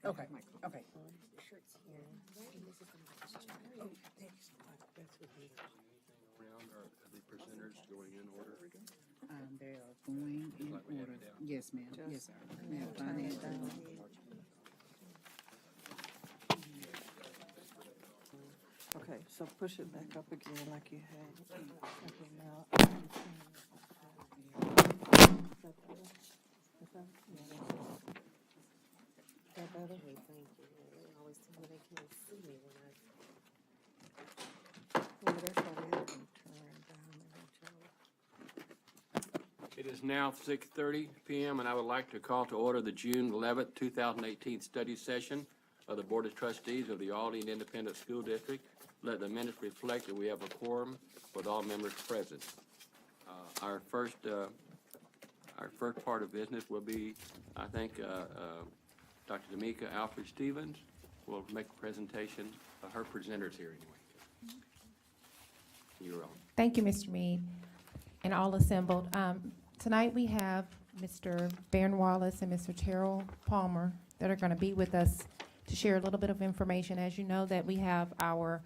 Okay, okay. Around are the presenters going in order? They are going in order. Yes, ma'am. Yes, sir. We have finance. Okay, so push it back up again like you had. Okay, now. Is that better? Okay, thank you. They always tell me they can't see me when I. Well, that's why we have to turn down and It is now 6:30 p.m., and I would like to call to order the June 11th, 2018 study session of the Board of Trustees of the Aldine Independent School District. Let the minutes reflect that we have a quorum with all members present. Our first part of business will be, I think, Dr. Tamika Alfred Stevens will make a presentation of her presenters here anyway. You're on. Thank you, Mr. Mead, and all assembled. Tonight we have Mr. Baron Wallace and Mr. Terrell Palmer that are going to be with us to share a little bit of information. As you know, that we have our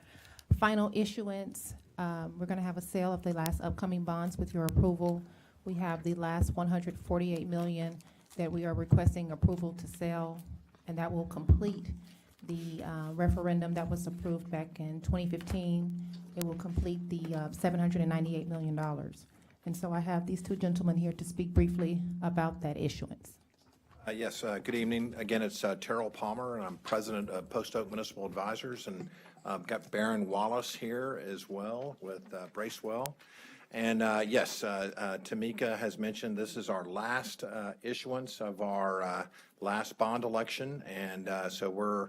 final issuance. We're going to have a sale of the last upcoming bonds with your approval. We have the last $148 million that we are requesting approval to sell, and that will complete the referendum that was approved back in 2015. It will complete the $798 million. And so I have these two gentlemen here to speak briefly about that issuance. Yes, good evening. Again, it's Terrell Palmer, and I'm president of Post Oak Municipal Advisors, and I've got Baron Wallace here as well with Bracewell. And yes, Tamika has mentioned this is our last issuance of our last bond election, and so we're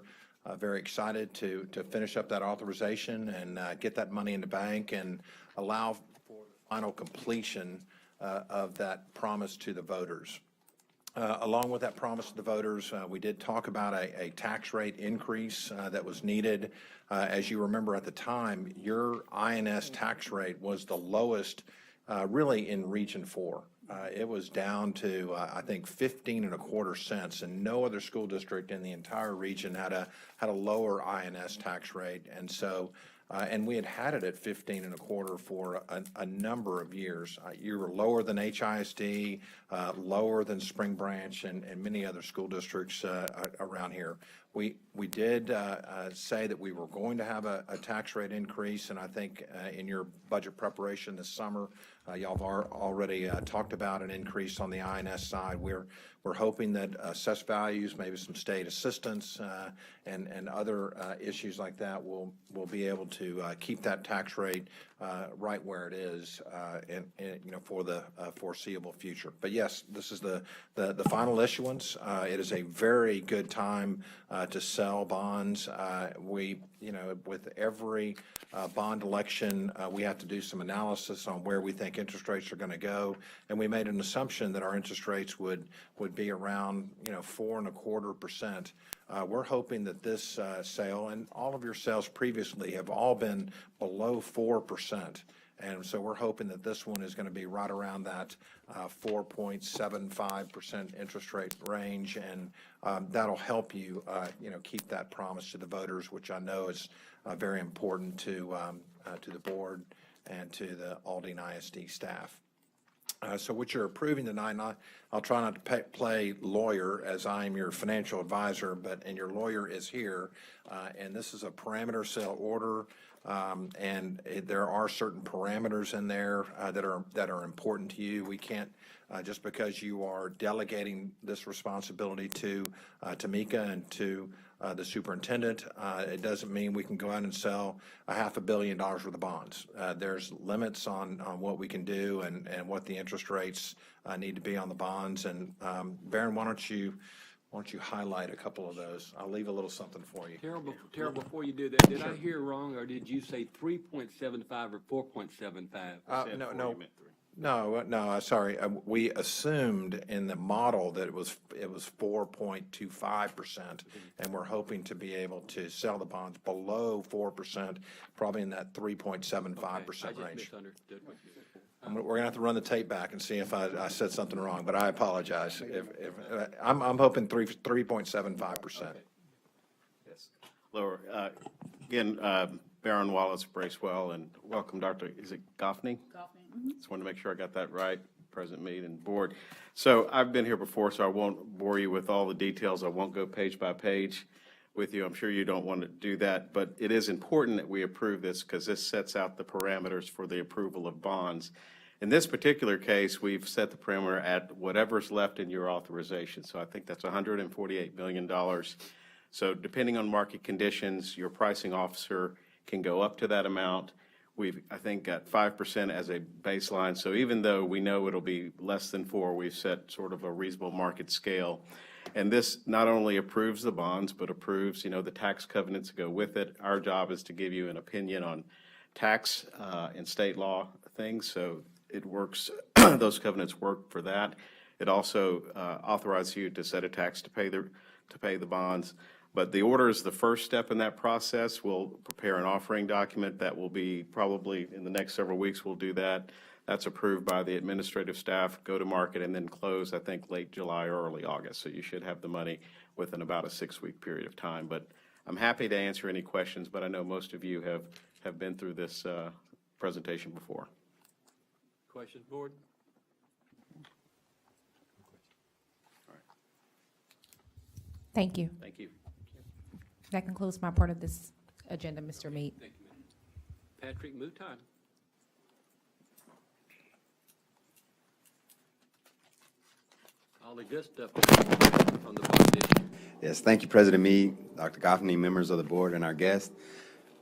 very excited to finish up that authorization and get that money in the bank and allow for the final completion of that promise to the voters. Along with that promise to the voters, we did talk about a tax rate increase that was needed. As you remember at the time, your INS tax rate was the lowest really in Region 4. It was down to, I think, 15.25 cents, and no other school district in the entire region had a lower INS tax rate. And so, and we had it at 15.25 for a number of years. You were lower than HISD, lower than Spring Branch, and many other school districts around here. We did say that we were going to have a tax rate increase, and I think in your budget preparation this summer, y'all have already talked about an increase on the INS side. We're hoping that assessed values, maybe some state assistance, and other issues like that will be able to keep that tax rate right where it is, for the foreseeable future. But yes, this is the final issuance. It is a very good time to sell bonds. With every bond election, we have to do some analysis on where we think interest rates are going to go, and we made an assumption that our interest rates would be around 4.25%. We're hoping that this sale and all of your sales previously have all been below 4%. And so we're hoping that this one is going to be right around that 4.75% interest rate range, and that'll help you, keep that promise to the voters, which I know is very important to the board and to the Aldine ISD staff. So what you're approving tonight, and I'll try not to play lawyer as I am your financial advisor, and your lawyer is here, and this is a parameter sale order. And there are certain parameters in there that are important to you. We can't just because you are delegating this responsibility to Tamika and to the superintendent, it doesn't mean we can go out and sell $500 million worth of bonds. There's limits on what we can do and what the interest rates need to be on the bonds. And Baron, why don't you highlight a couple of those? I'll leave a little something for you. Terrell, before you do that, did I hear wrong, or did you say 3.75 or 4.75? No, sorry. We assumed in the model that it was 4.25%, and we're hoping to be able to sell the bonds below 4%, probably in that 3.75% range. Misunderstood what you said. We're gonna have to run the tape back and see if I said something wrong, but I apologize. If I'm hoping 3.75%. Lower. Again, Baron Wallace Bracewell, and welcome, Dr. Is it Goffney? Golfing. Just wanted to make sure I got that right, President Meade and Board. So I've been here before, so I won't bore you with all the details. I won't go page by page with you. I'm sure you don't want to do that, but it is important that we approve this because this sets out the parameters for the approval of bonds. In this particular case, we've set the parameter at whatever's left in your authorization. So I think that's $148 million. So depending on market conditions, your pricing officer can go up to that amount. We've, I think, got 5% as a baseline. So even though we know it'll be less than 4, we've set sort of a reasonable market scale. And this not only approves the bonds, but approves, the tax covenants that go with it. Our job is to give you an opinion on tax and state law things. So it works, those covenants work for that. It also authorizes you to set a tax to pay the bonds. But the order is the first step in that process. We'll prepare an offering document that will be probably in the next several weeks. We'll do that. That's approved by the administrative staff, go to market, and then close, I think, late July or early August. So you should have the money within about a 6-week period of time. But I'm happy to answer any questions, but I know most of you have been through this presentation before. Questions, Board? Thank you. Thank you. That concludes my part of this agenda, Mr. Meade. Thank you, ma'am. Patrick, move time. All the good stuff from the bond issue. Yes, thank you, President Meade, Dr. Goffney, members of the board, and our guests.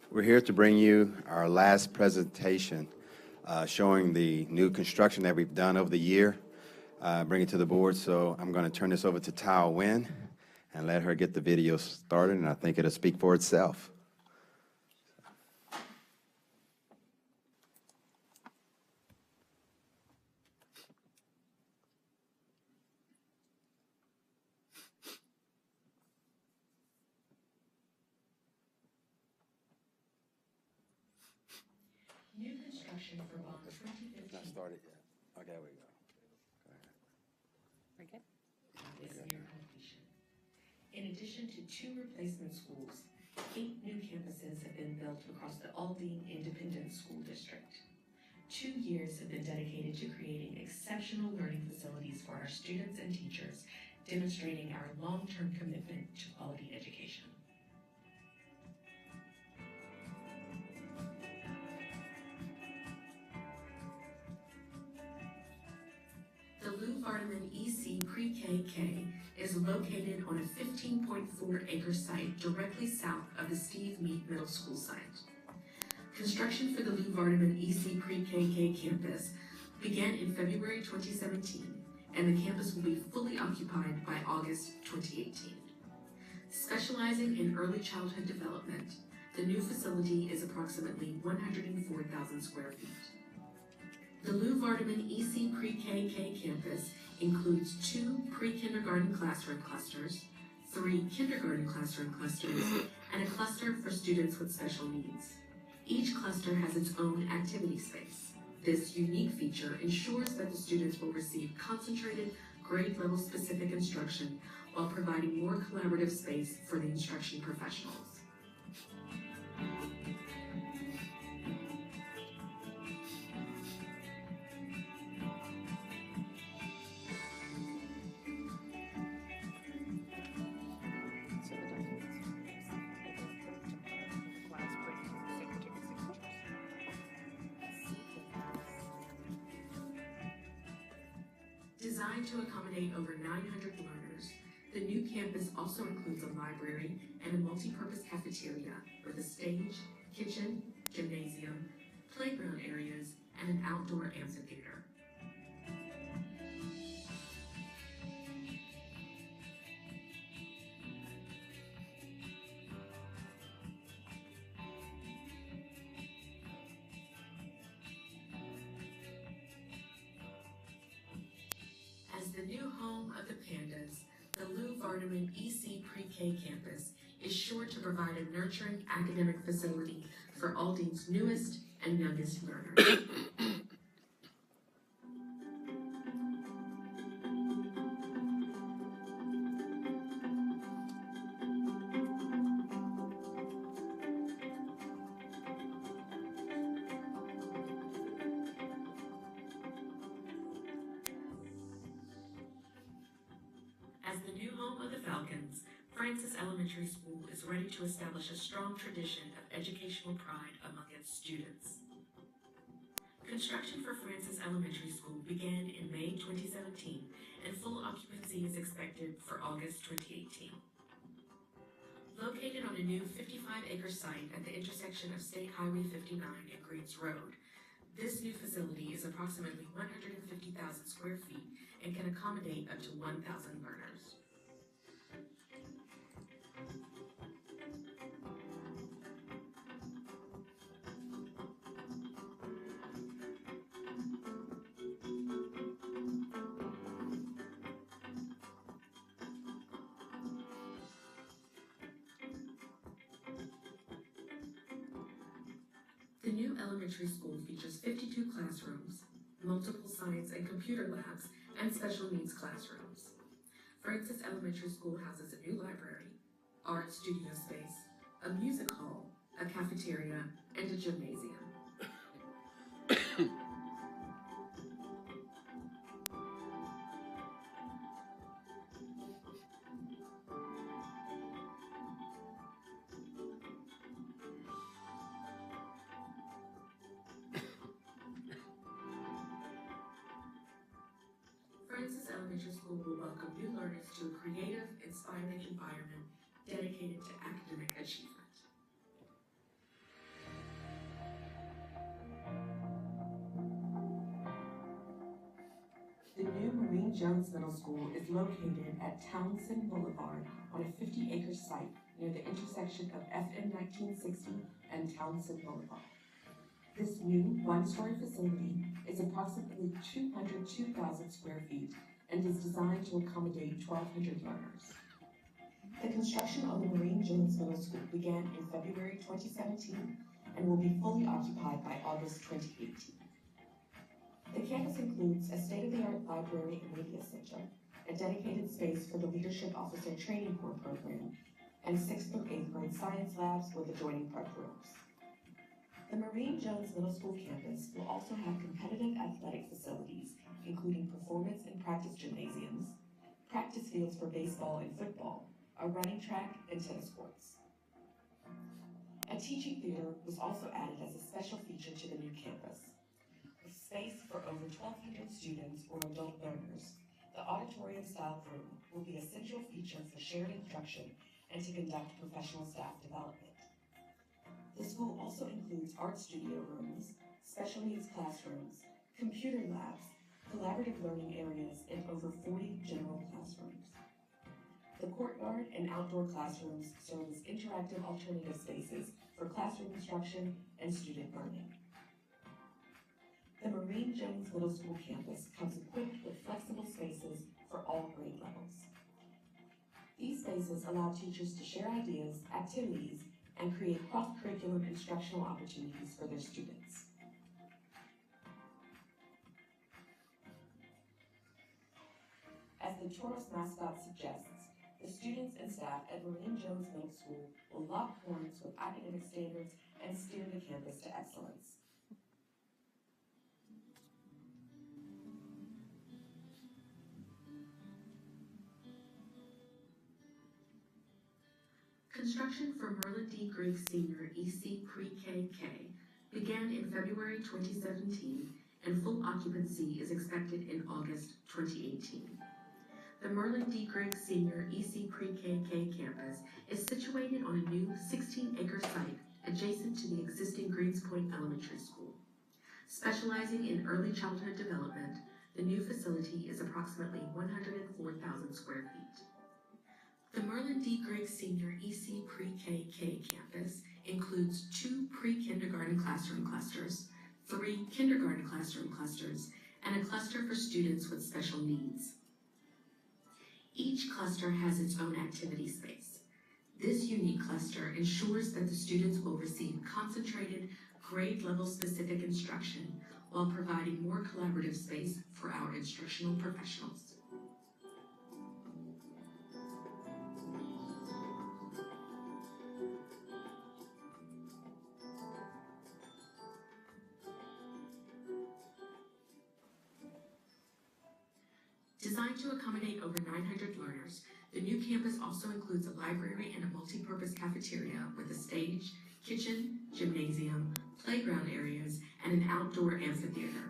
We're here to bring you our last presentation showing the new construction that we've done over the year, bring it to the board. So I'm going to turn this over to Tao Nguyen and let her get the video started, and I think it'll speak for itself. New construction for bond 2015. Not started yet. Okay, we go. Is near completion. In addition to 2 replacement schools, 8 new campuses have been built across the Aldine Independent School District. 2 years have been dedicated to creating exceptional learning facilities for our students and teachers, demonstrating our long-term commitment to quality education. The Lou Vardaman EC Pre-KK is located on a 15.4-acre site directly south of the Steve Meade Middle School site. Construction for the Lou Vardaman EC Pre-KK campus began in February 2017, and the campus will be fully occupied by August 2018. Specializing in early childhood development, the new facility is approximately 104,000 square feet. The Lou Vardaman EC Pre-KK campus includes 2 pre-kindergarten classroom clusters, 3 kindergarten classroom clusters, and a cluster for students with special needs. Each cluster has its own activity space. This unique feature ensures that the students will receive concentrated, grade-level specific instruction while providing more collaborative space for the instruction professionals. Designed to accommodate over 900 learners, the new campus also includes a library and a multi-purpose cafeteria with a stage, kitchen, gymnasium, playground areas, and an outdoor amphitheater. As the new home of the Pandas, the Lou Vardaman EC Pre-K campus is sure to provide a nurturing academic facility for Aldine's newest and youngest learners. of the Falcons, Francis Elementary School is ready to establish a strong tradition of educational pride among its students. Construction for Francis Elementary School began in May 2017, and full occupancy is expected for August 2018. Located on a new 55-acre site at the intersection of State Highway 59 and Greens Road, this new facility is approximately 150,000 square feet and can accommodate up to 1,000 learners. The new elementary school features 52 classrooms, multiple science and computer labs, and special needs classrooms. Francis Elementary School houses a new library, art studio space, a music hall, a cafeteria, and a gymnasium. Francis Elementary School will welcome new learners to a creative, inspiring environment dedicated to academic achievement. The new Marine Jones Middle School is located at Townsend Boulevard on a 50-acre site near the intersection of FM 1960 and Townsend Boulevard. This new one-story facility is approximately 202,000 square feet and is designed to accommodate 1,200 learners. The construction on the Marine Jones Middle School began in February 2017 and will be fully occupied by August 2018. The campus includes a state-of-the-art library and media center, a dedicated space for the Leadership Officer Training Corps program, and 6th through 8th grade science labs with adjoining prep rooms. The Marine Jones Middle School campus will also have competitive athletic facilities, including performance and practice gymnasiums, practice fields for baseball and football, a running track, and tennis courts. A teaching theater was also added as a special feature to the new campus. With space for over 1,200 students or adult learners, the auditorium-style room will be a central feature for shared instruction and to conduct professional staff development. The school also includes art studio rooms, special needs classrooms, computer labs, collaborative learning areas, and over 40 general classrooms. The courtyard and outdoor classrooms serve as interactive alternative spaces for classroom instruction and student learning. The Marine Jones Middle School campus comes equipped with flexible spaces for all grade levels. These spaces allow teachers to share ideas, activities, and create cross-curriculum instructional opportunities for their students. As the Taurus mascot suggests, the students and staff at Marine Jones Middle School will lock horns with academic standards and steer the campus to excellence. Construction for Merlin D. Griggs Senior EC Pre-KK began in February 2017, and full occupancy is expected in August 2018. The Merlin D. Griggs Senior EC Pre-KK campus is situated on a new 16-acre site adjacent to the existing Greens Point Elementary School. Specializing in early childhood development, the new facility is approximately 104,000 square feet. The Merlin D. Griggs Senior EC Pre-KK campus includes 2 pre-kindergarten classroom clusters, 3 kindergarten classroom clusters, and a cluster for students with special needs. Each cluster has its own activity space. This unique cluster ensures that the students will receive concentrated, grade-level specific instruction while providing more collaborative space for our instructional professionals. Designed to accommodate over 900 learners, The new campus also includes a library and a multi-purpose cafeteria with a stage, kitchen, gymnasium, playground areas, and an outdoor amphitheater.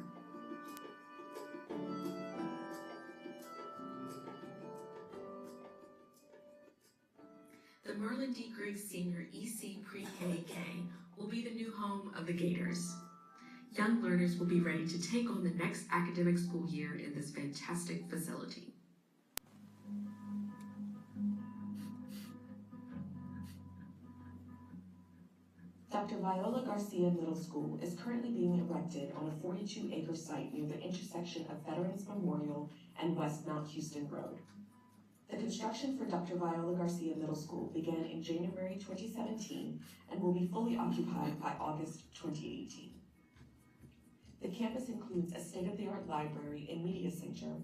The Merlin D. Griggs Senior EC Pre-KK will be the new home of the Gators. Young learners will be ready to take on the next academic school year in this fantastic facility. Dr. Viola Garcia Middle School is currently being erected on a 42-acre site near the intersection of Veterans Memorial and West Mount Houston Road. The construction for Dr. Viola Garcia Middle School began in January 2017 and will be fully occupied by August 2018. The campus includes a state-of-the-art library and media center,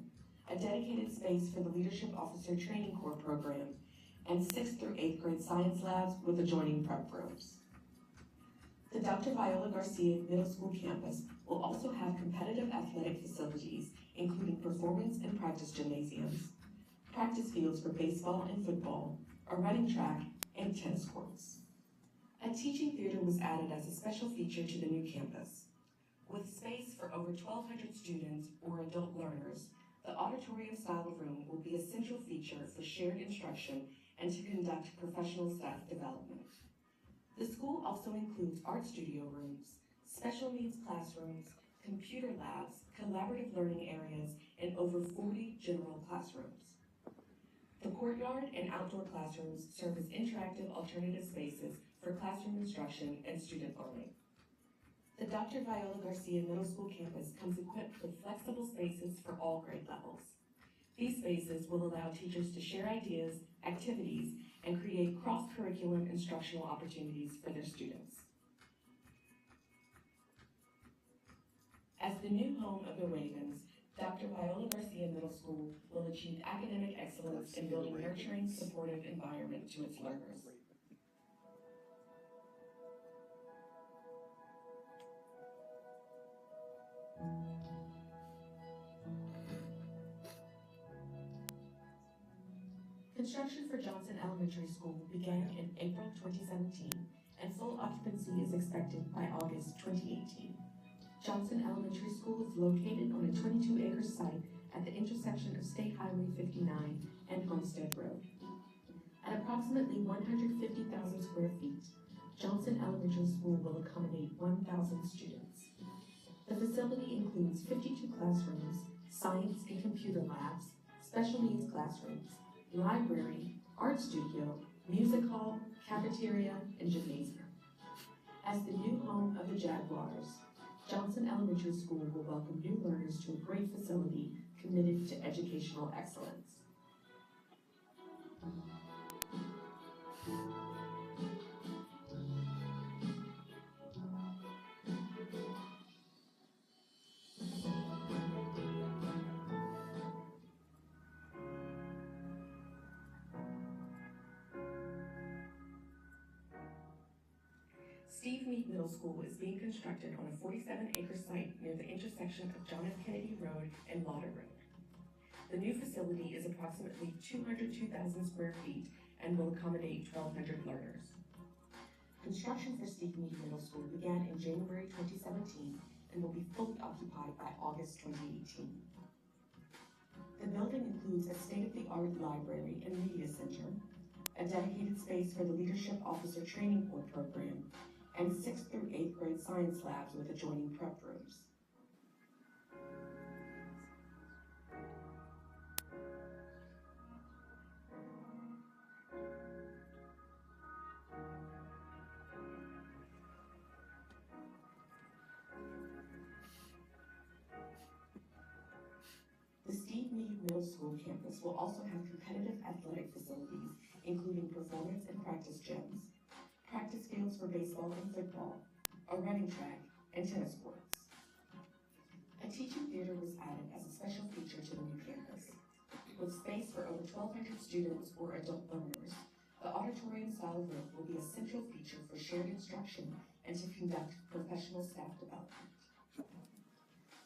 a dedicated space for the Leadership Officer Training Corps program, and 6th through 8th grade science labs with adjoining prep rooms. The Dr. Viola Garcia Middle School campus will also have competitive athletic facilities, including performance and practice gymnasiums, practice fields for baseball and football, a running track, and tennis courts. A teaching theater was added as a special feature to the new campus. With space for over 1,200 students or adult learners, the auditorium-style room will be a central feature for shared instruction and to conduct professional staff development. The school also includes art studio rooms, special needs classrooms, computer labs, collaborative learning areas, and over 40 general classrooms. The courtyard and outdoor classrooms serve as interactive alternative spaces for classroom instruction and student learning. The Dr. Viola Garcia Middle School campus comes equipped with flexible spaces for all grade levels. These spaces will allow teachers to share ideas, activities, and create cross-curriculum instructional opportunities for their students. As the new home of the Ravens, Dr. Viola Garcia Middle School will achieve academic excellence in building nurturing, supportive environment to its learners. Construction for Johnson Elementary School began in April 2017, and full occupancy is expected by August 2018. Johnson Elementary School is located on a 22-acre site at the intersection of State Highway 59 and Homestead Road. At approximately 150,000 square feet, Johnson Elementary School will accommodate 1,000 students. The facility includes 52 classrooms, science and computer labs, special needs classrooms, library, art studio, music hall, cafeteria, and gymnasium. As the new home of the Jaguars, Johnson Elementary School will welcome new learners to a great facility committed to educational excellence. Steve Meade Middle School is being constructed on a 47-acre site near the intersection of John F. Kennedy Road and Lauder Road. The new facility is approximately 202,000 square feet and will accommodate 1,200 learners. Construction for Steve Meade Middle School began in January 2017 and will be fully occupied by August 2018. The building includes a state-of-the-art library and media center, a dedicated space for the Leadership Officer Training Corps program, and 6th through 8th grade science labs with adjoining prep rooms. The Steve Meade Middle School campus will also have competitive athletic facilities, including performance and practice gyms, practice fields for baseball and football, a running track, and tennis courts. A teaching theater was added as a special feature to the new campus. With space for over 1,200 students or adult learners, the auditorium-style room will be a central feature for shared instruction and to conduct professional staff development.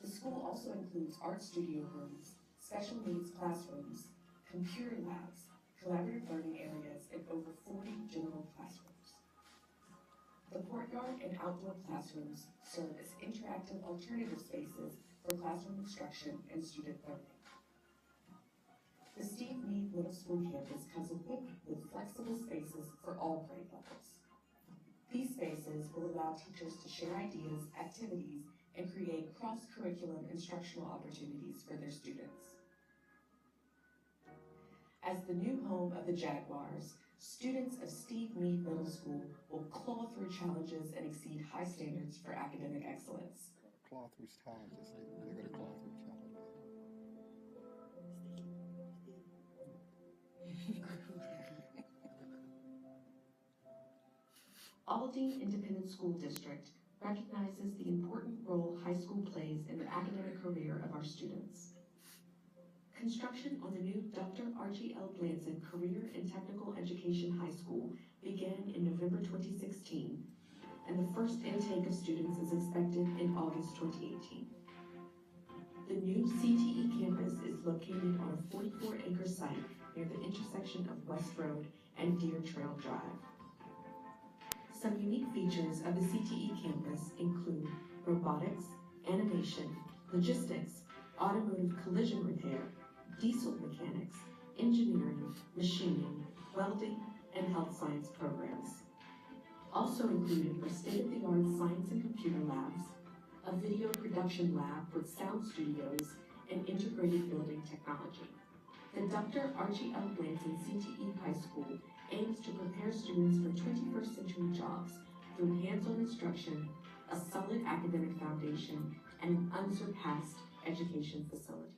The school also includes art studio rooms, special needs classrooms, computer labs, collaborative learning areas, and over 40 general classrooms. The courtyard and outdoor classrooms serve as interactive alternative spaces for classroom instruction and student learning. The Steve Meade Middle School campus comes equipped with flexible spaces for all grade levels. These spaces will allow teachers to share ideas, activities, and create cross-curriculum instructional opportunities for their students. As the new home of the Jaguars, students of Steve Meade Middle School will claw through challenges and exceed high standards for academic excellence. Claw through challenges. They're going to claw through challenges. Aldine Independent School District recognizes the important role high school plays in the academic career of our students. Construction on the new Dr. Archie L. Blanson Career and Technical Education High School began in November 2016, and the first intake of students is expected in August 2018. The new CTE campus is located on a 44-acre site near the intersection of West Road and Deer Trail Drive. Some unique features of the CTE campus include robotics, animation, logistics, automotive collision repair, diesel mechanics, engineering, machining, welding, and health science programs. Also included are state-of-the-art science and computer labs, a video production lab with sound studios, and integrated building technology. The Dr. Archie L. Blanson CTE High School aims to prepare students for 21st century jobs through hands-on instruction, a solid academic foundation, and an unsurpassed education facility.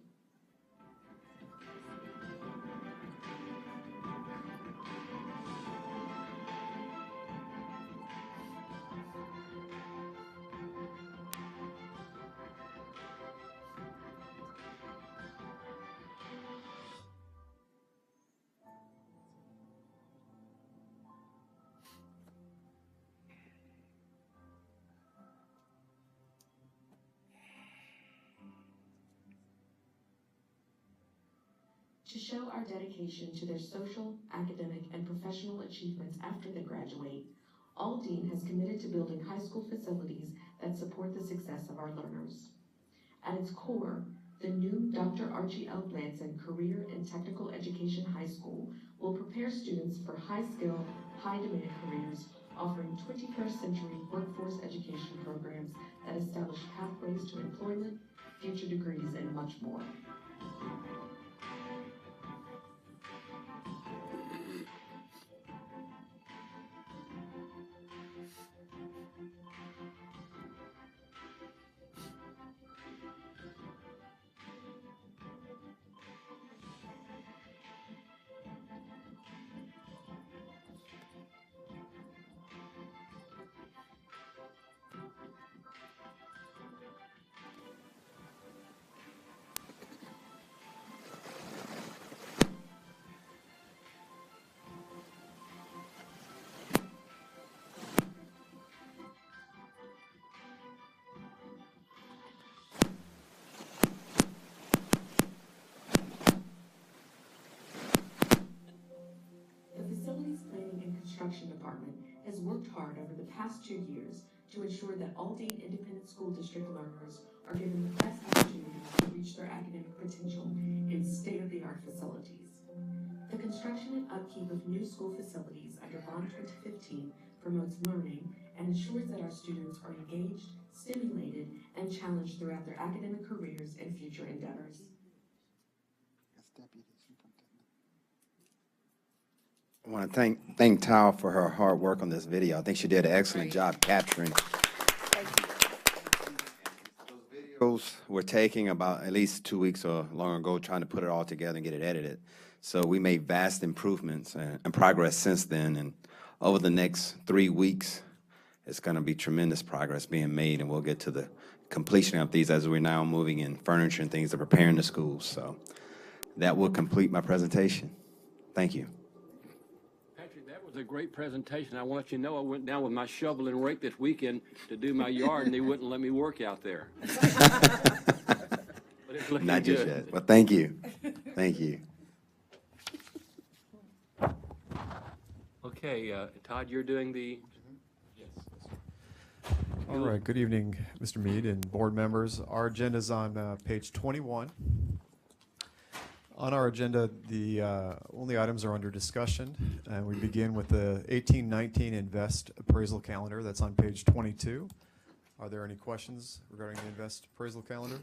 To show our dedication to their social, academic, and professional achievements after they graduate, Aldine has committed to building high school facilities that support the success of our learners. At its core, the new Dr. Archie L. Blanson Career and Technical Education High School will prepare students for high-skill, high-demand careers, offering 21st century workforce education programs that establish pathways to employment, future degrees, and much more. Construction Department has worked hard over the past 2 years to ensure that Aldine Independent School District learners are given the best opportunities to reach their academic potential in state-of-the-art facilities. The construction and upkeep of new school facilities under Bond 2015 promotes learning and ensures that our students are engaged, stimulated, and challenged throughout their academic careers and future endeavors. I want to thank Tao for her hard work on this video. I think she did an excellent job capturing. Those videos were taking about at least 2 weeks or longer ago, trying to put it all together and get it edited. So we made vast improvements and progress since then. And over the next 3 weeks, it's going to be tremendous progress being made, and we'll get to the completion of these as we're now moving in furniture and things to preparing the schools. So that will complete my presentation. Thank you. That was a great presentation. I want you to know I went down with my shovel and rake this weekend to do my yard, and they wouldn't let me work out there. But it's looking Not just good. yet. Well, thank you. Thank you. Okay, Todd, you're doing the, All right, good evening, Mr. Mead and board members. Our agenda is on page 21. On our agenda, the only items are under discussion, and we begin with the 18-19 Invest Appraisal Calendar. That's on page 22. Are there any questions regarding the Invest Appraisal Calendar?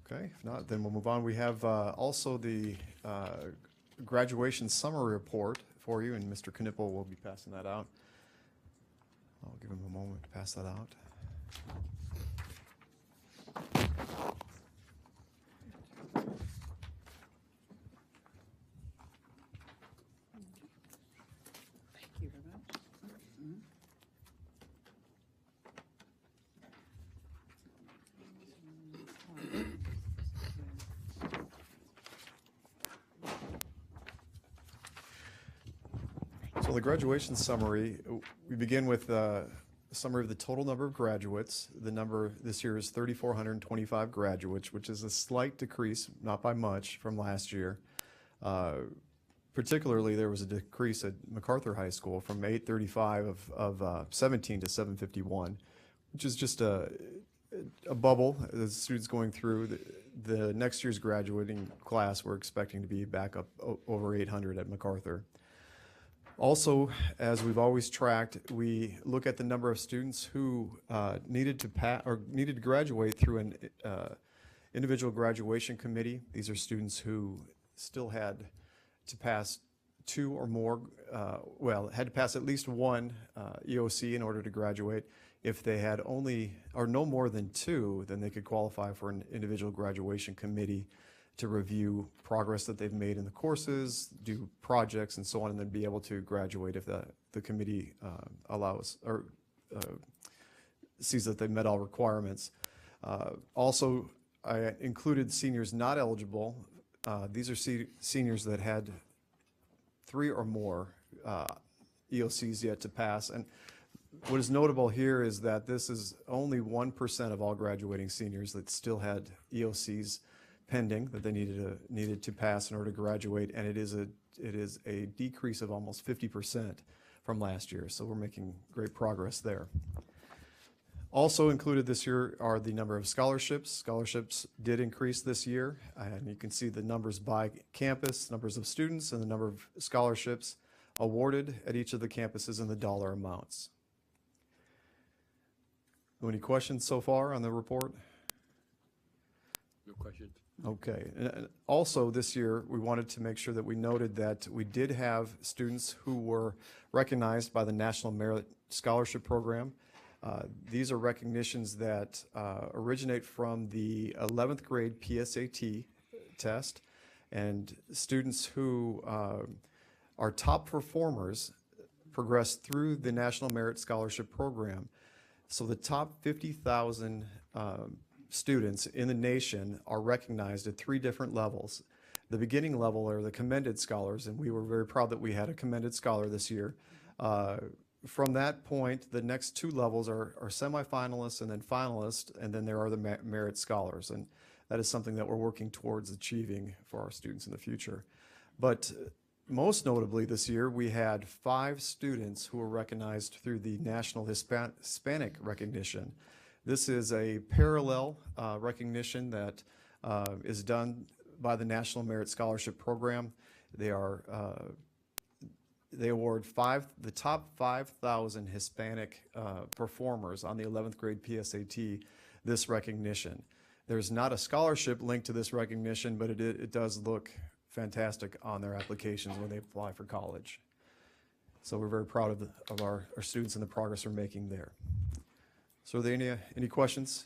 Okay, if not, then we'll move on. We have also the graduation summary report for you, and Mr. Knippel will be passing that out. I'll give him a moment to pass that out. Thank you very much. So the graduation summary, we begin with a summary of the total number of graduates. The number this year is 3,425 graduates, which is a slight decrease, not by much, from last year. Particularly, there was a decrease at MacArthur High School from 835 of 17 to 751, which is just a bubble as students going through. The next year's graduating class, we're expecting to be back up over 800 at MacArthur. Also, as we've always tracked, we look at the number of students who needed to graduate through an individual graduation committee. These are students who still had to pass two or more, had to pass at least one EOC in order to graduate. If they had only or no more than two, then they could qualify for an individual graduation committee to review progress that they've made in the courses, do projects and so on, and then be able to graduate if the committee allows or sees that they've met all requirements. Also, I included seniors not eligible. These are seniors that had 3 or more EOCs yet to pass. And what is notable here is that this is only 1% of all graduating seniors that still had EOCs pending that they needed to pass in order to graduate, and it is a decrease of almost 50% from last year. So we're making great progress there. Also included this year are the number of scholarships. Scholarships did increase this year, and you can see the numbers by campus, numbers of students, and the number of scholarships awarded at each of the campuses and the dollar amounts. Any questions so far on the report? no questions? Okay. And also this year, we wanted to make sure that we noted that we did have students who were recognized by the National Merit Scholarship Program. These are recognitions that originate from the 11th grade PSAT test, and students who are top performers progress through the National Merit Scholarship Program. So the top 50,000 students in the nation are recognized at 3 different levels. The beginning level are the commended scholars, and we were very proud that we had a commended scholar this year. From that point, the next 2 levels are semifinalists and then finalists, and then there are the merit scholars, and that is something that we're working towards achieving for our students in the future. But most notably this year, we had 5 students who were recognized through the National Hispanic Recognition. This is a parallel recognition that is done by the National Merit Scholarship Program. They award the top 5,000 Hispanic performers on the 11th grade PSAT this recognition. There's not a scholarship linked to this recognition, but it does look fantastic on their applications when they apply for college. So we're very proud of our students and the progress we're making there. So are there any questions?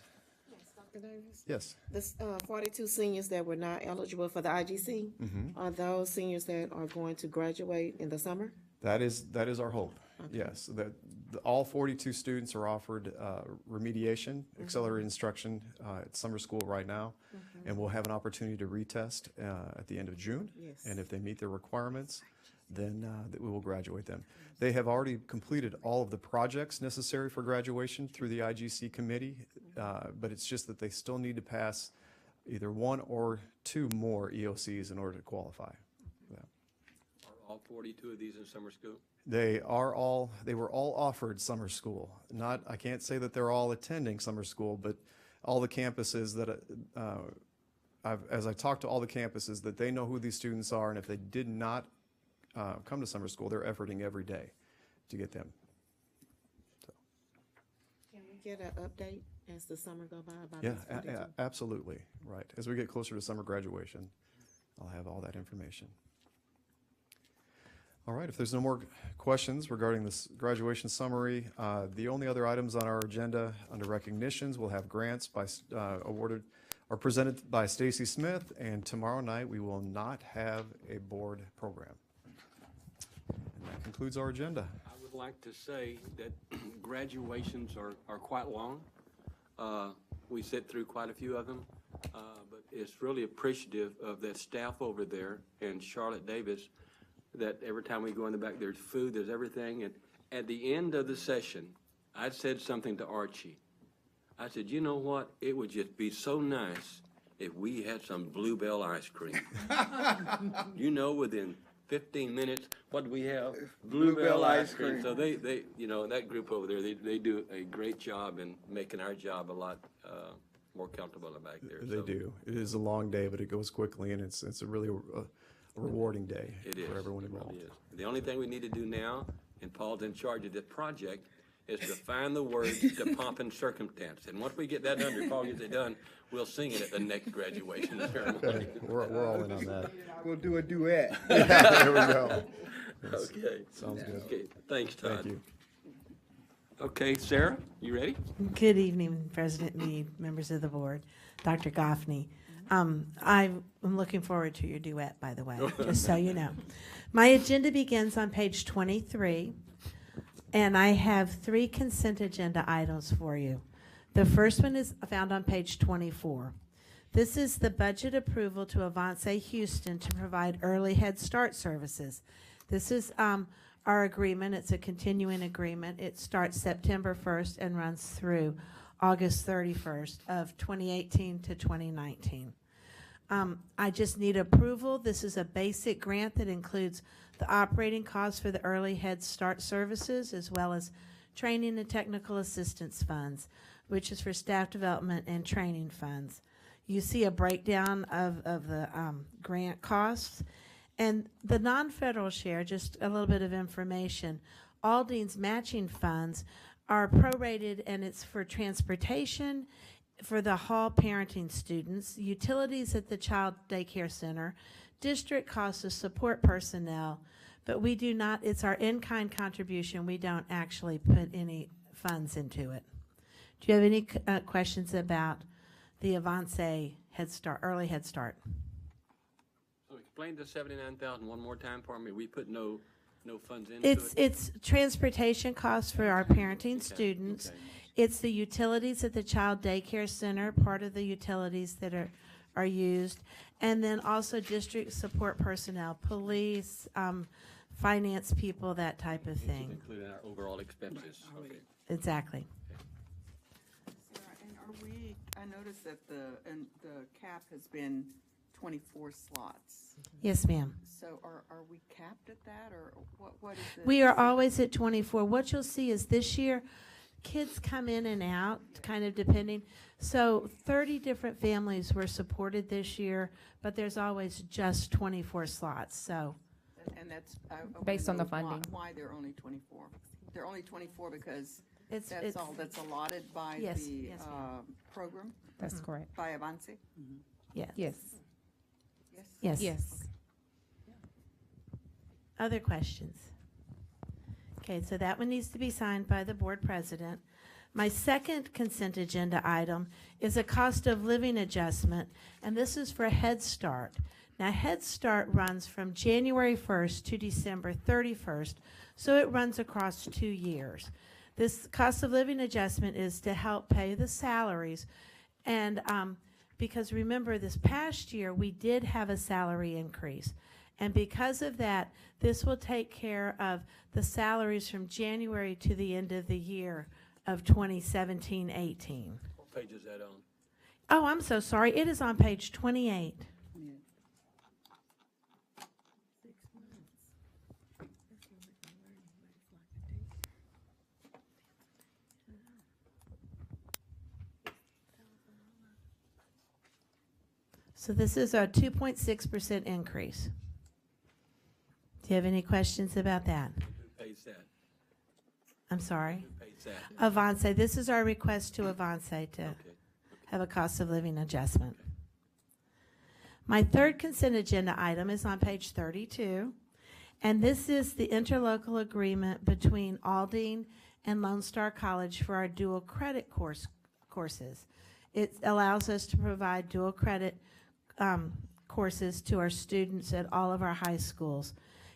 Yes, Dr. Davis? Yes. This 42 seniors that were not eligible for the IGC, are those seniors that are going to graduate in the summer? That is our hope. Okay. Yes, all 42 students are offered remediation, accelerated instruction at summer school right now, and we'll have an opportunity to retest at the end of June. Yes. And if they meet their requirements, then we will graduate them. They have already completed all of the projects necessary for graduation through the IGC committee, but it's just that they still need to pass either 1 or 2 more EOCs in order to qualify. Yeah. All 42 of these in summer school? They were all offered summer school. I can't say that they're all attending summer school, but all the campuses that, as I talked to all the campuses, that they know who these students are, and if they did not come to summer school, they're efforting every day to get them. Can we get an update as the summer go by about Yeah, these 42? absolutely, right. As we get closer to summer graduation, I'll have all that information. All right, if there's no more questions regarding this graduation summary, the only other items on our agenda under recognitions, we'll have grants are presented by Stacy Smith, and tomorrow night we will not have a board program. And that concludes our agenda. I would like to say that graduations are quite long. We sit through quite a few of them, but it's really appreciative of that staff over there and Charlotte Davis, that every time we go in the back, there's food, there's everything. And at the end of the session, I said something to Archie. I said, you know what? It would just be so nice if we had some Bluebell ice cream. Within 15 minutes, what do we have? Bluebell ice cream. So they, that group over there, they do a great job in making our job a lot more comfortable back there. They do. It is a long day, but it goes quickly, and it's a really rewarding day for everyone involved. It really is. The only thing we need to do now, and Paul's in charge of this project, is to find the words to Pomp and Circumstance. And once we get that done, or Paul gets it done, we'll sing it at the next graduation ceremony. We're all in on that. We'll do a duet. There we go. Okay. Sounds good. Okay, thanks, Todd. Thank you. Okay, Sarah, you ready? Good evening, President Meade, members of the board, Dr. Goffney. I'm looking forward to your duet, by the way, just so you know. My agenda begins on page 23, and I have 3 consent agenda items for you. The first one is found on page 24. This is the budget approval to Avance Houston to provide early Head Start services. This is our agreement. It's a continuing agreement. It starts September 1st and runs through August 31st of 2018 to 2019. I just need approval. This is a basic grant that includes the operating costs for the early Head Start services, as well as training and technical assistance funds, which is for staff development and training funds. You see a breakdown of the grant costs. And the non-federal share, just a little bit of information, Aldine's matching funds are prorated, and it's for transportation, for the hall parenting students, utilities at the child daycare center, district costs of support personnel, but we do not, it's our in-kind contribution. We don't actually put any funds into it. Do you have any questions about the Avance Head Start, early Head Start? So explain the 79,000 one more time for me. We put no funds into it? It's transportation costs for our parenting students. Okay. It's the utilities at the child daycare center, part of the utilities that are used. And then also district support personnel, police, finance people, that type of thing. Including our overall expenses. Okay. Exactly. Sarah, and I noticed that the cap has been 24 slots. Yes, ma'am. So are we capped at that, or what is it? We are always at 24. What you'll see is this year, kids come in and out, kind of depending. So 30 different families were supported this year, but there's always just 24 slots. So, And that's I Based on the wanna know funding. Why they're only 24? They're only 24 because it's that's all that's allotted by Yes, the yes, ma'am. program, That's correct. by Avance? yes. Yes. Yes? Yes. Yes. Other questions? Okay, so that one needs to be signed by the board president. My second consent agenda item is a cost of living adjustment, and this is for Head Start. Now, Head Start runs from January 1st to December 31st, so it runs across 2 years. This cost of living adjustment is to help pay the salaries, and because remember, this past year, we did have a salary increase. And because of that, this will take care of the salaries from January to the end of the year of 2017-18. What page is that on? Oh, I'm so sorry. It is on page 28. So this is a 2.6% increase. Do you have any questions about that? Who pays that? I'm sorry. Who pays that? Avance, this is our request to Avance to Okay. have a cost of living adjustment. My third consent agenda item is on page 32, and this is the interlocal agreement between Aldine and Lone Star College for our dual credit courses. It allows us to provide dual credit courses to our students at all of our high schools.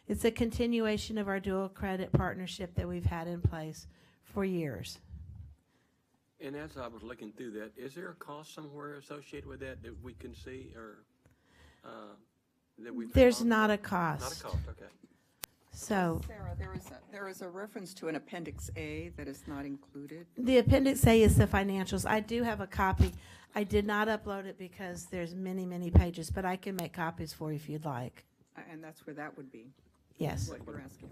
It's a continuation of our dual credit partnership that we've had in place for years. And as I was looking through that, is there a cost somewhere associated with that that we can see, or that we've? There's not a cost. Not a cost, okay. So Sarah, there is a reference to an Appendix A that is not included. the Appendix A is the financials. I do have a copy. I did not upload it because there's many, many pages, but I can make copies for you if you'd like. And that's where that would be, Yes. what you're asking.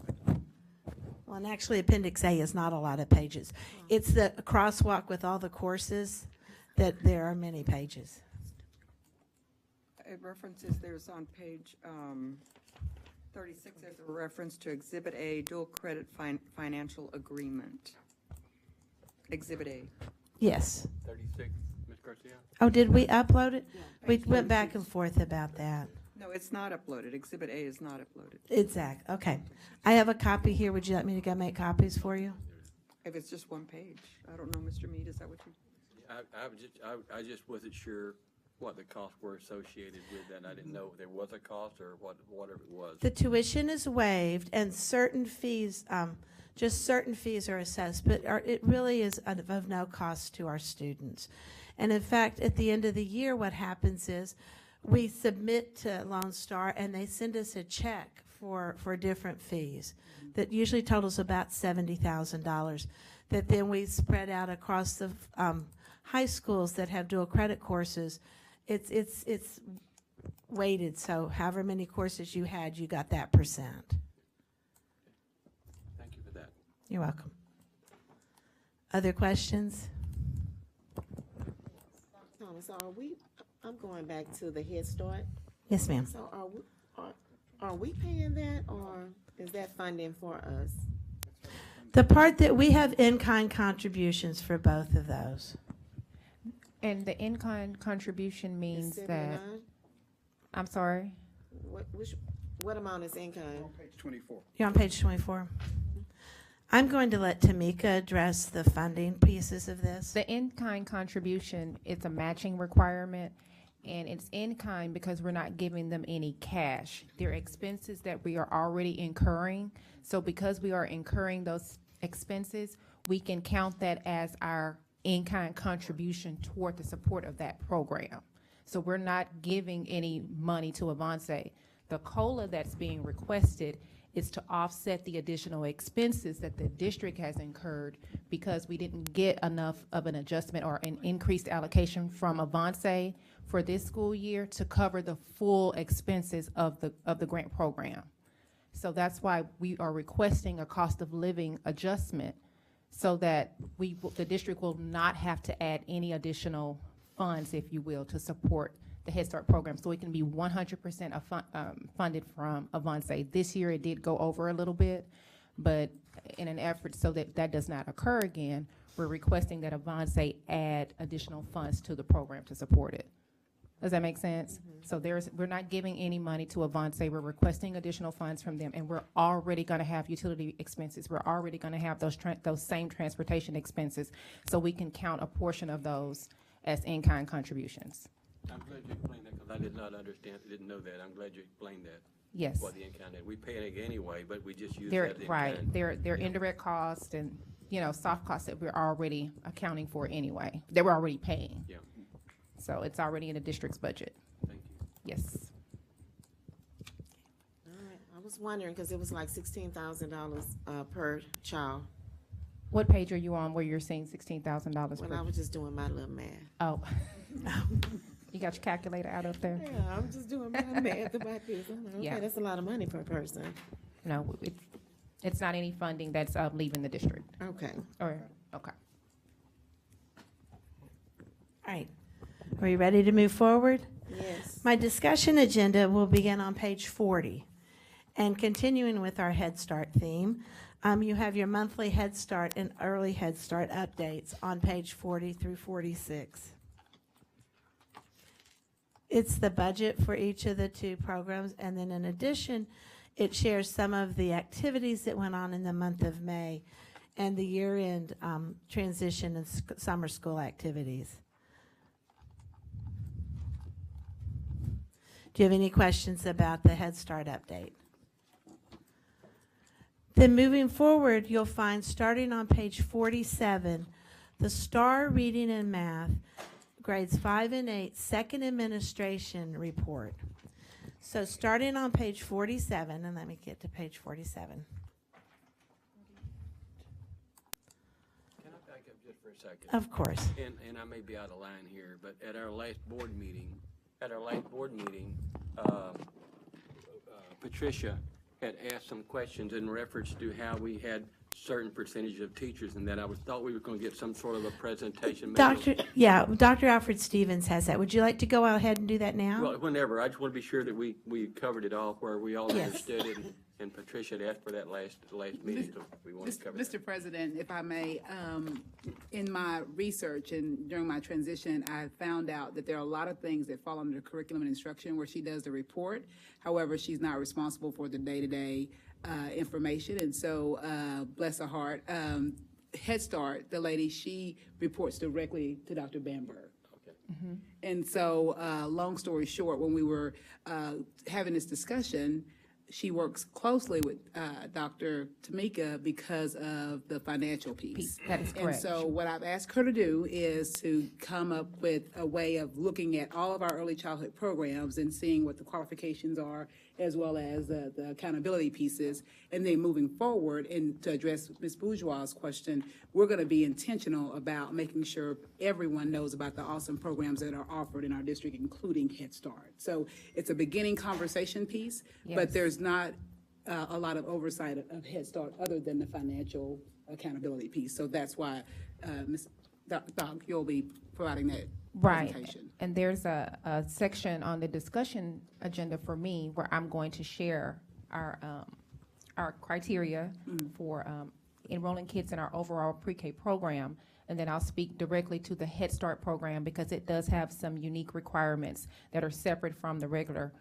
Well, and actually, Appendix A is not a lot of pages. It's the crosswalk with all the courses that there are many pages. It references, there's on page 36, there's a reference to Exhibit A, dual credit financial agreement. Exhibit A. Yes. 36, Ms. Garcia? Oh, did we upload it? We Page went back 36. and forth about that. No, it's not uploaded. Exhibit A is not uploaded. Exact. Okay. I have a copy here. Would you like me to go make copies for you? If it's just one page. I don't know, Mr. Mead, is that what you? I just wasn't sure what the costs were associated with that. I didn't know if there was a cost or whatever it was. The tuition is waived and certain fees, just certain fees are assessed, but it really is of no cost to our students. And in fact, at the end of the year, what happens is we submit to Lone Star and they send us a check for different fees that usually totals about $70,000 that then we spread out across the high schools that have dual credit courses. It's weighted, so however many courses you had, you got that percent. Thank you for that. You're welcome. Other questions? Thomas, I'm going back to the Head Start. Yes, ma'am. So are we paying that, or is that funding for us? The part that we have in-kind contributions for both of those. And the in-kind contribution means Is that, 79? I'm sorry? What amount is in-kind? Page 24. You're on page 24. I'm going to let Tamika address the funding pieces of this. The in-kind contribution, it's a matching requirement, and it's in-kind because we're not giving them any cash. They're expenses that we are already incurring, so because we are incurring those expenses, we can count that as our in-kind contribution toward the support of that program. So we're not giving any money to Avance. The COLA that's being requested is to offset the additional expenses that the district has incurred because we didn't get enough of an adjustment or an increased allocation from Avance for this school year to cover the full expenses of the grant program. So that's why we are requesting a cost of living adjustment so that the district will not have to add any additional funds, if you will, to support the Head Start program, so it can be 100% funded from Avance. This year it did go over a little bit, but in an effort so that that does not occur again, we're requesting that Avance add additional funds to the program to support it. Does that make sense? So we're not giving any money to Avance. We're requesting additional funds from them, and we're already going to have utility expenses. We're already going to have those same transportation expenses, so we can count a portion of those as in-kind contributions. I'm glad you explained that because I did not understand, didn't know that. I'm glad you explained that. Yes. What the in-kind is. We pay it anyway, but we just use They're that as in-kind. right. They're indirect costs and soft costs that we're already accounting for anyway. That we're already paying. Yeah. So it's already in the district's budget. Thank you. Yes. All right, I was wondering, because it was like $16,000 per child. What page are you on where you're seeing $16,000 When I was just doing my little math. Oh. You got your calculator out up there? Yeah, I'm just doing my math about this. I'm like, okay, Yeah. that's a lot of money per person. No, it's not any funding that's leaving the district. Okay. Okay. All right. Are you ready to move forward? Yes. My discussion agenda will begin on page 40. And continuing with our Head Start theme, you have your monthly Head Start and early Head Start updates on page 40 through 46. It's the budget for each of the two programs, and then in addition, it shares some of the activities that went on in the month of May and the year-end transition and summer school activities. Do you have any questions about the Head Start update? Then moving forward, you'll find, starting on page 47, the STAR Reading and Math, grades 5 and 8, second administration report. So starting on page 47, and let me get to page 47. Can I back up just for a second? Of course. And I may be out of line here, but at our last board meeting, Patricia had asked some questions in reference to how we had certain percentage of teachers, and that thought we were going to get some sort of a presentation. Dr. Alfred Stevens has that. Would you like to go ahead and do that now? Well, whenever. I just want to be sure that we covered it all where we all Yes. understood it, and Patricia had asked for that last meeting, so we want to cover that. Mr. President, if I may, in my research and during my transition, I found out that there are a lot of things that fall under curriculum and instruction where she does the report. However, she's not responsible for the day-to-day information, and so bless her heart, Head Start, the lady, she reports directly to Dr. Bamberg. And so, long story short, when we were having this discussion, she works closely with Dr. Tamika because of the financial piece. That is correct. And so what I've asked her to do is to come up with a way of looking at all of our early childhood programs and seeing what the qualifications are, as well as the accountability pieces. And then moving forward, and to address Ms. Bourgeois' question, we're going to be intentional about making sure everyone knows about the awesome programs that are offered in our district, including Head Start. So it's a beginning conversation piece, but there's not a lot of oversight of Head Start other than the financial accountability piece. So that's why, Ms. Doc, you'll be providing that presentation. And there's a section on the discussion agenda for me where I'm going to share our criteria for enrolling kids in our overall pre-K program. And then I'll speak directly to the Head Start program because it does have some unique requirements that are separate from the regular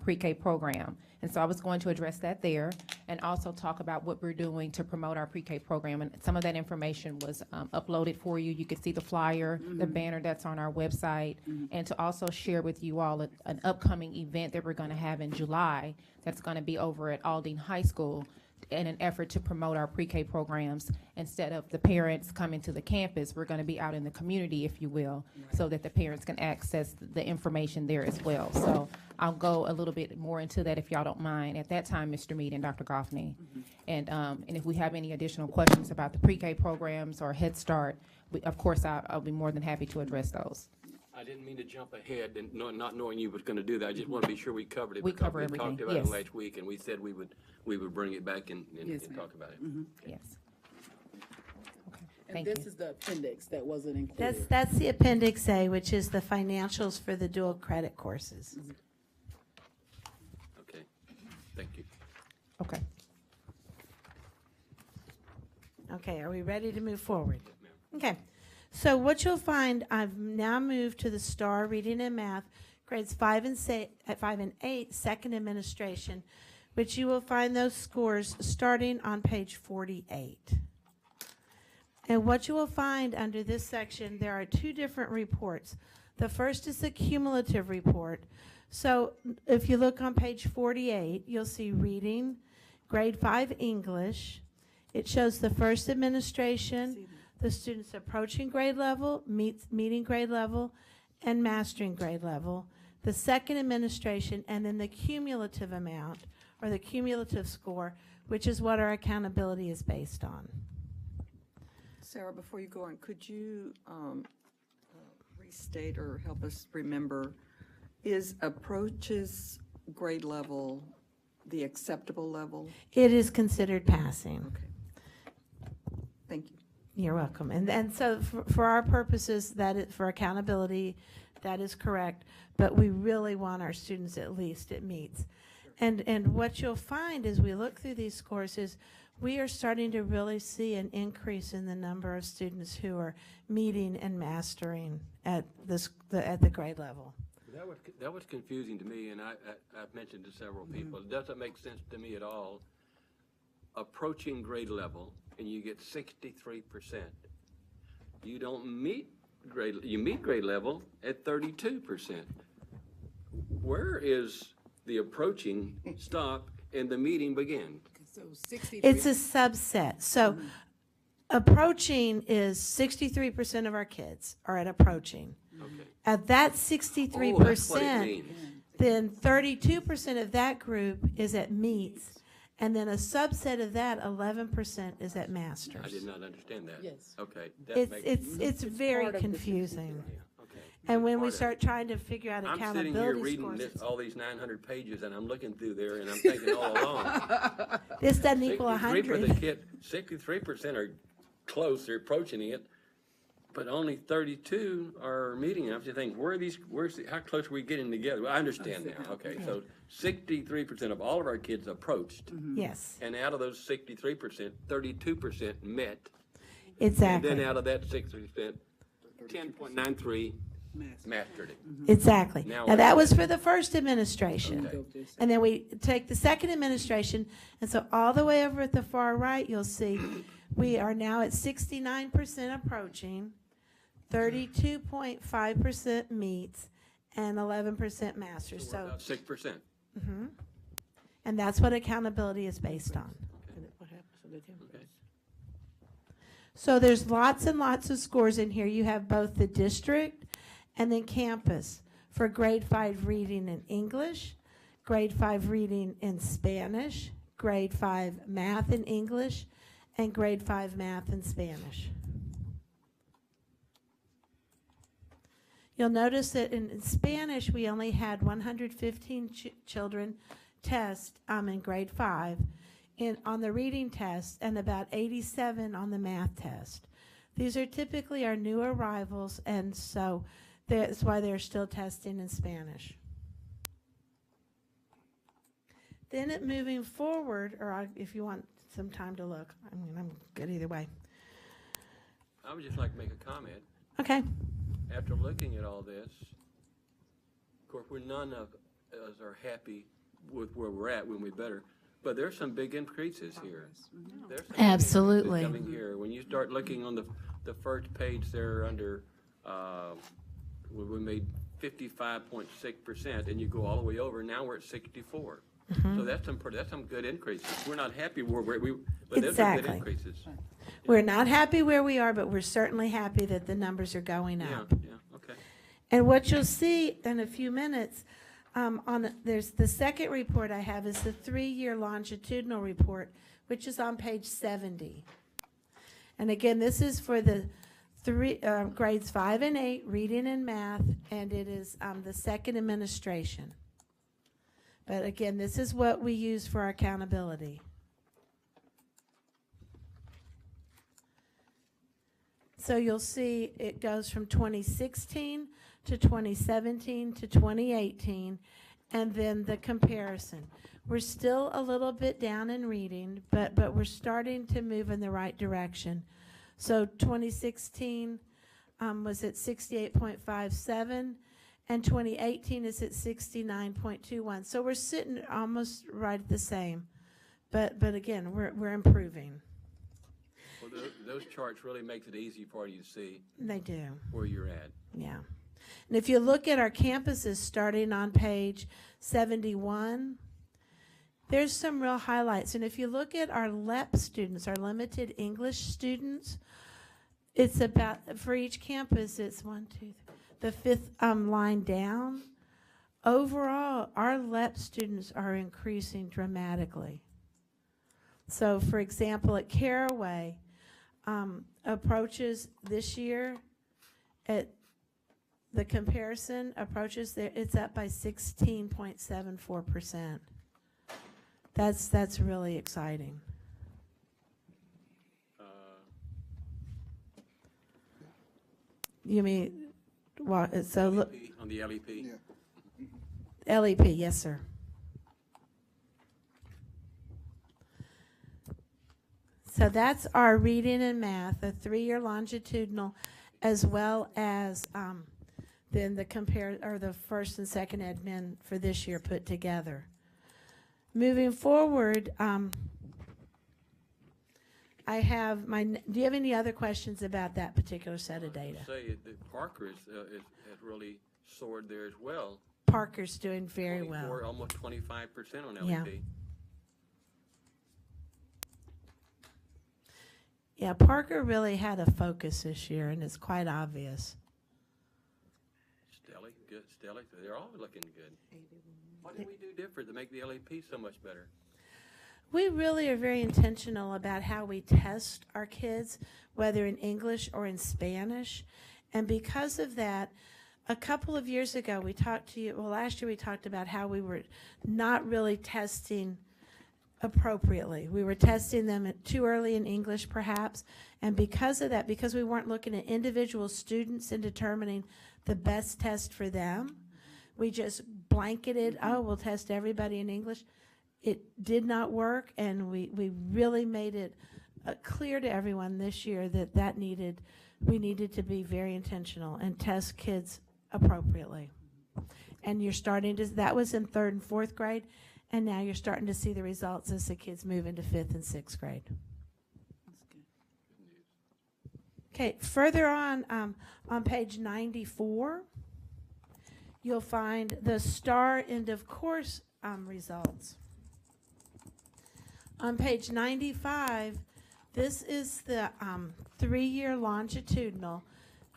pre-K program. And so I was going to address that there and also talk about what we're doing to promote our pre-K program. And some of that information was uploaded for you. You could see the flyer, the banner that's on our website, and to also share with you all an upcoming event that we're going to have in July that's going to be over at Aldine High School in an effort to promote our pre-K programs. Instead of the parents coming to the campus, we're going to be out in the community, if you will, so that the parents can access the information there as well. So I'll go a little bit more into that if y'all don't mind at that time, Mr. Mead and Dr. Goffney. And if we have any additional questions about the pre-K programs or Head Start, of course, I'll be more than happy to address those. I didn't mean to jump ahead and not knowing you was going to do that. I just want to be sure we covered it. We because cover everything, talked about yes. it last week, and we said we would bring it back and Yes, ma'am. talk about it. Yes. Okay, And thank you. this is the appendix that wasn't included. That's the Appendix A, which is the financials for the dual credit courses. Okay, thank you. Okay. Okay, are we ready to move forward? Okay, so what you'll find, I've now moved to the STAR Reading and Math, grades 5 and 8, second administration, which you will find those scores starting on page 48. And what you will find under this section, there are two different reports. The first is the cumulative report. So if you look on page 48, you'll see reading, grade 5 English. It shows the first administration, the students approaching grade level, meeting grade level, and mastering grade level. The second administration, and then the cumulative amount, or the cumulative score, which is what our accountability is based on. Sarah, before you go on, could you restate or help us remember, is approaches grade level the acceptable level? It is considered passing. Okay. Thank you. You're welcome. And so for our purposes, for accountability, That is correct. But we really want our students at least at meets. And what you'll find as we look through these scores is we are starting to really see an increase in the number of students who are meeting and mastering at the grade level. That was confusing to me, and I've mentioned to several people. It doesn't make sense to me at all. Approaching grade level, and you get 63%. You don't meet you meet grade level at 32%. Where is the approaching stop and the meeting begin? So 63. It's a subset. So approaching is 63% of our kids are at approaching. Okay. At that Oh, that's what it 63%, means. then 32% of that group is at meets, and then a subset of that, 11%, is at masters. I did not understand that. Yes. Okay. That It's very confusing. Okay. And when we Part of it. start trying to figure out I'm sitting here accountability reading scores, this, all these 900 pages, and I'm looking through there, and I'm thinking all along. this doesn't equal 63 for the 100. kid, 63% are close, they're approaching it, but only 32 are meeting it. I'm just thinking, how close are we getting together? Well, I understand now, okay, so 63% of all of our kids approached, Yes, and out of those 63%, 32% met. exactly. And then out of that 60%, 10.93 mastered it. Exactly. Now Now, we're- that was for the first administration. Okay. And then we take the second administration, and so all the way over at the far right, you'll see we are now at 69% approaching, 32.5% meets, and 11% masters. So we're about 6%. And that's what accountability is based on. Okay. So there's lots and lots of scores in here. You have both the district and then campus for grade 5 reading in English, grade 5 reading in Spanish, grade 5 math in English, and grade 5 math in Spanish. You'll notice that in Spanish, we only had 115 children test in grade 5 on the reading test and about 87 on the math test. These are typically our new arrivals, and so that's why they're still testing in Spanish. Then moving forward, or if you want some time to look, I mean, I'm good either way. I would just like to make a comment. Okay. After looking at all this, of course, none of us are happy with where we're at when we better, but there's some big increases here. There's some big Absolutely. increases coming here. When you start looking on the first page there under, we made 55.6%, and you go all the way over, now we're at 64. So that's some good increases. We're not happy where but those are good Exactly. increases. We're not happy where we are, but we're certainly happy that the numbers are going Yeah, up. yeah, okay. And what you'll see in a few minutes, there's the second report I have is the 3-year longitudinal report, which is on page 70. And again, this is for the grades 5 and 8, reading and math, and it is the second administration. But again, this is what we use for our accountability. So you'll see it goes from 2016 to 2017 to 2018, and then the comparison. We're still a little bit down in reading, but we're starting to move in the right direction. So 2016 was at 68.57, and 2018 is at 69.21. So we're sitting almost right at the same, but again, we're improving. Well, those charts really makes it easy for you to see They do. where you're at. Yeah. And if you look at our campuses starting on page 71, there's some real highlights. And if you look at our LEP students, our limited English students, it's about, for each campus, it's 1, 2, 3, the fifth line down. Overall, our LEP students are increasing dramatically. So, for example, at Caraway, approaches this year at the comparison approaches there, it's up by 16.74%. That's really exciting. You mean, well, so look, On the LEP? Yeah. LEP, yes, sir. So that's our reading and math, a 3-year longitudinal, as well as then the first and second admin for this year put together. Moving forward, I have do you have any other questions about that particular set of data? Say that Parker has really soared there as well. Parker's doing very well. Almost 25% on LEP. Yeah. Yeah, Parker really had a focus this year, and it's quite obvious. Stelly, good. Stelly, they're all looking good. What did we do different to make the LEP so much better? We really are very intentional about how we test our kids, whether in English or in Spanish. And because of that, a couple of years ago, we talked to you, well, last year we talked about how we were not really testing appropriately. We were testing them too early in English, perhaps. And because of that, because we weren't looking at individual students and determining the best test for them, we just blanketed, oh, we'll test everybody in English. It did not work, and we really made it clear to everyone this year that we needed to be very intentional and test kids appropriately. And you're starting to, that was in 3rd and 4th grade, and now you're starting to see the results as the kids move into 5th and 6th grade. Okay, further on page 94, you'll find the STAR end of course results. On page 95, this is the 3-year longitudinal.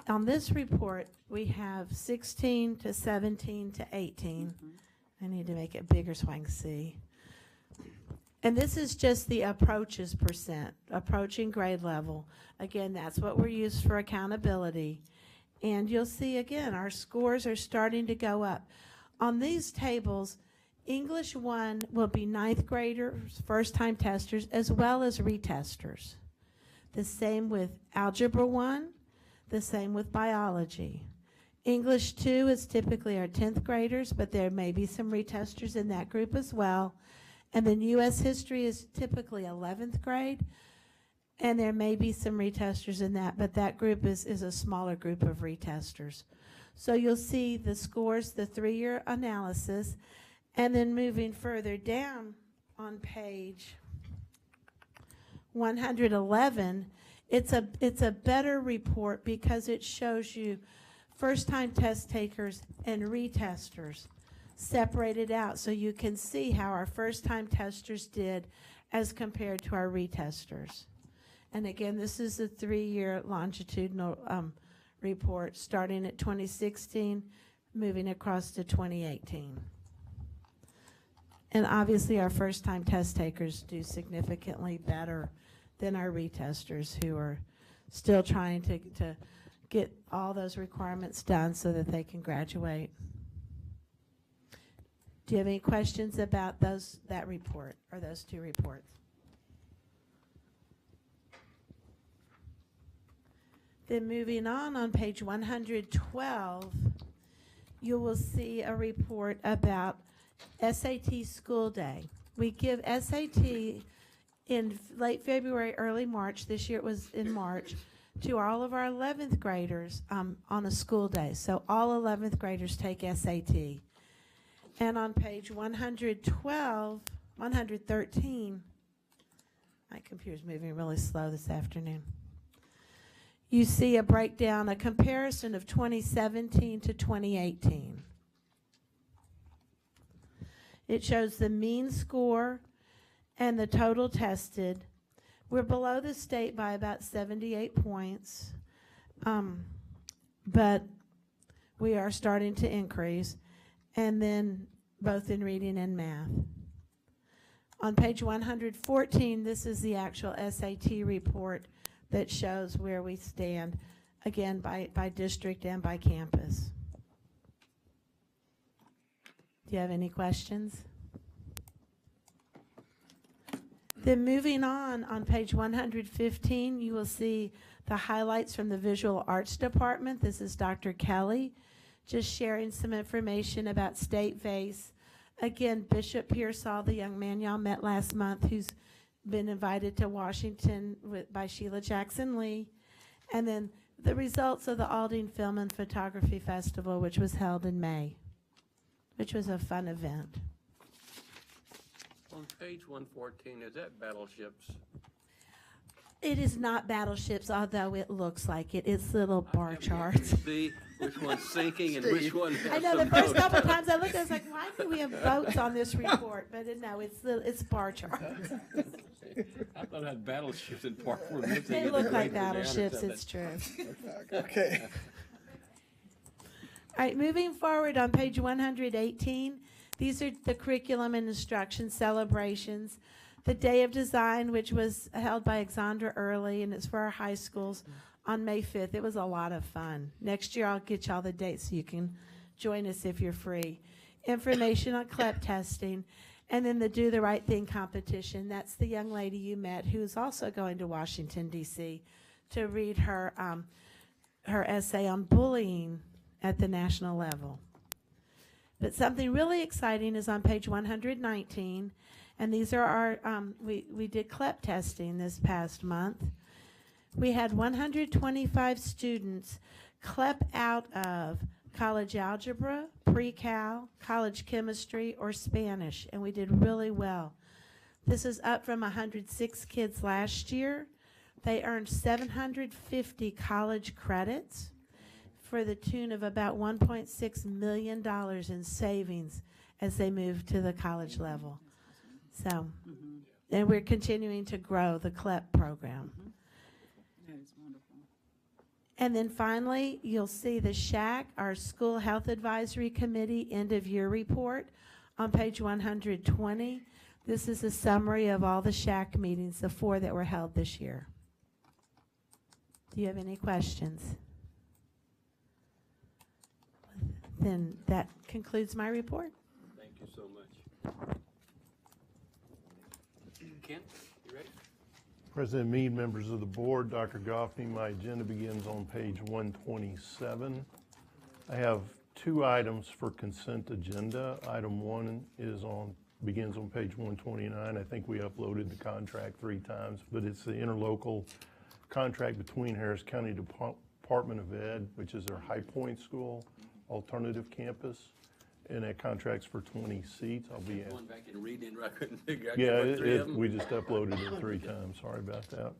On this report, we have 16 to 17 to 18. I need to make it bigger so I can see. And this is just the approaches percent, approaching grade level. Again, that's what we're used for accountability. And you'll see, again, our scores are starting to go up. On these tables, English 1 will be 9th graders, first-time testers, as well as retesters. The same with Algebra 1, the same with Biology. English 2 is typically our 10th graders, but there may be some retesters in that group as well. And then U.S. History is typically 11th grade, and there may be some retesters in that, but that group is a smaller group of retesters. So you'll see the scores, the 3-year analysis, and then moving further down on page 111, it's a better report because it shows you first-time test takers and retesters separated out, so you can see how our first-time testers did as compared to our retesters. And again, this is a 3-year longitudinal report starting at 2016, moving across to 2018. And obviously, our first-time test takers do significantly better than our retesters, who are still trying to get all those requirements done so that they can graduate. Do you have any questions about that report or those 2 reports? Then moving on page 112, you will see a report about SAT school day. We give SAT in late February, early March. This year it was in March, to all of our 11th graders on a school day. So all 11th graders take SAT. And on page 113, my computer's moving really slow this afternoon. You see a breakdown, a comparison of 2017 to 2018. It shows the mean score and the total tested. We're below the state by about 78 points, but we are starting to increase, and then both in reading and math. On page 114, this is the actual SAT report that shows where we stand, again, by district and by campus. Do you have any questions? Then moving on page 115, you will see the highlights from the visual arts department. This is Dr. Kelly just sharing some information about State Vase. Again, Bishop Pearsall, the young man y'all met last month, who's been invited to Washington by Sheila Jackson Lee. And then the results of the Aldine Film and Photography Festival, which was held in May, which was a fun event. On page 114, is that battleships? It is not battleships, although it looks like it. It's little bar charts. See which one's sinking and which one has I know the some first boats. couple of times I looked, I was like, why do we have boats on this report? But no, it's bar charts. I thought it had battleships in part were missing. They and look the like grades were down or battleships, something. it's true. Okay. All right, moving forward on page 118, these are the curriculum and instruction celebrations. The Day of Design, which was held by Alexandra Early, and it's for our high schools on May 5th. It was a lot of fun. Next year, I'll get y'all the dates so you can join us if you're free. Information on CLEP testing, and then the Do the Right Thing competition. That's the young lady you met who's also going to Washington, D.C. to read her essay on bullying at the national level. But something really exciting is on page 119, and these are our, we did CLEP testing this past month. We had 125 students CLEP out of college algebra, pre-cal, college chemistry, or Spanish, and we did really well. This is up from 106 kids last year. They earned 750 college credits for the tune of about $1.6 million in savings as they move to the college level. So, and we're continuing to grow the CLEP program. That is wonderful. And then finally, you'll see the SHAC, our School Health Advisory Committee end-of-year report on page 120. This is a summary of all the SHAC meetings, the 4 that were held this year. Do you have any questions? Then that concludes my report. Thank you so much. Kent, you ready? President Meade, members of the board, Dr. Goffney, my agenda begins on page 127. I have 2 items for consent agenda. Item 1 begins on page 129. I think we uploaded the contract 3 times, but it's the interlocal contract between Harris County Department of Ed, which is their High Point School alternative campus, and that contract's for 20 seats. I'll be Going back and reading it, I couldn't figure out. yeah, what 3 of them. we just uploaded it 3 times. Sorry about that.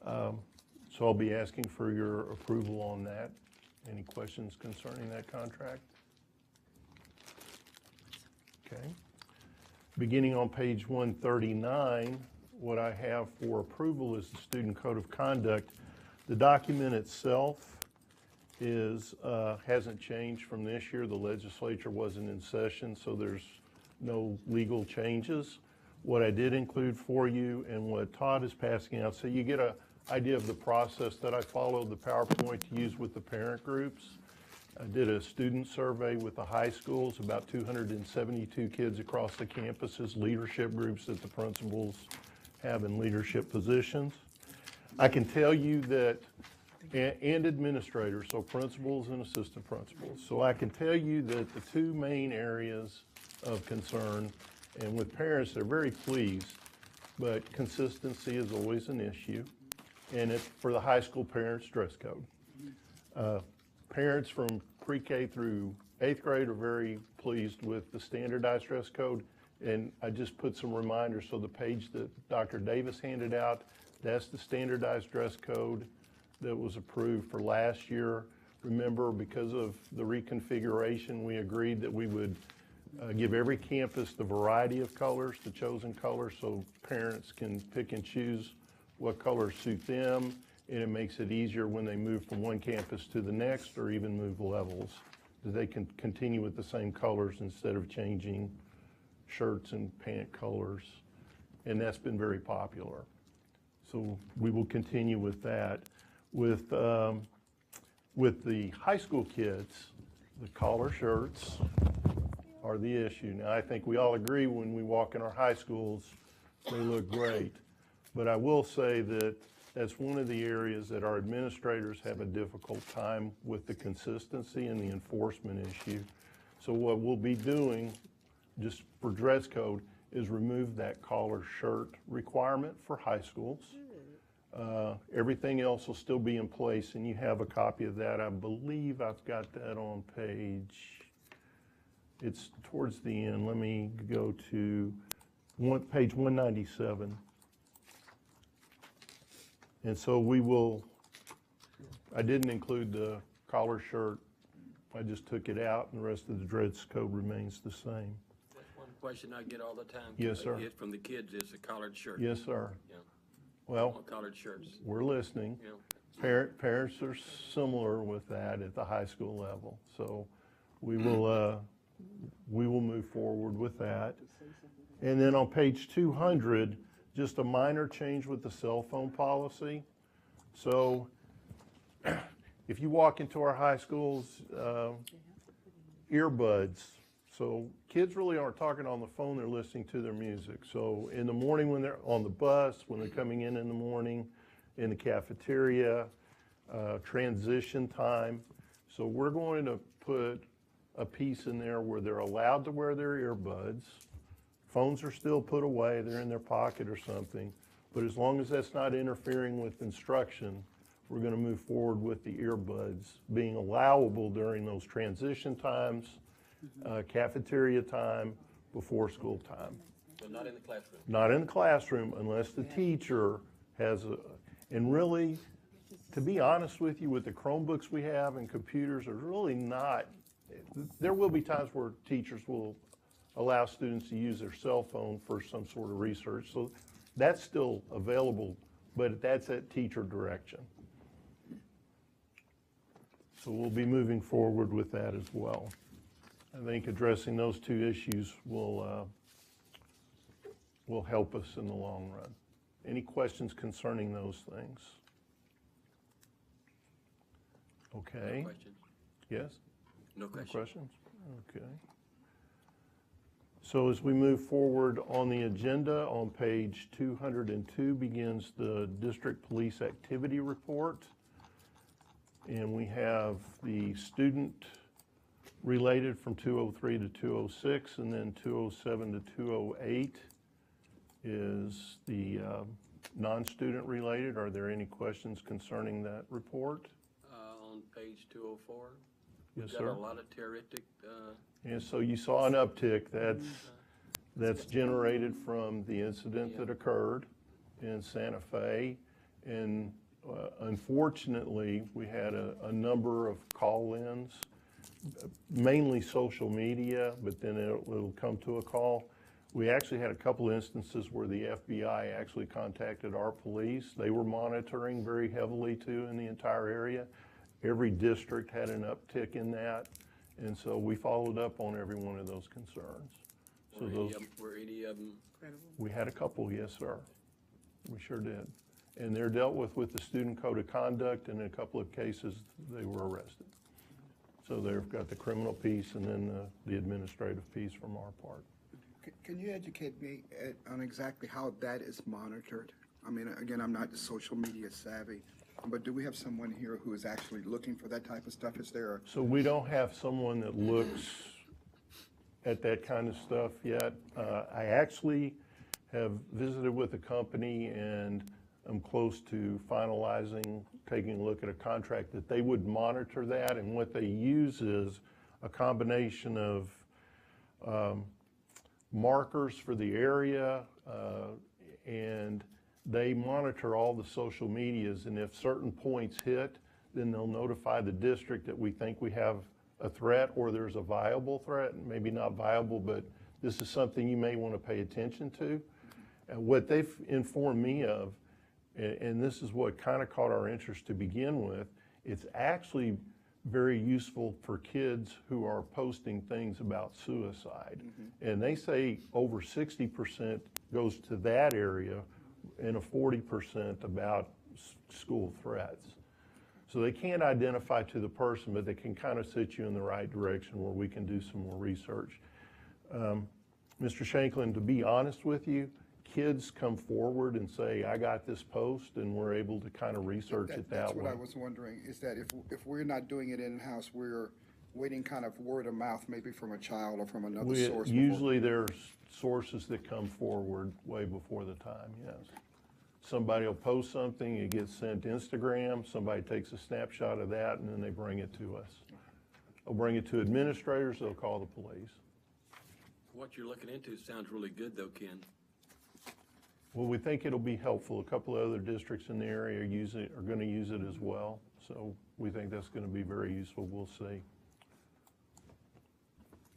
So I'll be asking for your approval on that. Any questions concerning that contract? Okay. Beginning on page 139, what I have for approval is the Student Code of Conduct. The document itself hasn't changed from this year. The legislature wasn't in session, so there's no legal changes. What I did include for you and what Todd is passing out, so you get an idea of the process that I followed, the PowerPoint to use with the parent groups. I did a student survey with the high schools, about 272 kids across the campuses, leadership groups that the principals have in leadership positions. I can tell you that, and administrators, so principals and assistant principals. So I can tell you that the 2 main areas of concern, and with parents, they're very pleased, but consistency is always an issue. And it's for the high school parents, dress code. Parents from pre-K through 8th grade are very pleased with the standardized dress code. And I just put some reminders. So the page that Dr. Davis handed out, that's the standardized dress code that was approved for last year. Remember, because of the reconfiguration, we agreed that we would give every campus the variety of colors, the chosen colors, so parents can pick and choose what colors suit them, and it makes it easier when they move from one campus to the next or even move levels, that they can continue with the same colors instead of changing shirts and pant colors, and that's been very popular. So we will continue with that. With the high school kids, the collar shirts are the issue. Now, I think we all agree when we walk in our high schools, they look great. But I will say that that's one of the areas that our administrators have a difficult time with the consistency and the enforcement issue. So what we'll be doing, just for dress code, is remove that collar shirt requirement for high schools. Everything else will still be in place, and you have a copy of that. I believe I've got that on page, it's towards the end. Let me go to page 197. And so we will, I didn't include the collar shirt. I just took it out, and the rest of the dress code remains the same. That's one question I get all the time. Yes, sir. From the kids, is a collared shirt. Yes, sir. Yeah. Well, Collared shirts. we're listening. Yeah. Parents are similar with that at the high school level. So we will move forward with that. And then on page 200, just a minor change with the cell phone policy. So if you walk into our high schools, earbuds. So kids really aren't talking on the phone, they're listening to their music. So in the morning when they're on the bus, when they're coming in the morning, in the cafeteria, transition time. So we're going to put a piece in there where they're allowed to wear their earbuds. Phones are still put away, they're in their pocket or something. But as long as that's not interfering with instruction, we're going to move forward with the earbuds being allowable during those transition times, cafeteria time, before school time. But not in the classroom. Not in the classroom unless the teacher has and really, to be honest with you, with the Chromebooks we have and computers, there's really not, there will be times where teachers will allow students to use their cell phone for some sort of research. So that's still available, but that's at teacher direction. So we'll be moving forward with that as well. I think addressing those two issues will help us in the long run. Any questions concerning those things? Okay. No questions? Yes? No No questions. questions? Okay. So as we move forward on the agenda, on page 202 begins the district police activity report. And we have the student related from 203 to 206, and then 207 to 208 is the non-student related. Are there any questions concerning that report? On page 204. Yes, We've sir. got a lot of terroristic, And so you saw an uptick. That's generated from the incident that occurred in Santa Fe. And unfortunately, we had a number of call-ins, mainly social media, but then it'll come to a call. We actually had a couple instances where the FBI actually contacted our police. They were monitoring very heavily too in the entire area. Every district had an uptick in that. And so we followed up on every one of those concerns. So were any of them? we had a couple, yes, sir. We sure did. And they're dealt with the student code of conduct, and in a couple of cases, they were arrested. So they've got the criminal piece and then the administrative piece from our part. Can you educate me on exactly how that is monitored? I mean, again, I'm not social media savvy, but do we have someone here who is actually looking for that type of stuff? Is there? So we don't have someone that looks at that kind of stuff yet. I actually have visited with a company and I'm close to finalizing, taking a look at a contract that they would monitor that. And what they use is a combination of markers for the area, and they monitor all the social medias. And if certain points hit, then they'll notify the district that we think we have a threat or there's a viable threat, maybe not viable, but this is something you may want to pay attention to. And what they've informed me of, and this is what kind of caught our interest to begin with, it's actually very useful for kids who are posting things about suicide. And they say over 60% goes to that area and a 40% about school threats. So they can't identify to the person, but they can kind of set you in the right direction where we can do some more research. Mr. Shanklin, to be honest with you, kids come forward and say, I got this post, and we're able to kind of research it that That's way. what I was wondering, is that if we're not doing it in-house, we're waiting kind of word of mouth, maybe from a child or from another source. Usually there's sources that come forward way before the time, yes. Somebody will post something, it gets sent to Instagram, somebody takes a snapshot of that, and then they bring it to us. They'll bring it to administrators, they'll call the police. What you're looking into sounds really good, though, Ken. Well, we think it'll be helpful. A couple of other districts in the area are going to use it as well. So we think that's going to be very useful. We'll see.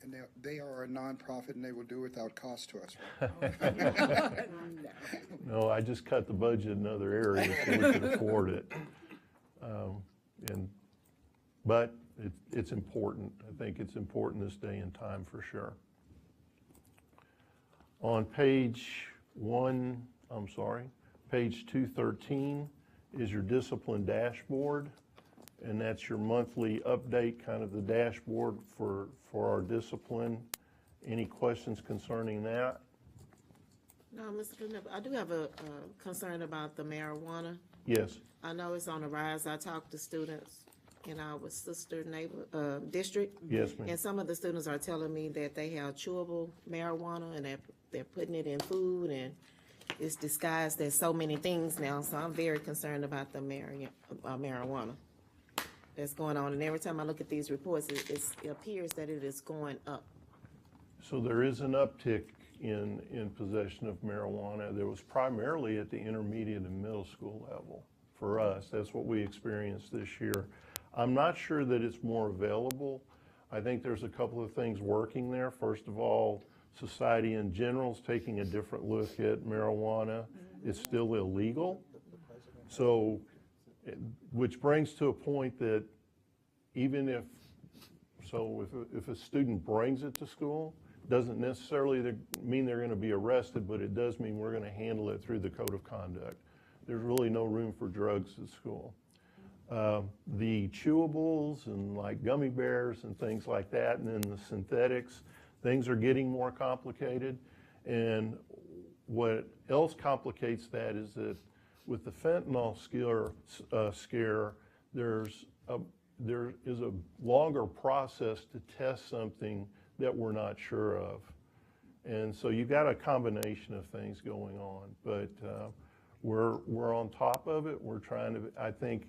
And they are a nonprofit, and they will do it without cost to us. No, I just cut the budget in other areas so we could afford it. But it's important. I think it's important this day and time for sure. On page 213 is your discipline dashboard, and that's your monthly update, kind of the dashboard for our discipline. Any questions concerning that? No, Mr. Knupp, I do have a concern about the marijuana. Yes. I know it's on the rise. I talked to students in our sister neighbor district. Yes, ma'am. And some of the students are telling me that they have chewable marijuana and they're putting it in food, and it's disguised as so many things now. So I'm very concerned about the marijuana that's going on. And every time I look at these reports, it appears that it is going up. So there is an uptick in possession of marijuana. There was primarily at the intermediate and middle school level for us. That's what we experienced this year. I'm not sure that it's more available. I think there's a couple of things working there. First of all, society in general is taking a different look at marijuana. It's still illegal. So, which brings to a point that even if a student brings it to school, doesn't necessarily mean they're going to be arrested, but it does mean we're going to handle it through the code of conduct. There's really no room for drugs at school. The chewables and like gummy bears and things like that, and then the synthetics, things are getting more complicated. And what else complicates that is that with the fentanyl scare, there is a longer process to test something that we're not sure of. And so you've got a combination of things going on, but we're on top of it. We're trying to, I think,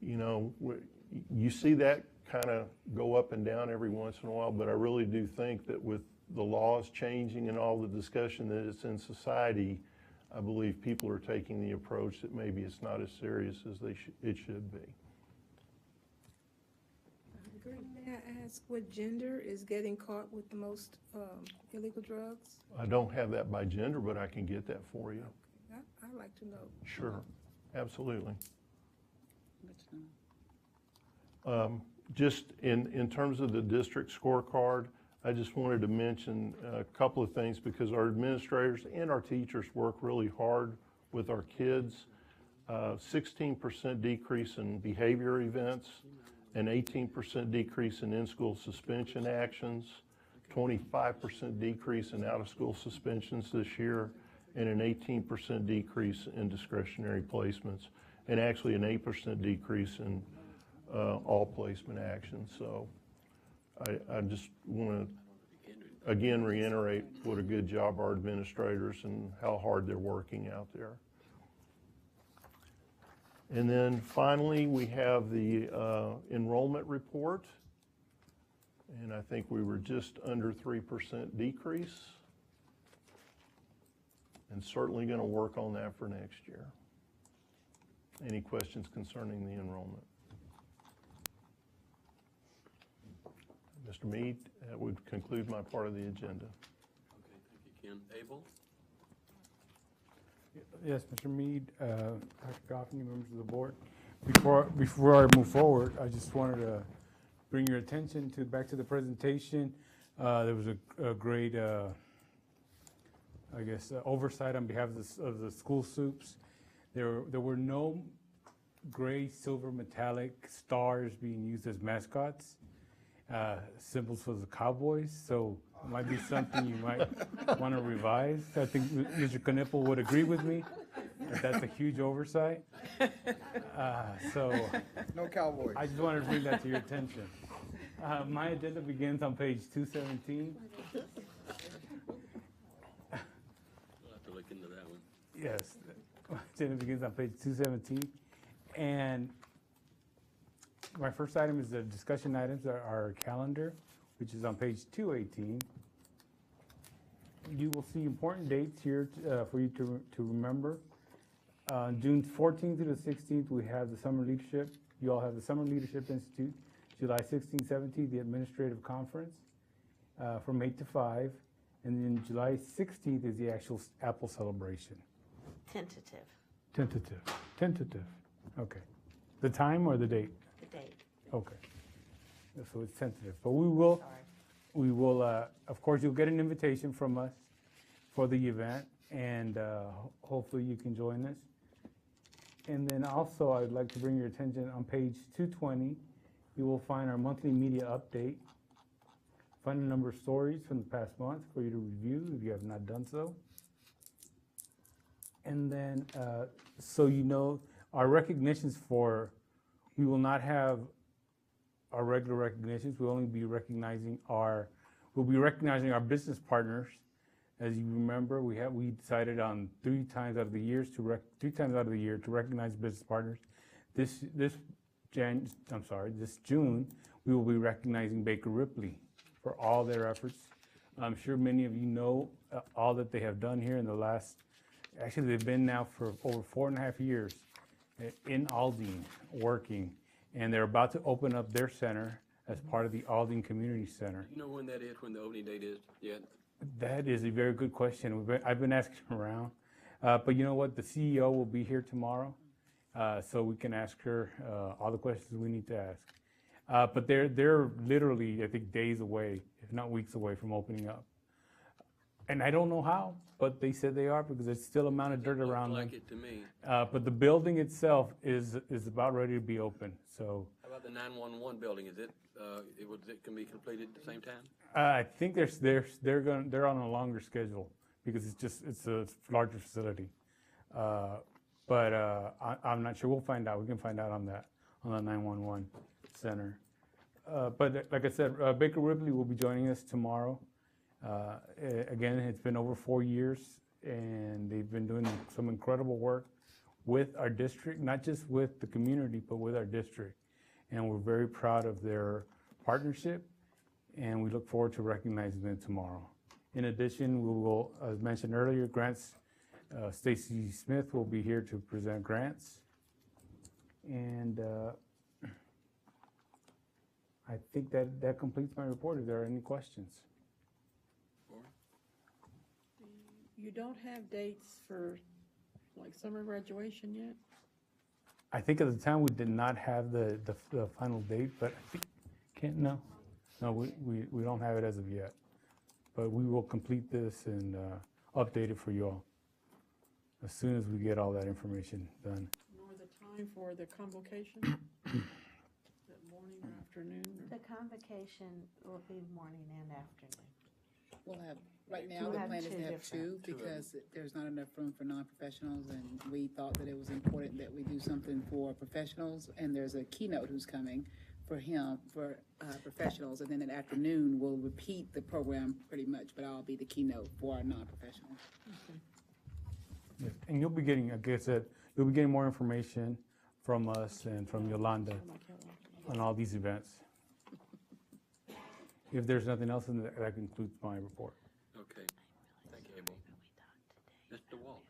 you see that kind of go up and down every once in a while, but I really do think that with the laws changing and all the discussion that it's in society, I believe people are taking the approach that maybe it's not as serious as it should be. May I ask what gender is getting caught with the most illegal drugs? I don't have that by gender, but I can get that for you. I'd like to know. Sure, absolutely. Just in terms of the district scorecard, I just wanted to mention a couple of things because our administrators and our teachers work really hard with our kids. 16% decrease in behavior events, an 18% decrease in in-school suspension actions, 25% decrease in out-of-school suspensions this year, and an 18% decrease in discretionary placements, and actually an 8% decrease in all placement actions. So I just want to, again, reiterate what a good job our administrators and how hard they're working out there. And then finally, we have the enrollment report. And I think we were just under 3% decrease. And certainly going to work on that for next year. Any questions concerning the enrollment? Mr. Mead, that would conclude my part of the agenda. Okay, thank you, Ken. Abel? Yes, Mr. Mead, Dr. Goffney, members of the board. Before I move forward, I just wanted to bring your attention back to the presentation. There was a great, oversight on behalf of the school soups. There were no gray, silver, metallic stars being used as mascots, symbols for the Cowboys. So might be something you might want to revise. I think Mr. Knipple would agree with me that that's a huge oversight. So No cowboys. I just wanted to bring that to your attention. My agenda begins on page 217. We'll have to look into that one. Yes, my agenda begins on page 217. And my first item is the discussion items, our calendar, which is on page 218. You will see important dates here for you to remember. June 14th through the 16th, we have the Summer Leadership. You all have the Summer Leadership Institute. July 16th, 17th, the Administrative Conference from 8 to 5. And then July 16th is the actual Apple celebration. Tentative, Tentative. Okay. The time or the date? the date. Okay. So it's tentative, but we will, of course, you'll get an invitation from us for the event, and hopefully you can join us. And then also, I'd like to bring your attention on page 220, you will find our monthly media update. Find a number of stories from the past month for you to review if you have not done so. And then, so you know, our recognitions we will not have our regular recognitions. We'll only be recognizing we'll be recognizing our business partners. As you remember, we decided on three times out of the year to recognize business partners. This June, we will be recognizing Baker Ripley for all their efforts. I'm sure many of you know all that they have done here in the last, actually they've been now for over 4.5 years in Aldine working, and they're about to open up their center as part of the Aldine Community Center. Do you know when that is, when the opening date is yet? That is a very good question. I've been asking around, but you know what? The CEO will be here tomorrow, so we can ask her all the questions we need to ask. But they're literally, I think, days away, if not weeks away from opening up. And I don't know how, but they said they are because there's still a amount of dirt around them. Like it to me. But the building itself is about ready to be open. So How about the 911 building? Is it, it can be completed at the same time? I think they're on a longer schedule because it's a larger facility. But I'm not sure. We'll find out. We can find out on the 911 center. But like I said, Baker Ripley will be joining us tomorrow. Again, it's been over 4 years, and they've been doing some incredible work with our district, not just with the community, but with our district. And we're very proud of their partnership, and we look forward to recognizing them tomorrow. In addition, we will, as mentioned earlier, grants, Stacy Smith will be here to present grants. And I think that completes my report. If there are any questions. You don't have dates for like summer graduation yet? I think at the time we did not have the final date, but I think, no, we don't have it as of yet. But we will complete this and update it for you all as soon as we get all that information done. Nor the time for the convocation? That morning or afternoon? The convocation will be morning and afternoon. We'll have, right now, We'll the have plan is to two have two because there's not enough room for non-professionals, and we thought that it was important that we do something for professionals, and there's a keynote who's coming for professionals, and then in the afternoon, we'll repeat the program pretty much, but I'll be the keynote for our non-professionals. Yeah, and you'll be getting, like I said, you'll be getting more information from us and from Yolanda on all these events. If there's nothing else, then that concludes my report. Okay. Thank you, Abel. Mr. Walt.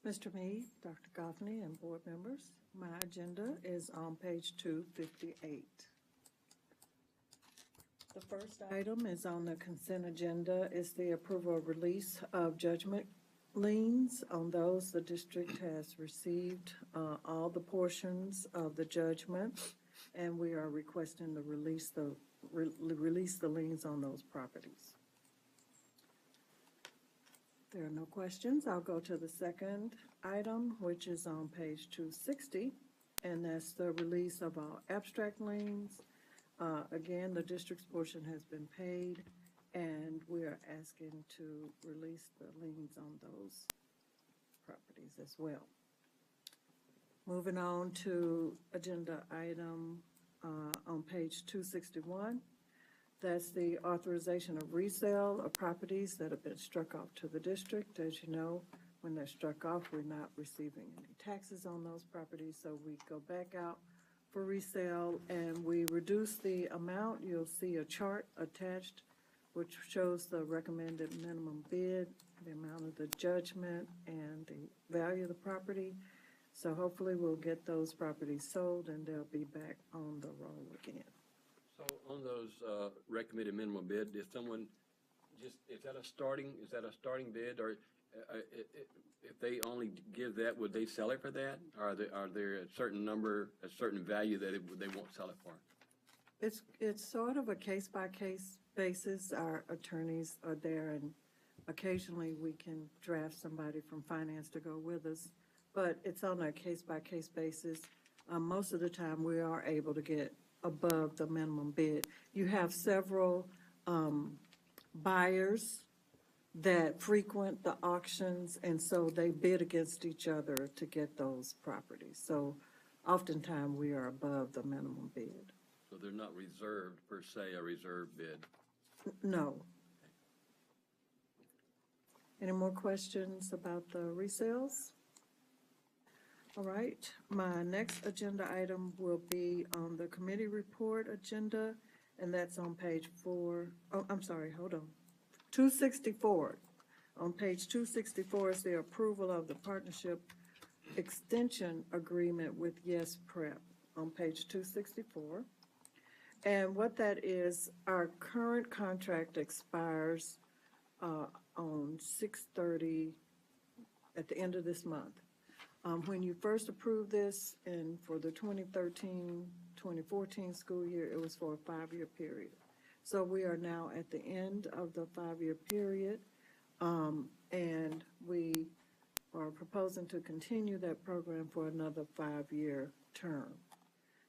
Mr. Meade, Dr. Goffney, and board members, my agenda is on page 258. The first item is on the consent agenda is the approval of release of judgment liens on those the district has received all the portions of the judgment, and we are requesting to release the liens on those properties. There are no questions. I'll go to the second item, which is on page 260, and that's the release of our abstract liens. Again, the district's portion has been paid, and we are asking to release the liens on those properties as well. Moving on to agenda item on page 261. That's the authorization of resale of properties that have been struck off to the district. As you know, when they're struck off, we're not receiving any taxes on those properties, so we go back out for resale and we reduce the amount. You'll see a chart attached which shows the recommended minimum bid, the amount of the judgment, and the value of the property. So hopefully we'll get those properties sold and they'll be back on the roll again. So on those recommended minimum bid, if someone is that a starting bid, or if they only give that, would they sell it for that? Are there a certain number, a certain value that they won't sell it for? It's sort of a case-by-case basis. Our attorneys are there, and occasionally we can draft somebody from finance to go with us, but it's on a case-by-case basis. Most of the time, we are able to get above the minimum bid. You have several buyers that frequent the auctions, and so they bid against each other to get those properties. So oftentimes, we are above the minimum bid. So they're not reserved, per se, a reserve bid? No. Any more questions about the resales? All right, my next agenda item will be on the committee report agenda, and that's on page 4. Oh, I'm sorry, hold on. 264. On page 264 is the approval of the partnership extension agreement with Yes Prep on page 264. And what that is, our current contract expires on 6/30 at the end of this month. When you first approved this, and for the 2013-2014 school year, it was for a 5-year period. So we are now at the end of the 5-year period, and we are proposing to continue that program for another 5-year term.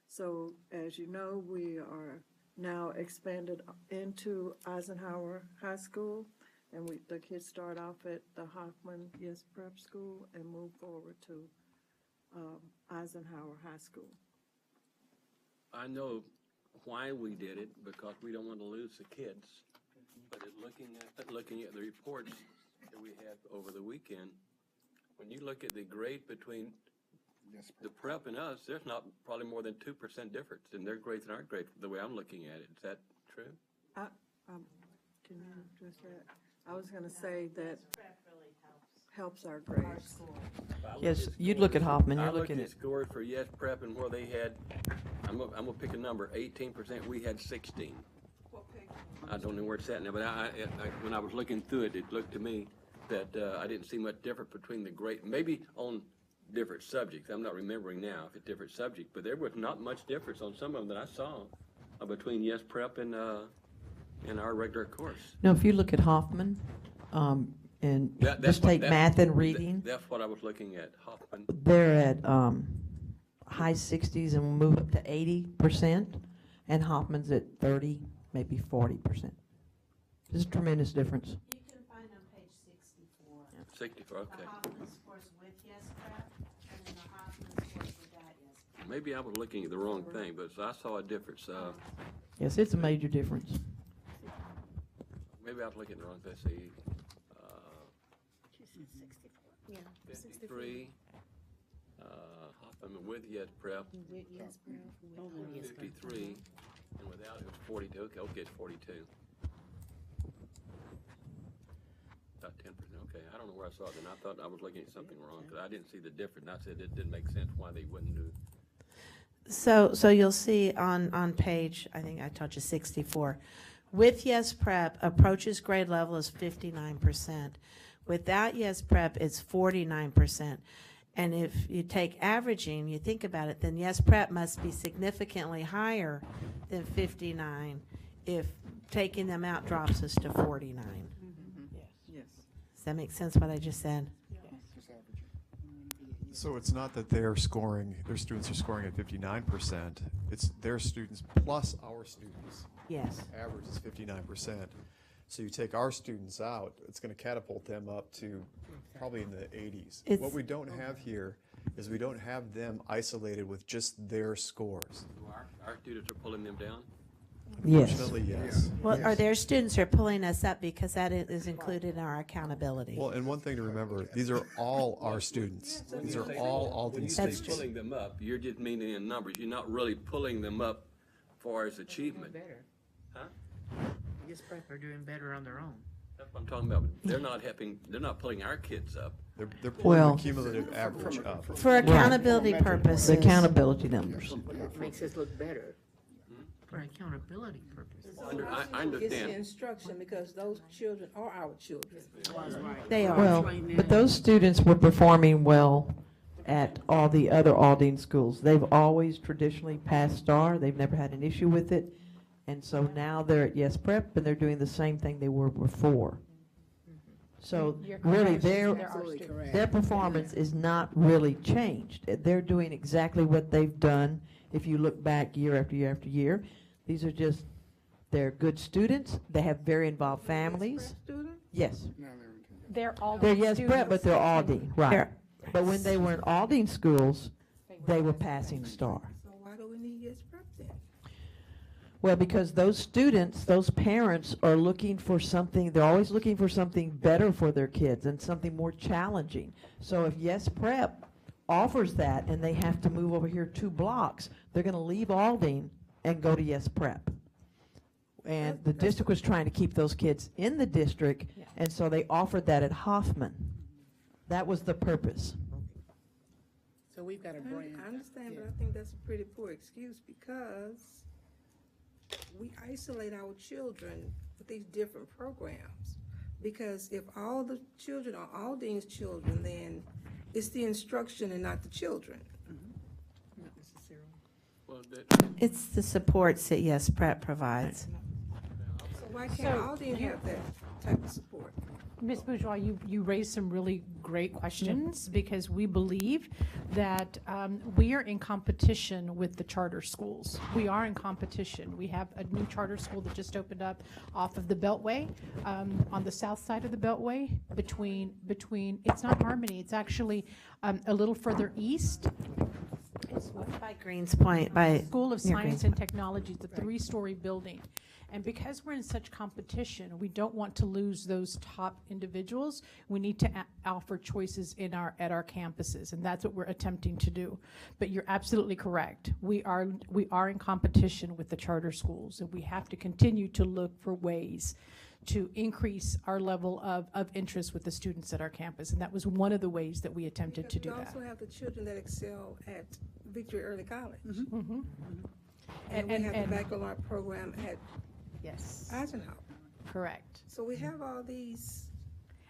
So as you know, we are now expanded into Eisenhower High School, and the kids start off at the Hoffman Yes Prep School and move forward to Eisenhower High School. I know why we did it, because we don't want to lose the kids. But looking at the reports that we had over the weekend, when you look at the grade between the prep and us, there's not probably more than 2% difference in their grades and our grades, the way I'm looking at it. Is that true? Can you address that? I was going to say that helps our grades. Yes, you'd look at Hoffman, you're looking at scores for Yes Prep, and where they had, I'm gonna pick a number, 18%, we had 16. I don't know where it's at now, but when I was looking through it, it looked to me that I didn't see much difference between the grade, maybe on different subjects. I'm not remembering now if it's different subject, but there was not much difference on some of them that I saw between Yes Prep and our regular course. Now, if you look at Hoffman, and just take math and reading. That's what I was looking at, Hoffman. They're at high 60s and we'll move up to 80%, and Hoffman's at 30, maybe 40%. There's a tremendous difference. You can find on page 64. 64, okay. The Hoffman scores with Yes Prep, and then the Hoffman scores without Yes Prep. Maybe I was looking at the wrong thing, but I saw a difference. Yes, it's a major difference. Maybe I was looking at the wrong thing. Let's see. 53. Hoffman with Yes Prep. 53, and without it was 42. Okay, it's 42. About 10%. Okay, I don't know where I saw it, and I thought I was looking at something wrong because I didn't see the difference. And I said it didn't make sense why they wouldn't do. So you'll see on page, I think I told you 64. With Yes Prep, approaches grade level is 59%. Without Yes Prep, it's 49%. And if you take averaging, you think about it, then Yes Prep must be significantly higher than 59 if taking them out drops us to 49. Yes. Does that make sense what I just said? So it's not that their students are scoring at 59%, it's their students plus our students. Yes. Average is 59%. So you take our students out, it's going to catapult them up to probably in the 80s. It's- What we don't have here is we don't have them isolated with just their scores. Our students are pulling them down? Yes. Fortunately, yes. Well, are there students who are pulling us up because that is included in our accountability? Well, and one thing to remember, these are all our students. These are all Aldine When you State say students. pulling them up, you're just meaning in numbers. You're not really pulling them up as far as achievement. Huh? Yes, prep are doing better on their own. That's what I'm talking about. They're not helping, they're not pulling our kids up. They're pulling Well- the cumulative average up. For accountability purposes. The accountability numbers. It makes us look better for accountability purposes. I It's the understand. instruction, because those children are our children. They are. Well, but those students were performing well at all the other Aldine schools. They've always traditionally passed STAR. They've never had an issue with it. And so now they're at Yes Prep, and they're doing the same thing they were before. So You're really, correct. their, There are Absolutely students. correct. their performance is not really changed. They're doing exactly what they've done if you look back year after year after year. These are just, they're good students. They have very involved families. Student? Yes. They're all. They're Yes Prep, but they're Aldine, right. But when they were in Aldine schools, they were passing STAR. So why do we need Yes Prep then? Well, because those students, those parents are looking for something, they're always looking for something better for their kids and something more challenging. So if Yes Prep offers that and they have to move over here 2 blocks, they're going to leave Aldine and go to Yes Prep. And the district was trying to keep those kids in the district, and so they offered that at Hoffman. That was the purpose. So we've got a brand. I understand, but Yeah. I think that's a pretty poor excuse, because we isolate our children with these different programs. Because if all the children are Aldine's children, then it's the instruction and not the children. Not necessarily. Well, It's the supports that Yes Prep provides. So why can't Aldine have that type of support? Ms. Bourgeois, you raised some really great questions, because we believe that we are in competition with the charter schools. We are in competition. We have a new charter school that just opened up off of the Beltway, on the south side of the Beltway, between, it's not Harmony, it's actually a little further east. It's by Greens Point, by School of near Science Greens and Technology, it's a 3-story building. And because we're in such competition, we don't want to lose those top individuals. We need to offer choices at our campuses, and that's what we're attempting to do. But you're absolutely correct. We are in competition with the charter schools, and we have to continue to look for ways to increase our level of interest with the students at our campus. And that was one of the ways that we attempted to do We that. also have the children that excel at Victory Early College. Mm-hmm. And we have the baccalaureate program at Yes. Eisenhower. Correct. So we have all these.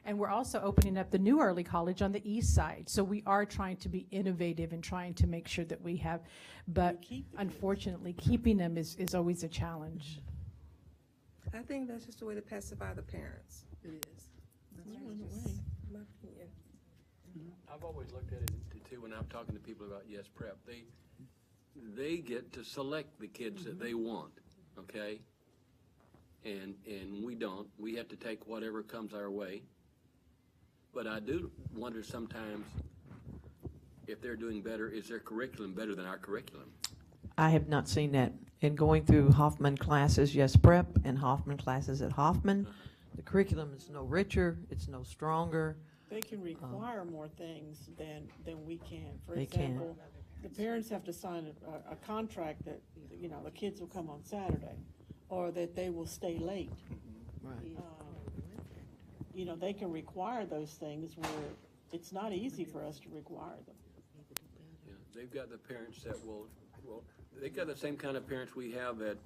And we're also opening up the new early college on the east side. So we are trying to be innovative and trying to make sure that we have, but unfortunately, keeping them is always a challenge. I think that's just a way to pacify the parents. It is. That's just my opinion. I've always looked at it too, when I'm talking to people about Yes Prep, they get to select the kids that they want, okay? And we don't. We have to take whatever comes our way. But I do wonder sometimes if they're doing better, is their curriculum better than our curriculum? I have not seen that. In going through Hoffman classes, Yes Prep, and Hoffman classes at Hoffman, the curriculum is no richer, it's no stronger. They can require more things than we can. For They can. example, the parents have to sign a contract that, the kids will come on Saturday, or that they will stay late. Right. They can require those things where it's not easy for us to require them. Yeah, they've got the parents that will, they've got the same kind of parents we have at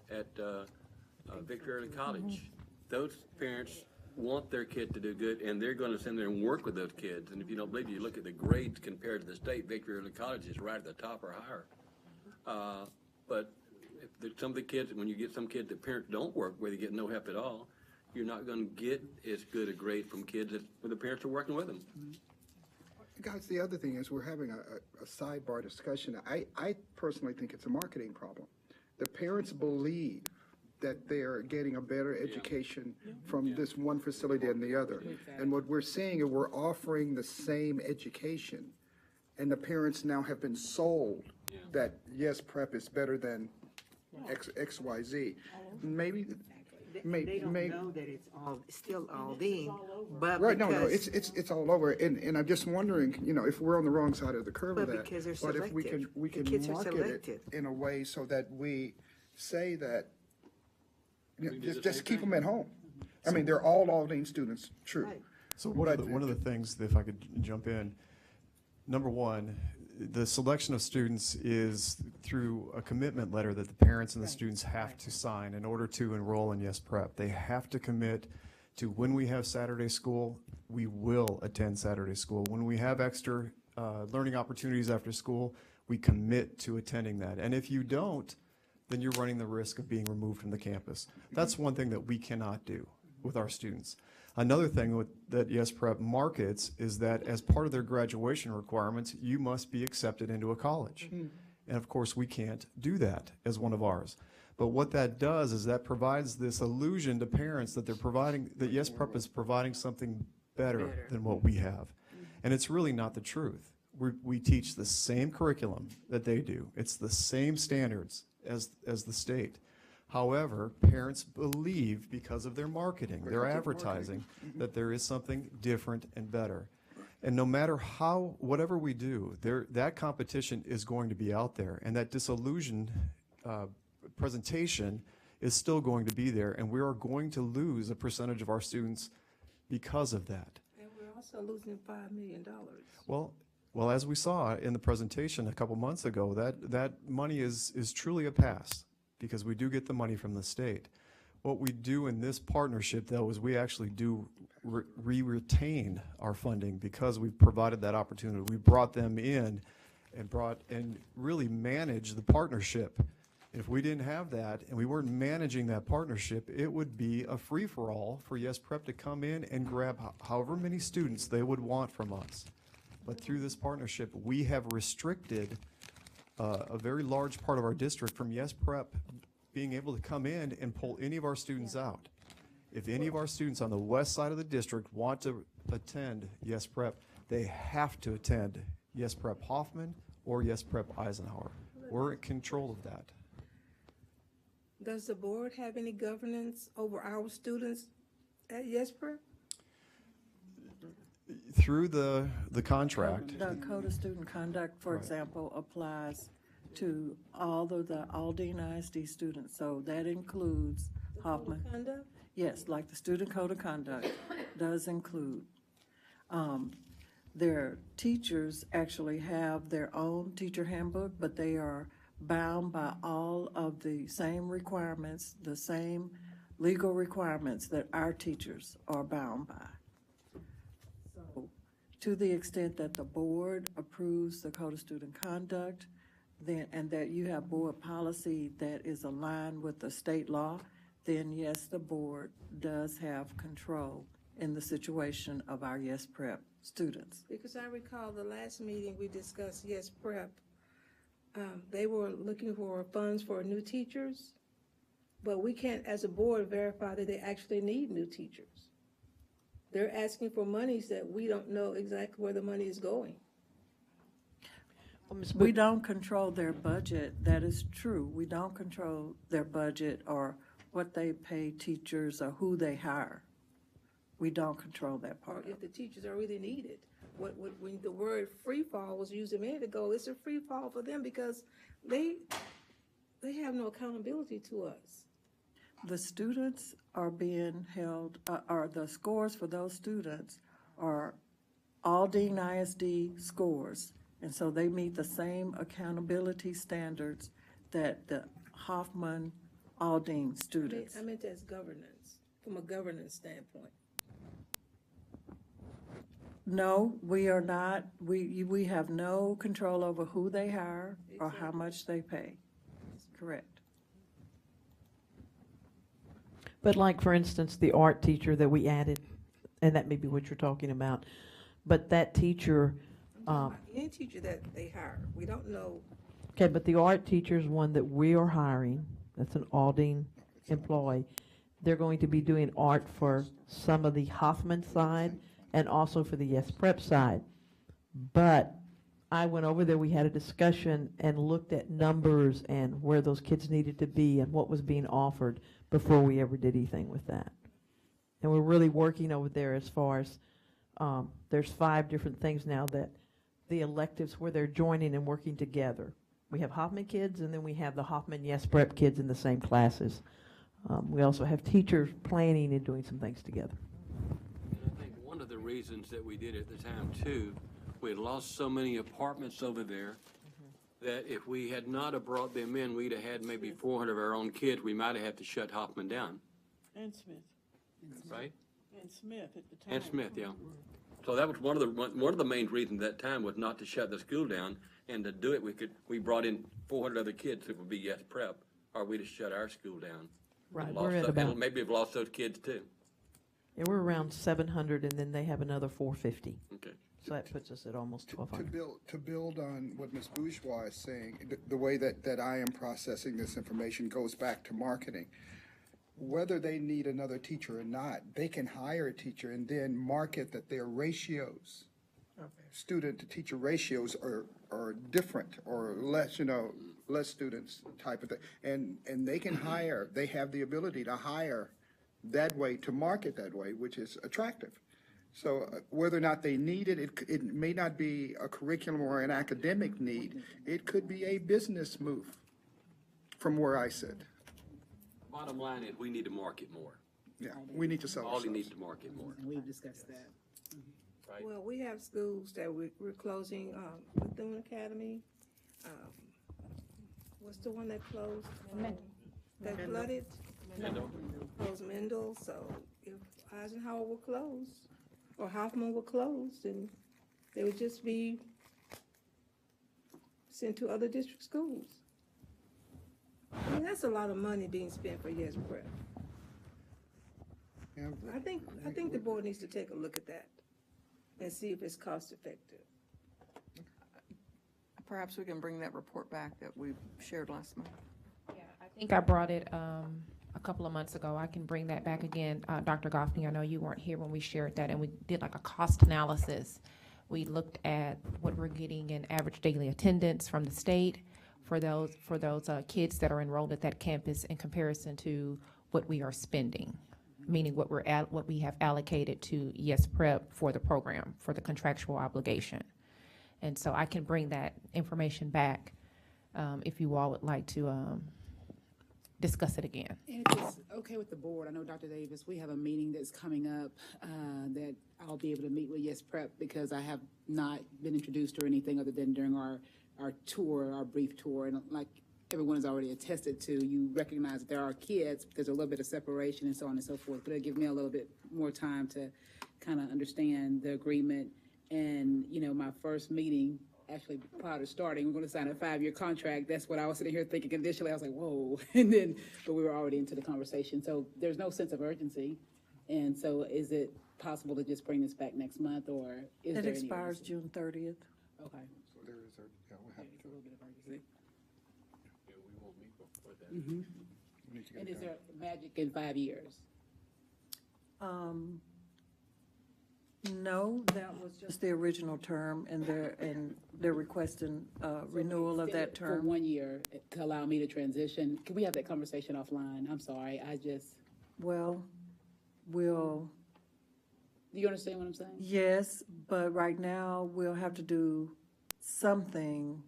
Victory Early College. Those parents want their kid to do good, and they're going to send there and work with those kids. And if you don't believe, you look at the grades compared to the state, Victory Early College is right at the top or higher. But if some of the kids, when you get some kids that parents don't work, where they get no help at all, you're not going to get as good a grade from kids where the parents are working with them. Guys, the other thing is we're having a sidebar discussion. I personally think it's a marketing problem. The parents believe that they're getting a better education from this one facility than the other. And what we're seeing is we're offering the same education, and the parents now have been sold that, yes, prep is better than XYZ. Maybe, They don't know that it's all, still Aldine, but right, no, because. it's all over, and I'm just wondering, if we're on the wrong side of the curve of But that. because they're But if we selected. can The kids are market selected. it in a way so that we say that, We can do the just same keep thing. them at home. I mean, they're all Aldine students, true. Right. So one of the things, if I could jump in, number one, the selection of students is through a commitment letter that the parents and the students have to sign in order to enroll in Yes Prep. They have to commit to when we have Saturday school, we will attend Saturday school. When we have extra learning opportunities after school, we commit to attending that. And if you don't, then you're running the risk of being removed from the campus. That's one thing that we cannot do with our students. Another thing that Yes Prep markets is that as part of their graduation requirements, you must be accepted into a college. And of course, we can't do that as one of ours. But what that does is that provides this illusion to parents that that Yes Prep is providing something better than what we have. And it's really not the truth. We teach the same curriculum that they do. It's the same standards as the state. However, parents believe, because of their marketing, their advertising, that there is something different and better. And no matter whatever we do, that competition is going to be out there, and that disillusioned presentation is still going to be there, and we are going to lose a percentage of our students because of that. And we're also losing $5 million. Well, as we saw in the presentation a couple months ago, that money is truly a pass, because we do get the money from the state. What we do in this partnership, though, is we actually do retain our funding because we've provided that opportunity. We brought them in and really managed the partnership. If we didn't have that and we weren't managing that partnership, it would be a free-for-all for Yes Prep to come in and grab however many students they would want from us. But through this partnership, we have restricted a very large part of our district from Yes Prep being able to come in and pull any of our students out. If any of our students on the west side of the district want to attend Yes Prep, they have to attend Yes Prep Hoffman or Yes Prep Eisenhower. We're in control of that. Does the board have any governance over our students at Yes Prep? Through the contract. The Code of Student Conduct, for Right. example, applies to all of the Aldine ISD students, so that includes Hoffman. Conduct? Yes, like the Student Code of Conduct does include. Their teachers actually have their own teacher handbook, but they are bound by all of the same requirements, the same legal requirements that our teachers are bound by. So, to the extent that the board approves the Code of Student Conduct, then, and that you have board policy that is aligned with the state law, then yes, the board does have control in the situation of our Yes Prep students. Because I recall the last meeting we discussed Yes Prep. They were looking for funds for new teachers, but we can't, as a board, verify that they actually need new teachers. They're asking for monies that we don't know exactly where the money is going. We don't control their budget, that is true. We don't control their budget or what they pay teachers or who they hire. We don't control that Or part of if it. the teachers are really needed. When the word free fall was used a minute ago, it's a free fall for them because they have no accountability to us. The students are being held, or the scores for those students are Aldine ISD scores. And so they meet the same accountability standards that the Hoffman Aldine students. I meant as governance, from a governance standpoint. No, we are not, we have no control over who they hire or how much they pay. Correct. But like, for instance, the art teacher that we added, and that may be what you're talking about, but that teacher, Any teacher that they hire, we don't know. okay, but the art teacher is one that we are hiring. That's an Aldine employ. They're going to be doing art for some of the Hoffman side and also for the Yes Prep side. But I went over there, we had a discussion and looked at numbers and where those kids needed to be and what was being offered before we ever did anything with that. And we're really working over there as far as, there's 5 different things now that the electives where they're joining and working together. We have Hoffman kids, and then we have the Hoffman Yes Prep kids in the same classes. We also have teachers planning and doing some things together. And I think one of the reasons that we did it at the time too, we had lost so many apartments over there that if we had not have brought them in, we'd have had maybe 400 of our own kids. We might have had to shut Hoffman down, And Smith. right? And Smith at the time. And Smith, yeah. So that was one of the main reasons at that time was not to shut the school down, and to do it, we brought in 400 other kids that would be Yes Prep, or we'd have shut our school down. Right, Lost we're at those- about, and maybe have lost those kids too. yeah, we're around 700, and then they have another 450. Okay. So that puts us at almost To 1,200. build on what Ms. Bourgeois is saying, the way that I am processing this information goes back to marketing. Whether they need another teacher or not, they can hire a teacher and then market that their ratios, student to teacher ratios are different or less, less students type of thing. And they can hire, they have the ability to hire that way, to market that way, which is attractive. So whether or not they need it, it may not be a curriculum or an academic need. It could be a business move from where I sit. Bottom line is, we need to market more. Yeah, we need to sell All you ourselves. need to market more. And we've discussed that. Right. Well, we have schools that we're closing, Bethune Academy. What's the one that closed? That flooded? Mendel. Closed Mendel, so if Eisenhower were closed, or Hoffman were closed, then they would just be sent to other district schools. I mean, that's a lot of money being spent for Yes Prep. Yeah, I think the board needs to take a look at that and see if it's cost effective. Perhaps we can bring that report back that we shared last month. Yeah, I think I brought it a couple of months ago. I can bring that back again. Dr. Goffney, I know you weren't here when we shared that, and we did like a cost analysis. We looked at what we're getting in average daily attendance from the state for those kids that are enrolled at that campus in comparison to what we are spending, meaning what we have allocated to Yes Prep for the program, for the contractual obligation. And so I can bring that information back if you all would like to discuss it again. And if it's okay with the board, I know, Dr. Davis, we have a meeting that's coming up that I'll be able to meet with Yes Prep because I have not been introduced or anything other than during our tour, our brief tour. And like everyone has already attested to, you recognize that there are kids, there's a little bit of separation and so on and so forth, but it'll give me a little bit more time to kind of understand the agreement. And, my first meeting, actually prior to starting, we're going to sign a 5-year contract. That's what I was sitting here thinking initially. I was like, whoa. But we were already into the conversation. So there's no sense of urgency. And so is it possible to just bring this back next month, or is there It any expires urgency? June 30th. Okay. So there is, we'll have It's a little bit of urgency. Yeah, we won't meet before that. Mhm. we need to get And it is done. there magic in 5 years? No, that was just the original term, and they're requesting renewal of that For term. 1 year to allow me to transition. Can we have that conversation offline? I'm sorry, Well, do you understand what I'm saying? yes, but right now, we'll have to do something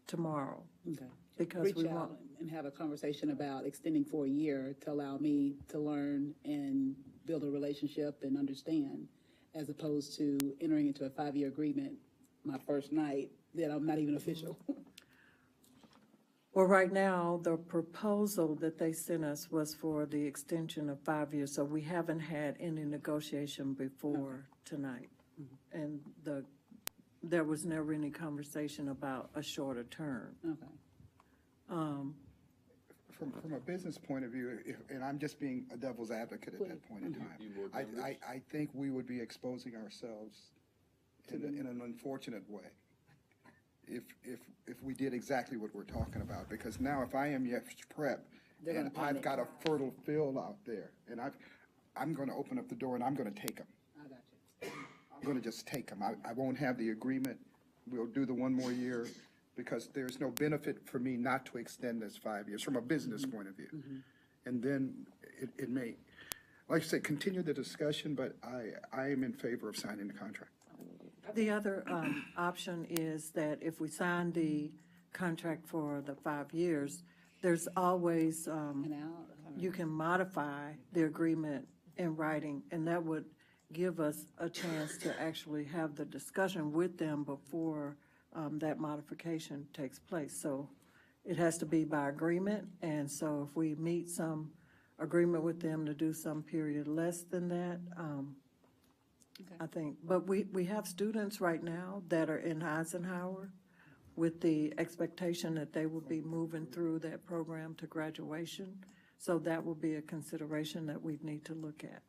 tomorrow. Okay. Because Reach we out want, and have a conversation about extending for a year to allow me to learn and build a relationship and understand, as opposed to entering into a 5-year agreement my first night that I'm not even official. well, right now, the proposal that they sent us was for the extension of 5 years, so we haven't had any negotiation before tonight. And there was never any conversation about a shorter term. Okay. From a business point of view, and I'm just being a devil's advocate at that point in time, I think we would be exposing ourselves in an unfortunate way if we did exactly what we're talking about. Because now if I am Yes Prep They're gonna And I've panic. got a fertile field out there, and I'm gonna open up the door and I'm gonna take them. I got you. I'm gonna just take them. I won't have the agreement. We'll do the one more year because there's no benefit for me not to extend this 5 years from a business point of view. And then it may, like I said, continue the discussion, but I am in favor of signing the contract. The other option is that if we sign the contract for the 5 years, there's always, you can modify the agreement in writing, and that would give us a chance to actually have the discussion with them before that modification takes place. So it has to be by agreement, and so if we meet some agreement with them to do some period less than that, I think, but we have students right now that are in Eisenhower with the expectation that they will be moving through that program to graduation. So that will be a consideration that we need to look at.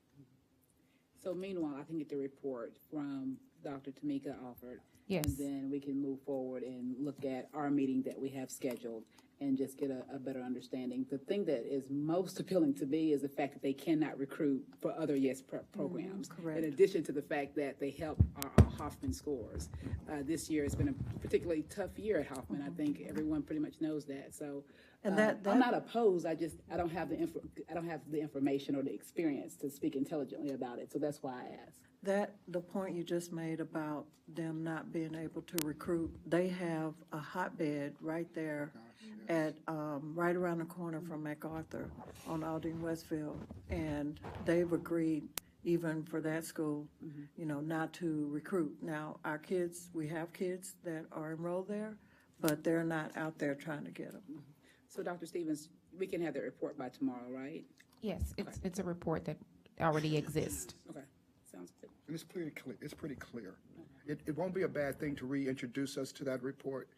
So meanwhile, I can get the report from Dr. Tamika Alford. Yes. And then we can move forward and look at our meeting that we have scheduled and just get a better understanding. The thing that is most appealing to me is the fact that they cannot recruit for other Yes Prep programs. Correct. In addition to the fact that they help our Hoffman scores. This year has been a particularly tough year at Hoffman. I think everyone pretty much knows that. So And that I'm not opposed. I don't have the information or the experience to speak intelligently about it. So that's why I asked. The point you just made about them not being able to recruit, they have a hotbed right there at, right around the corner from MacArthur on Aldine Westfield. And they've agreed, even for that school, not to recruit. Now, our kids, we have kids that are enrolled there, but they're not out there trying to get them. So Dr. Stevens, we can have that report by tomorrow, right? Yes, it's a report that already exists. Okay, sounds good. And it's pretty clear. It's pretty clear. It won't be a bad thing to reintroduce us to that report,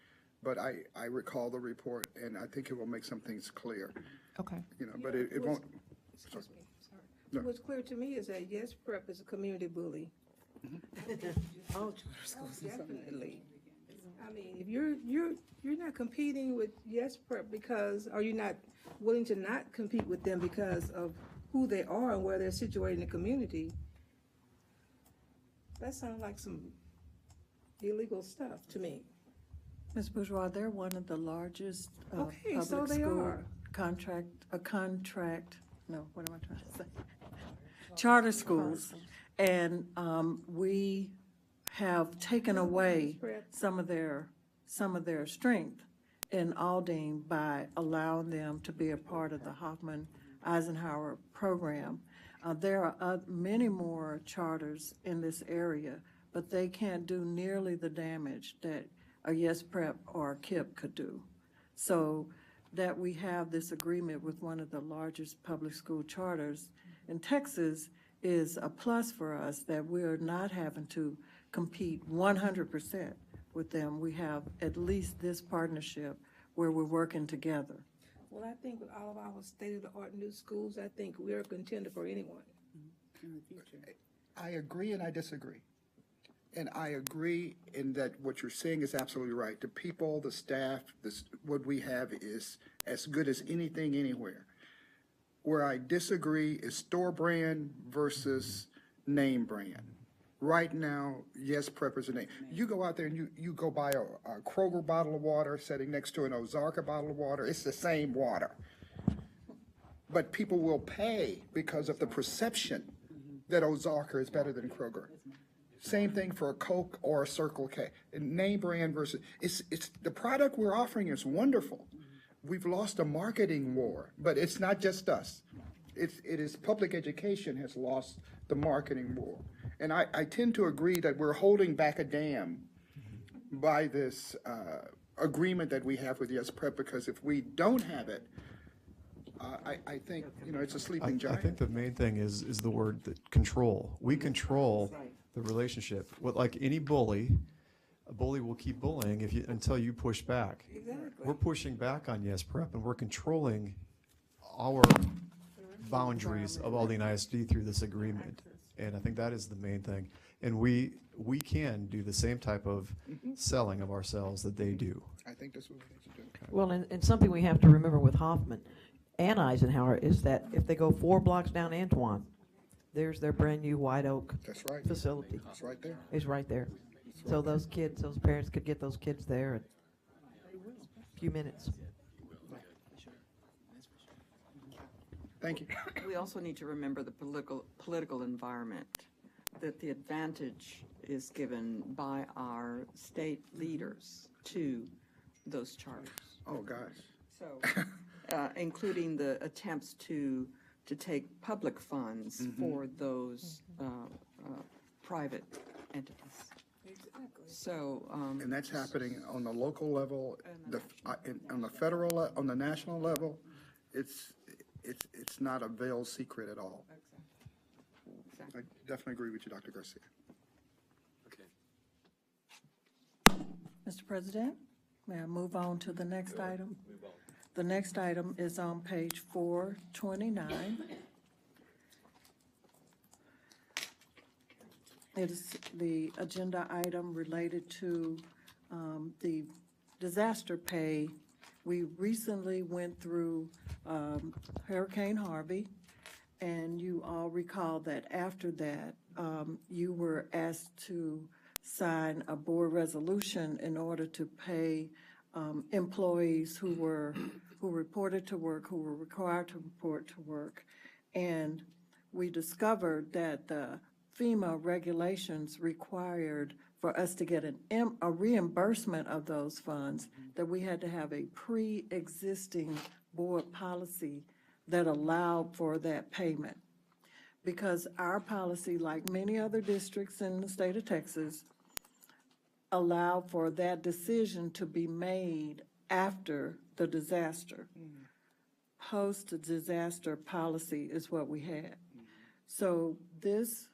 but I recall the report, and I think it will make some things clear. Okay. But it won't. Excuse me, sorry. No. What's clear to me is that Yes Prep is a community bully. All charter schools. Definitely. I mean, if you're not competing with Yes Prep because, are you not willing to not compete with them because of who they are and where they're situated in the community? That sounds like some illegal stuff to me. Ms. Bourgeois, they're one of the largest Okay, so public they school are. what am I trying to say? Charter schools. And we have taken away some of their strength in Aldine by allowing them to be a part of the Hoffman Eisenhower program. There are many more charters in this area, but they can't do nearly the damage that a Yes Prep or a KIP could do. So that we have this agreement with one of the largest public school charters in Texas is a plus for us, that we're not having to compete 100% with them. We have at least this partnership where we're working together. Well, I think with all of our state-of-the-art new schools, I think we're a contender for anyone. In the future. I agree and I disagree. And I agree in that what you're saying is absolutely right. The people, the staff, what we have is as good as anything anywhere. Where I disagree is store brand versus name brand. Right now, Yes Prep is a name. You go out there and you go buy a Kroger bottle of water sitting next to an Ozarka bottle of water, it's the same water. But people will pay because of the perception that Ozarka is better than Kroger. Same thing for a Coke or a Circle K. Name brand versus, it's the product we're offering is wonderful. We've lost a marketing war, but it's not just us. It is public education has lost the marketing war. And I tend to agree that we're holding back a dam by this agreement that we have with Yes Prep, because if we don't have it, I think, it's a sleeping I giant. think the main thing is the word that control. We control the relationship. Like any bully, a bully will keep bullying until you push back. Exactly. We're pushing back on Yes Prep, and we're controlling our boundaries of Aldine ISD through this agreement. And I think that is the main thing. And we can do the same type of selling of ourselves that they do. I think that's what we need to do. Well, and something we have to remember with Hoffman, and Eisenhower is that if they go 4 blocks down Antoine, there's their brand-new White Oak That's right. facility. It's right there. It's right there. So those kids, those parents could get those kids there in a few minutes. Thank you. We also need to remember the political environment, that the advantage is given by our state leaders to those charters. Oh, gosh. So, including the attempts to take public funds for those private entities. Exactly. So, And that's happening on the local level, on the federal, on the national level. It's not a veiled secret at all. I definitely agree with you, Dr. Garcia. Okay. Mr. President, may I move on to the next item? The next item is on page 429. It is the agenda item related to the disaster pay. We recently went through Hurricane Harvey, and you all recall that after that, you were asked to sign a board resolution in order to pay employees who reported to work, who were required to report to work. And we discovered that the FEMA regulations required for us to get a reimbursement of those funds, that we had to have a pre-existing board policy that allowed for that payment. Because our policy, like many other districts in the state of Texas, allowed for that decision to be made after the disaster. Post-disaster policy is what we had. So this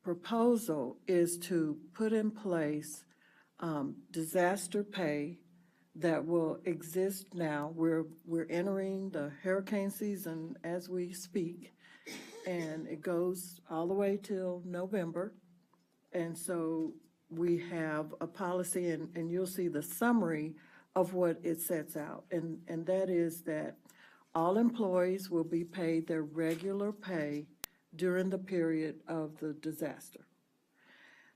proposal is to put in place disaster pay that will exist now. We're entering the hurricane season as we speak, and it goes all the way till November. And so we have a policy, and you'll see the summary of what it sets out. And that is that all employees will be paid their regular pay during the period of the disaster.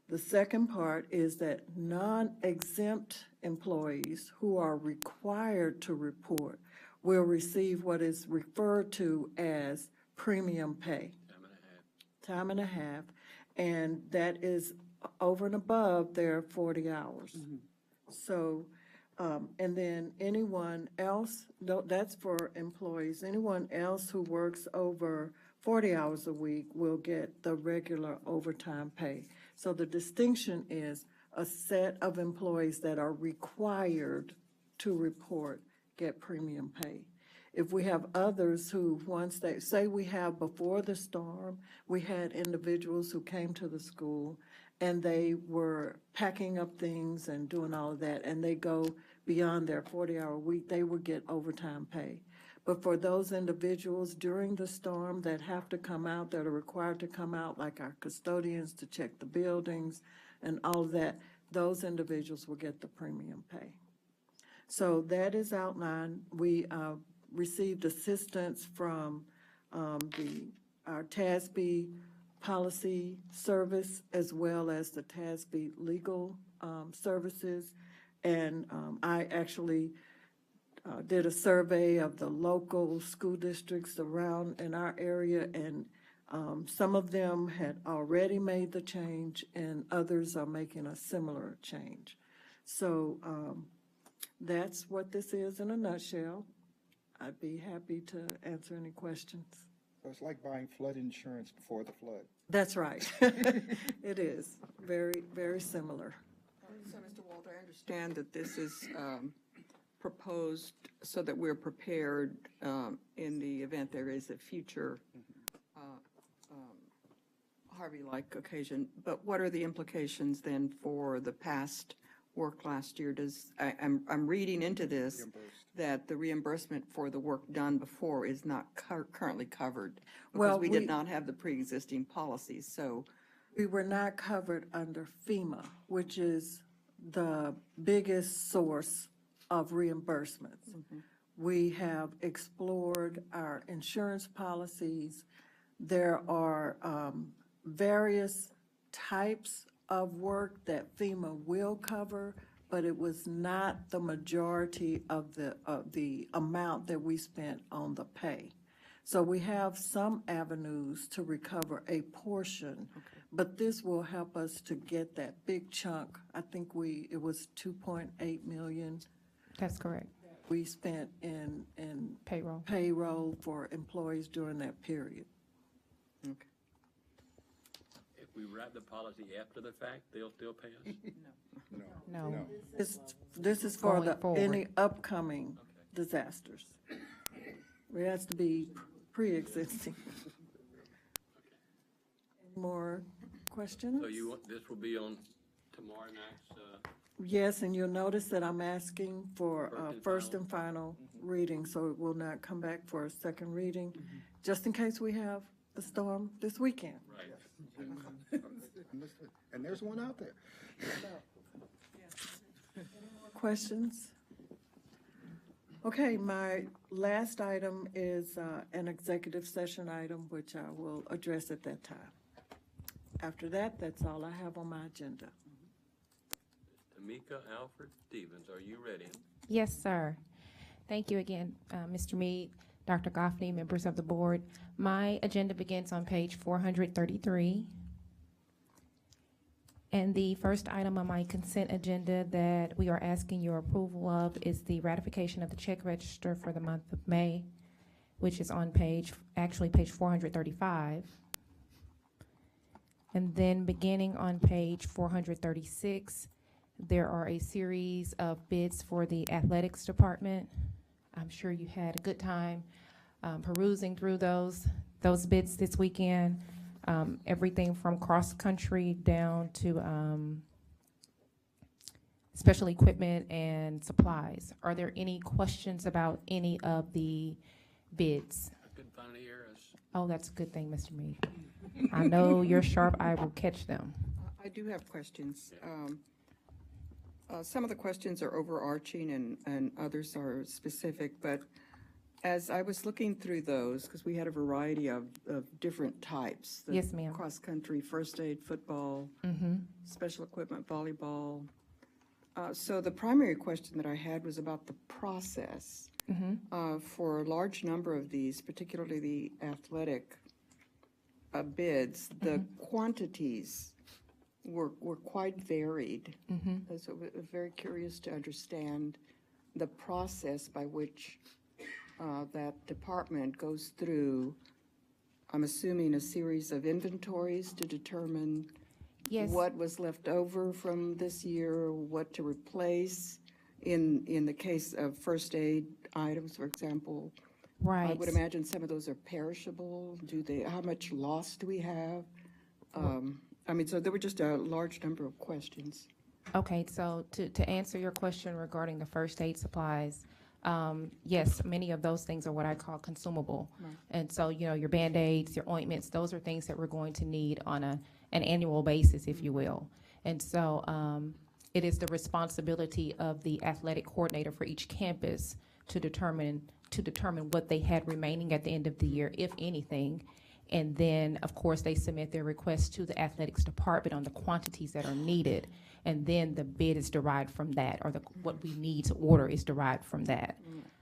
The second part is that non-exempt employees who are required to report will receive what is referred to as premium pay. Time and a half. And that is over and above their 40 hours. So, and then anyone else, that's for employees, anyone else who works over 40 hours a week will get the regular overtime pay. So the distinction is a set of employees that are required to report get premium pay. If we have others who, once they, say we have before the storm, we had individuals who came to the school and they were packing up things and doing all of that, and they go beyond their 40-hour week, they would get overtime pay. But for those individuals during the storm that have to come out, that are required to come out, like our custodians to check the buildings and all of that, those individuals will get the premium pay. So that is outlined. We received assistance from our TASB policy service as well as the TASB legal services. And I actually did a survey of the local school districts around in our area, and some of them had already made the change and others are making a similar change. So that's what this is in a nutshell. I'd be happy to answer any questions. So it's like buying flood insurance before the flood. That's right. It is very, very similar. So, Mr. Walter, I understand that this is proposed so that we're prepared in the event there is a future Harvey-like occasion. But what are the implications then for the past work last year? I'm reading into this that the reimbursement for the work done before is not currently covered because we did not have the pre-existing policies. So we were not covered under FEMA, which is the biggest source of reimbursements. We have explored our insurance policies. There are various types of work that FEMA will cover, but it was not the majority of the amount that we spent on the pay. So we have some avenues to recover a portion, but this will help us to get that big chunk. I think it was 2.8 million. That's correct. We spent in payroll for employees during that period. Okay. If we write the policy after the fact, they'll still pay us? No. This is for Going forward. any upcoming disasters. It has to be pre-existing. Any more questions? So this will be on tomorrow night's, Yes, and you'll notice that I'm asking for First and first and final reading, so it will not come back for a second reading, just in case we have a storm this weekend. right. And there's one out there. Questions? Okay, my last item is an executive session item, which I will address at that time. After that, that's all I have on my agenda. Tamika Alfred Stevens, are you ready? Yes, sir. Thank you again, Mr. Mead, Dr. Goffney, members of the board. My agenda begins on page 433. And the first item on my consent agenda that we are asking your approval of is the ratification of the check register for the month of May, which is on page 435. And then beginning on page 436, there are a series of bids for the athletics department. I'm sure you had a good time perusing through those bids this weekend. Everything from cross-country down to special equipment and supplies. Are there any questions about any of the bids? I couldn't find any errors. Oh, that's a good thing, Mr. Mead. I know your sharp eye will catch them. I do have questions. Some of the questions are overarching and others are specific, but as I was looking through those, because we had a variety of different types. the Yes, ma'am. Cross-country, first aid, football, special equipment, volleyball. So the primary question that I had was about the process. For a large number of these, particularly the athletic bids, the quantities were quite varied. So I was very curious to understand the process by which that department goes through, I'm assuming, a series of inventories to determine Yes. what was left over from this year, what to replace. In the case of first aid items, for example, I Right. would imagine some of those are perishable. How much loss do we have? So there were just a large number of questions. Okay, so to answer your question regarding the first aid supplies, yes, many of those things are what I call consumable. And so, your Band-Aids, your ointments, those are things that we're going to need on an annual basis, if you will. And so it is the responsibility of the athletic coordinator for each campus to determine what they had remaining at the end of the year, if anything. And then, of course, they submit their request to the athletics department on the quantities that are needed. And then the bid is derived from that, or what we need to order is derived from that.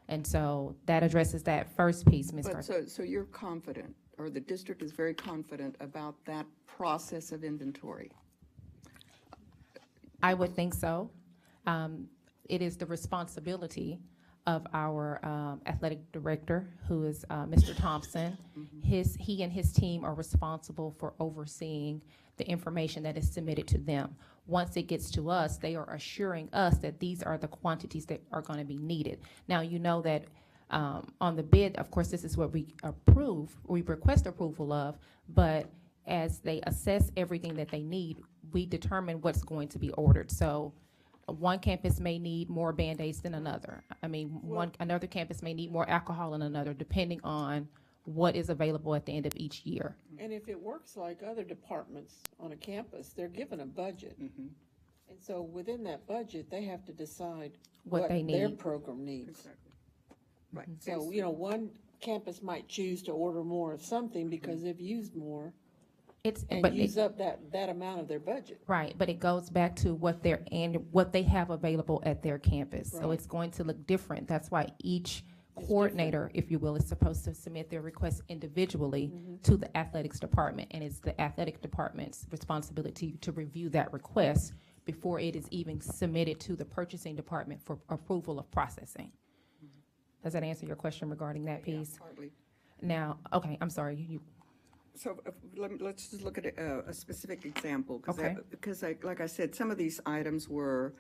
And so that addresses that first piece, Ms. But Garcia. so you're confident, or the district is very confident about that process of inventory? I would think so. It is the responsibility of our athletic director, who is Mr. Thompson. He and his team are responsible for overseeing the information that is submitted to them. Once it gets to us, they are assuring us that these are the quantities that are going to be needed. Now, you know that on the bid, of course, this is what we request approval of, but as they assess everything that they need, we determine what's going to be ordered. So one campus may need more Band-Aids than another. Another campus may need more alcohol than another, depending on what is available at the end of each year. And if it works like other departments on a campus, they're given a budget. And so within that budget, they have to decide What they their need. program needs. Right. So, you know, one campus might choose to order more of something because they've used more and use up that amount of their budget. Right, but it goes back to what they're and what they have available at their campus. So Right. it's going to look different. That's why each coordinator, if you will, is supposed to submit their requests individually to the athletics department, and it's the athletic department's responsibility to review that request before it is even submitted to the purchasing department for approval of processing. Does that answer your question regarding that piece? Partly. Now, okay, I'm sorry, you, So let's just look at a specific example. Okay. Because like I said, some of these items were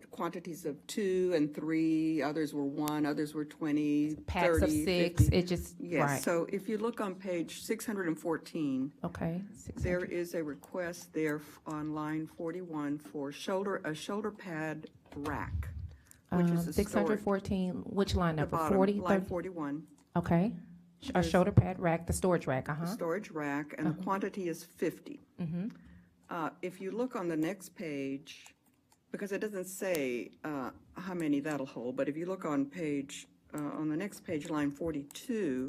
quantities of 2 and 3, others were 1, others were 20, packs 30, of 6, 50. it just, Yes, right. so if you look on page 614, Okay. there is a request there on line 41 for a shoulder pad rack, which is a storage. 614, which line The number? bottom, 40? line 30? 41. Okay. A There's- shoulder pad rack, the storage rack, The storage rack, and the quantity is 50. If you look on the next page, because it doesn't say how many that'll hold, but if you look on on the next page, line 42,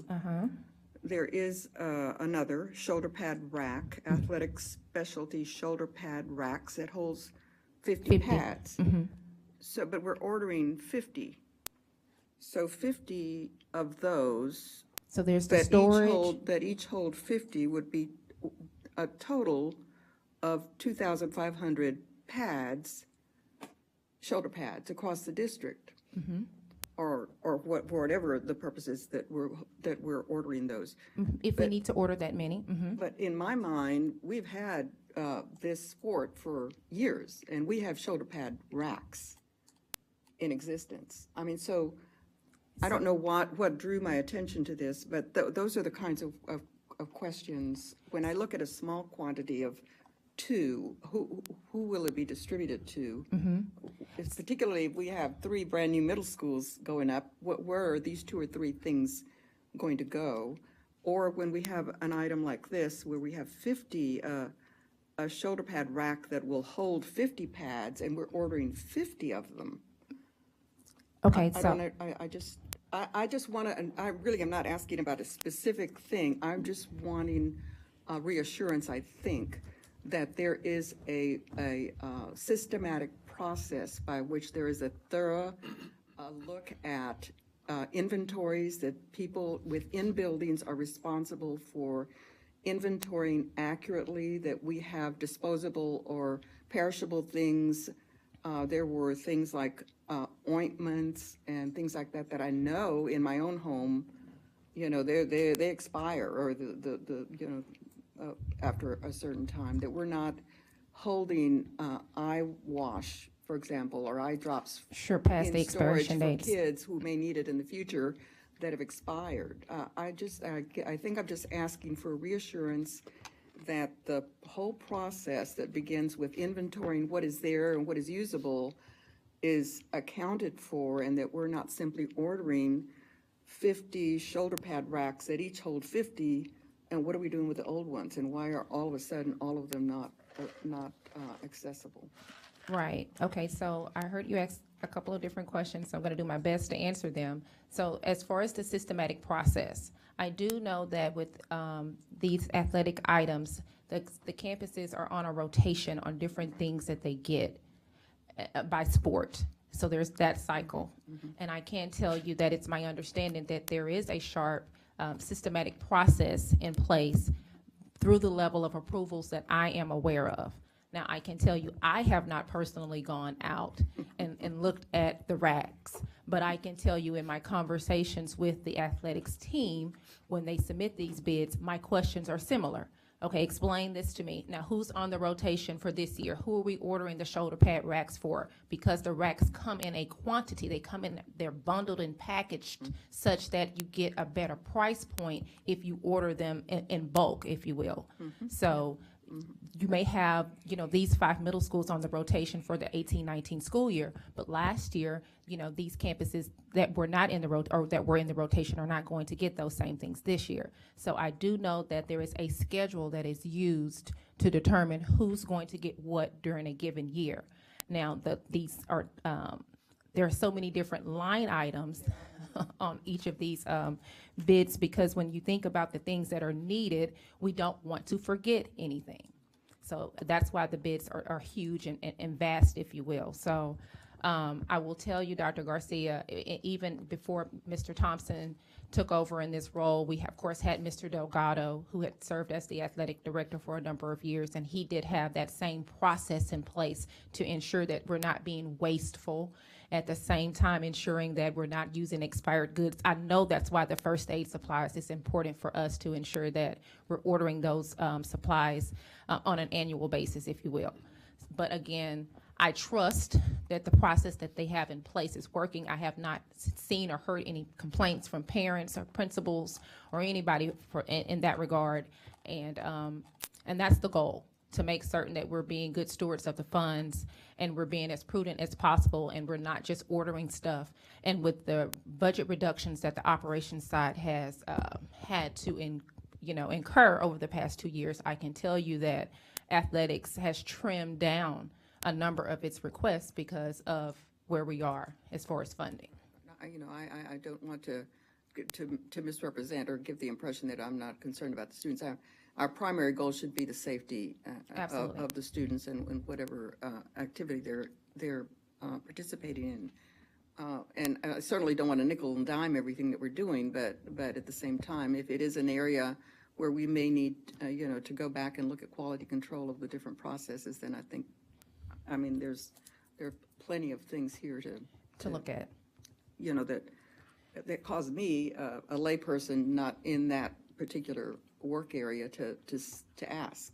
there is another shoulder pad rack, athletic specialty shoulder pad racks that holds 50 pads. So, but we're ordering 50. So 50 of those. So there's the that storage. That each hold 50 would be a total of 2,500 pads, shoulder pads across the district. Or whatever the purpose is that we're ordering those. If we need to order that many. But in my mind, we've had this sport for years, and we have shoulder pad racks in existence. I mean, so I don't know what drew my attention to this, but those are the kinds of questions. When I look at a small quantity of 2, who will it be distributed to? It's particularly if we have 3 brand-new middle schools going up, where are these 2 or 3 things going to go? Or when we have an item like this, where we have 50, a shoulder pad rack that will hold 50 pads, and we're ordering 50 of them. Okay, I so. don't know, I just want to, and I really am not asking about a specific thing. I'm just wanting reassurance, I think, that there is a systematic process by which there is a thorough look at inventories, that people within buildings are responsible for inventorying accurately, that we have disposable or perishable things. There were things like ointments and things like that I know in my own home, you know, they expire, or after a certain time, that we're not holding eye wash, for example, or eye drops. Sure, past in the expiration storage dates. for kids who may need it in the future that have expired. I think I'm just asking for reassurance that the whole process that begins with inventorying what is there and what is usable is accounted for, and that we're not simply ordering 50 shoulder pad racks that each hold 50, and what are we doing with the old ones, and why are all of a sudden all of them not accessible? Right, okay, so I heard you ask a couple of different questions, so I'm gonna do my best to answer them. So as far as the systematic process, I do know that with these athletic items, the campuses are on a rotation on different things that they get by sport. So there's that cycle. And I can tell you that it's my understanding that there is a sharp systematic process in place through the level of approvals that I am aware of. Now, I can tell you, I have not personally gone out and looked at the racks, but I can tell you in my conversations with the athletics team, when they submit these bids, my questions are similar. Okay, explain this to me. Now, who's on the rotation for this year? Who are we ordering the shoulder pad racks for? Because the racks come in a quantity. They come in, they're bundled and packaged such that you get a better price point if you order them in bulk, if you will. So you may have, you know, these 5 middle schools on the rotation for the 18-19 school year, but last year, you know, these campuses that were not in the or that were in the rotation are not going to get those same things this year. So I do know that there is a schedule that is used to determine who's going to get what during a given year. Now, these are there are so many different line items on each of these bids, because when you think about the things that are needed, we don't want to forget anything. So that's why the bids are huge and vast, if you will. So I will tell you, Dr. Garcia, even before Mr. Thompson took over in this role, we, of course, had Mr. Delgado, who had served as the athletic director for a number of years, and he did have that same process in place to ensure that we're not being wasteful, at the same time ensuring that we're not using expired goods. I know that's why the first aid supplies is important for us to ensure that we're ordering those supplies on an annual basis, if you will. But again, I trust that the process that they have in place is working. I have not seen or heard any complaints from parents or principals or anybody in that regard. And that's the goal, to make certain that we're being good stewards of the funds and we're being as prudent as possible, and we're not just ordering stuff. And with the budget reductions that the operations side has had to incur over the past 2 years, I can tell you that athletics has trimmed down a number of its requests because of where we are as far as funding. I don't want to misrepresent or give the impression that I'm not concerned about the students. Our primary goal should be the safety of the students and whatever activity they're participating in. And I certainly don't want to nickel and dime everything that we're doing, but at the same time, if it is an area where we may need, to go back and look at quality control of the different processes, then there are plenty of things here to look at. That cause me, a layperson not in that particular work area, to ask,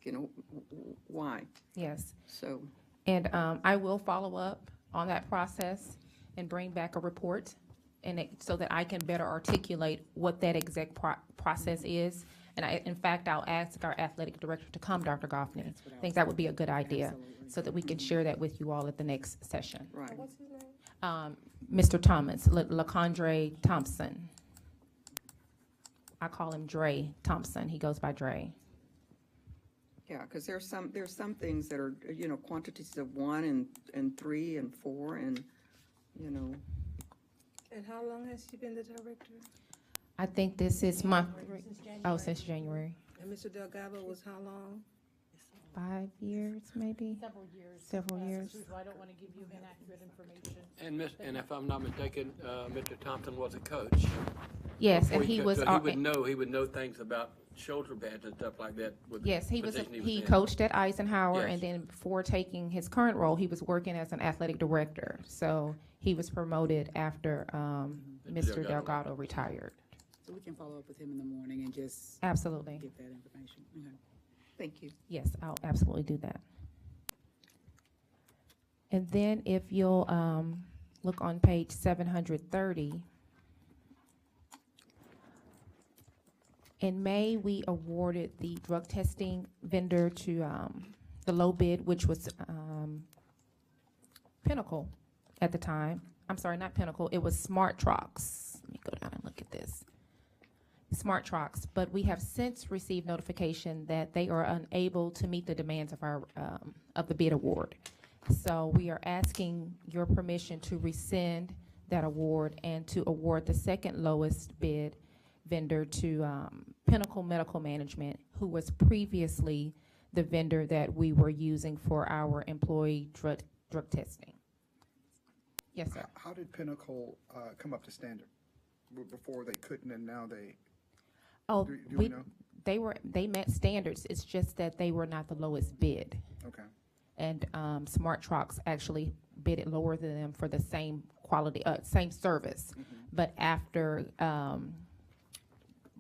why. Yes. So. And I will follow up on that process and bring back a report, so that I can better articulate what that exact process is. And in fact, I'll ask our athletic director to come, Dr. Goffney. I think that would be a good idea. Absolutely. So that we can share that with you all at the next session. Right. What's his name? Mr. Thomas, LaCondre Thompson. I call him Dre Thompson. He goes by Dre. Yeah, because there's some things that are, quantities of 1 and 3 and 4 and, And how long has she been the director? I think this is since January. And Mr. Delgado was how long? 5 years, maybe? Several years. So I don't want to give you inaccurate information. And if I'm not mistaken, Mr. Thompson was a coach. Yes, Before and he was. So he would know things about shoulder pads and stuff like that. With the Yes, he position he in. coached at Eisenhower, Yes. and then before taking his current role, he was working as an athletic director. So he was promoted after Mr. Delgado retired. So we can follow up with him in the morning and just. Absolutely. Get that information. Okay. Thank you. Yes, I'll absolutely do that. And then if you'll look on page 730, in May, we awarded the drug testing vendor to the low bid, which was Pinnacle at the time. I'm sorry, not Pinnacle, it was Smart Trox. Let me go down and look at this. Smart Trox, but we have since received notification that they are unable to meet the demands of our of the bid award. So we are asking your permission to rescind that award and to award the second lowest bid vendor to Pinnacle Medical Management, who was previously the vendor that we were using for our employee drug testing. Yes, sir. How did Pinnacle come up to standard? Before they couldn't, and now they. Oh, do we know? They met standards. It's just that they were not the lowest bid. Okay. And Smart Trox actually bid it lower than them for the same quality, same service. Mm-hmm. But after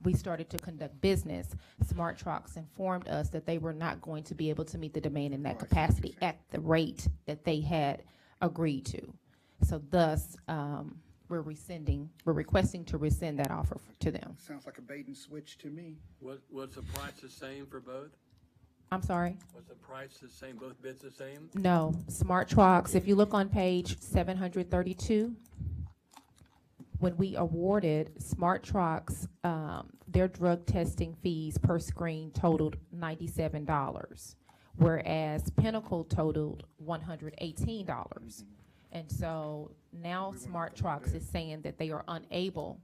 we started to conduct business, Smart Trox informed us that they were not going to be able to meet the demand in that capacity at the rate that they had agreed to. So thus, we're requesting to rescind that offer to them. Sounds like a bait and switch to me. Was the price the same for both? I'm sorry? Was the price the same, both bids the same? No, Smart Trox, if you look on page 732, when we awarded Smart Trox, their drug testing fees per screen totaled $97, whereas Pinnacle totaled $118. And so now Smart Trucks is saying that they are unable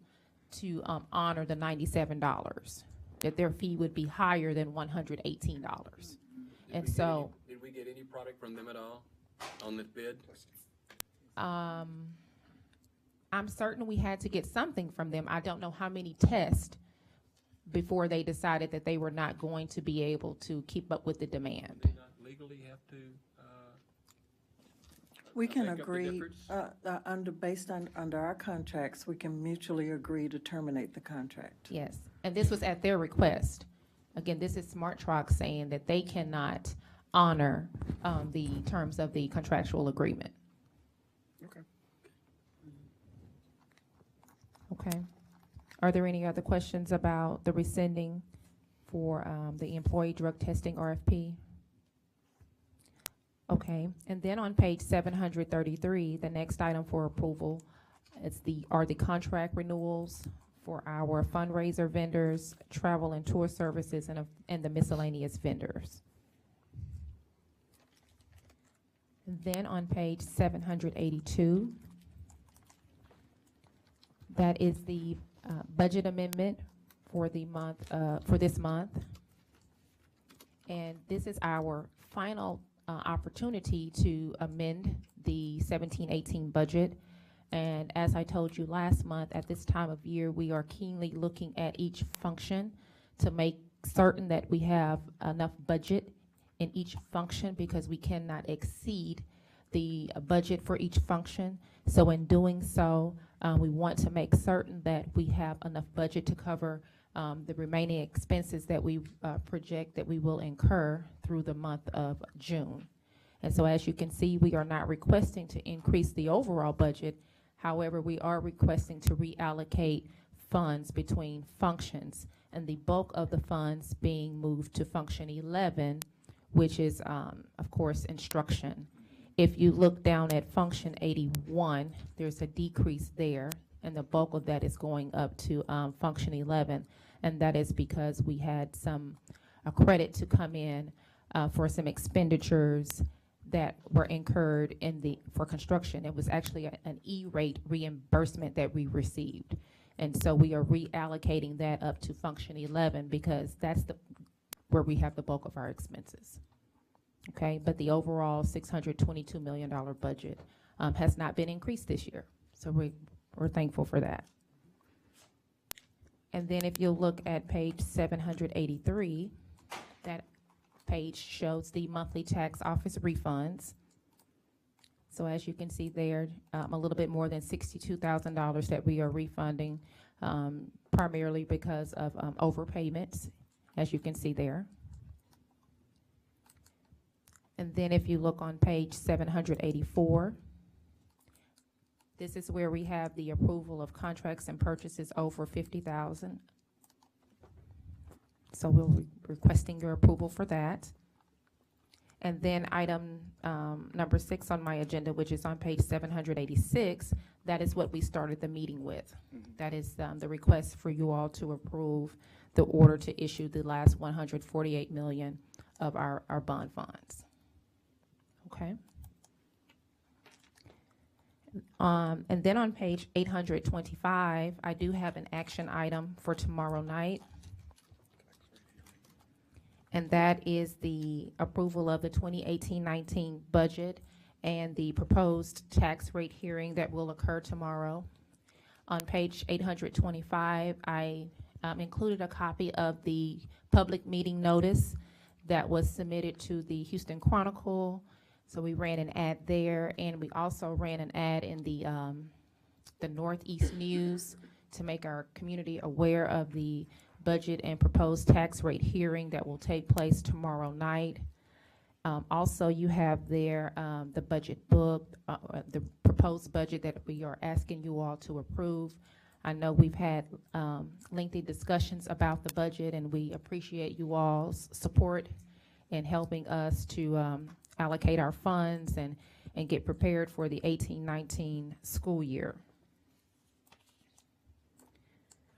to honor the $97, that their fee would be higher than $118. And so, Did we get any product from them at all on this bid? I'm certain we had to get something from them. I don't know how many tests before they decided that they were not going to be able to keep up with the demand. Do they not legally have to, We can make up the agree, difference? under our contracts, we can mutually agree to terminate the contract. Yes, and this was at their request. Again, this is Smart Trucks saying that they cannot honor the terms of the contractual agreement. Okay. Okay. Are there any other questions about the rescinding for the employee drug testing RFP? Okay, and then on page 733, the next item for approval are the contract renewals for our fundraiser vendors, travel and tour services, and the miscellaneous vendors. And then on page 782, that is the budget amendment for the month, for this month. And this is our final opportunity to amend the 17-18 budget. And as I told you last month, at this time of year, we are keenly looking at each function to make certain that we have enough budget in each function, because we cannot exceed the budget for each function. So in doing so, we want to make certain that we have enough budget to cover the remaining expenses that we project that we will incur through the month of June. And so as you can see, we are not requesting to increase the overall budget. However, we are requesting to reallocate funds between functions, and the bulk of the funds being moved to function 11, which is, of course, instruction. If you look down at function 81, there's a decrease there, and the bulk of that is going up to function 11, and that is because we had a credit to come in for some expenditures that were incurred for construction. It was actually an E-rate reimbursement that we received. And so we are reallocating that up to function 11 because that's where we have the bulk of our expenses. Okay, but the overall $622 million budget has not been increased this year. So we're thankful for that. And then if you look at page 783, that page shows the monthly tax office refunds. So as you can see there, a little bit more than $62,000 that we are refunding, primarily because of overpayments, as you can see there. And then if you look on page 784, this is where we have the approval of contracts and purchases over $50,000. So we'll be requesting your approval for that. And then item number 6 on my agenda, which is on page 786, that is what we started the meeting with. That is the request for you all to approve the order to issue the last $148 million of our bond funds. Okay. And then on page 825, I do have an action item for tomorrow night. And that is the approval of the 2018-19 budget and the proposed tax rate hearing that will occur tomorrow. On page 825, I included a copy of the public meeting notice that was submitted to the Houston Chronicle. So we ran an ad there, and we also ran an ad in the Northeast News to make our community aware of the budget and proposed tax rate hearing that will take place tomorrow night. Also, you have there the budget book, the proposed budget that we are asking you all to approve. I know we've had lengthy discussions about the budget, and we appreciate you all's support in helping us to allocate our funds and get prepared for the 18-19 school year.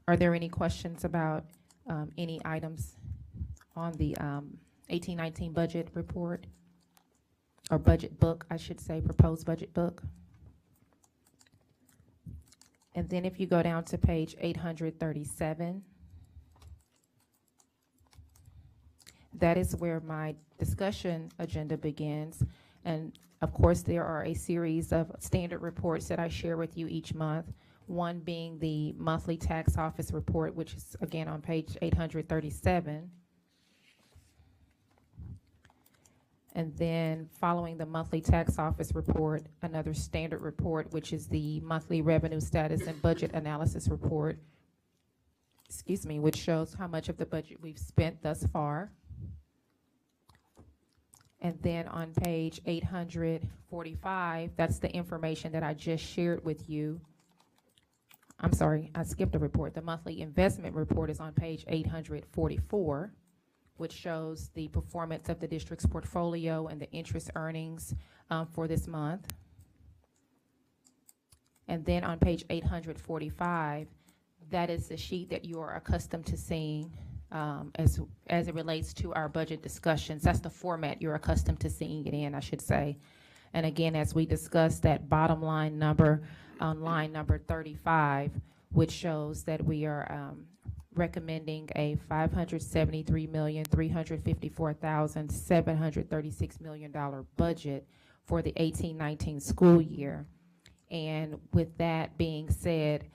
Are there any questions about any items on the 18-19 budget report, or budget book, I should say, proposed budget book? And then if you go down to page 837, that is where my discussion agenda begins. And of course, there are a series of standard reports that I share with you each month. One being the monthly tax office report, which is again on page 837. And then following the monthly tax office report, another standard report, which is the monthly revenue status and budget analysis report, which shows how much of the budget we've spent thus far. And then on page 845, that's the information that I just shared with you. I'm sorry, I skipped a report. The monthly investment report is on page 844, which shows the performance of the district's portfolio and the interest earnings for this month. And then on page 845, that is the sheet that you are accustomed to seeing as it relates to our budget discussions. That's the format you're accustomed to seeing it in, I should say. And again, as we discussed, that bottom line number on line number 35, which shows that we are recommending a $573,354,736 million budget for the 18-19 school year. And with that being said,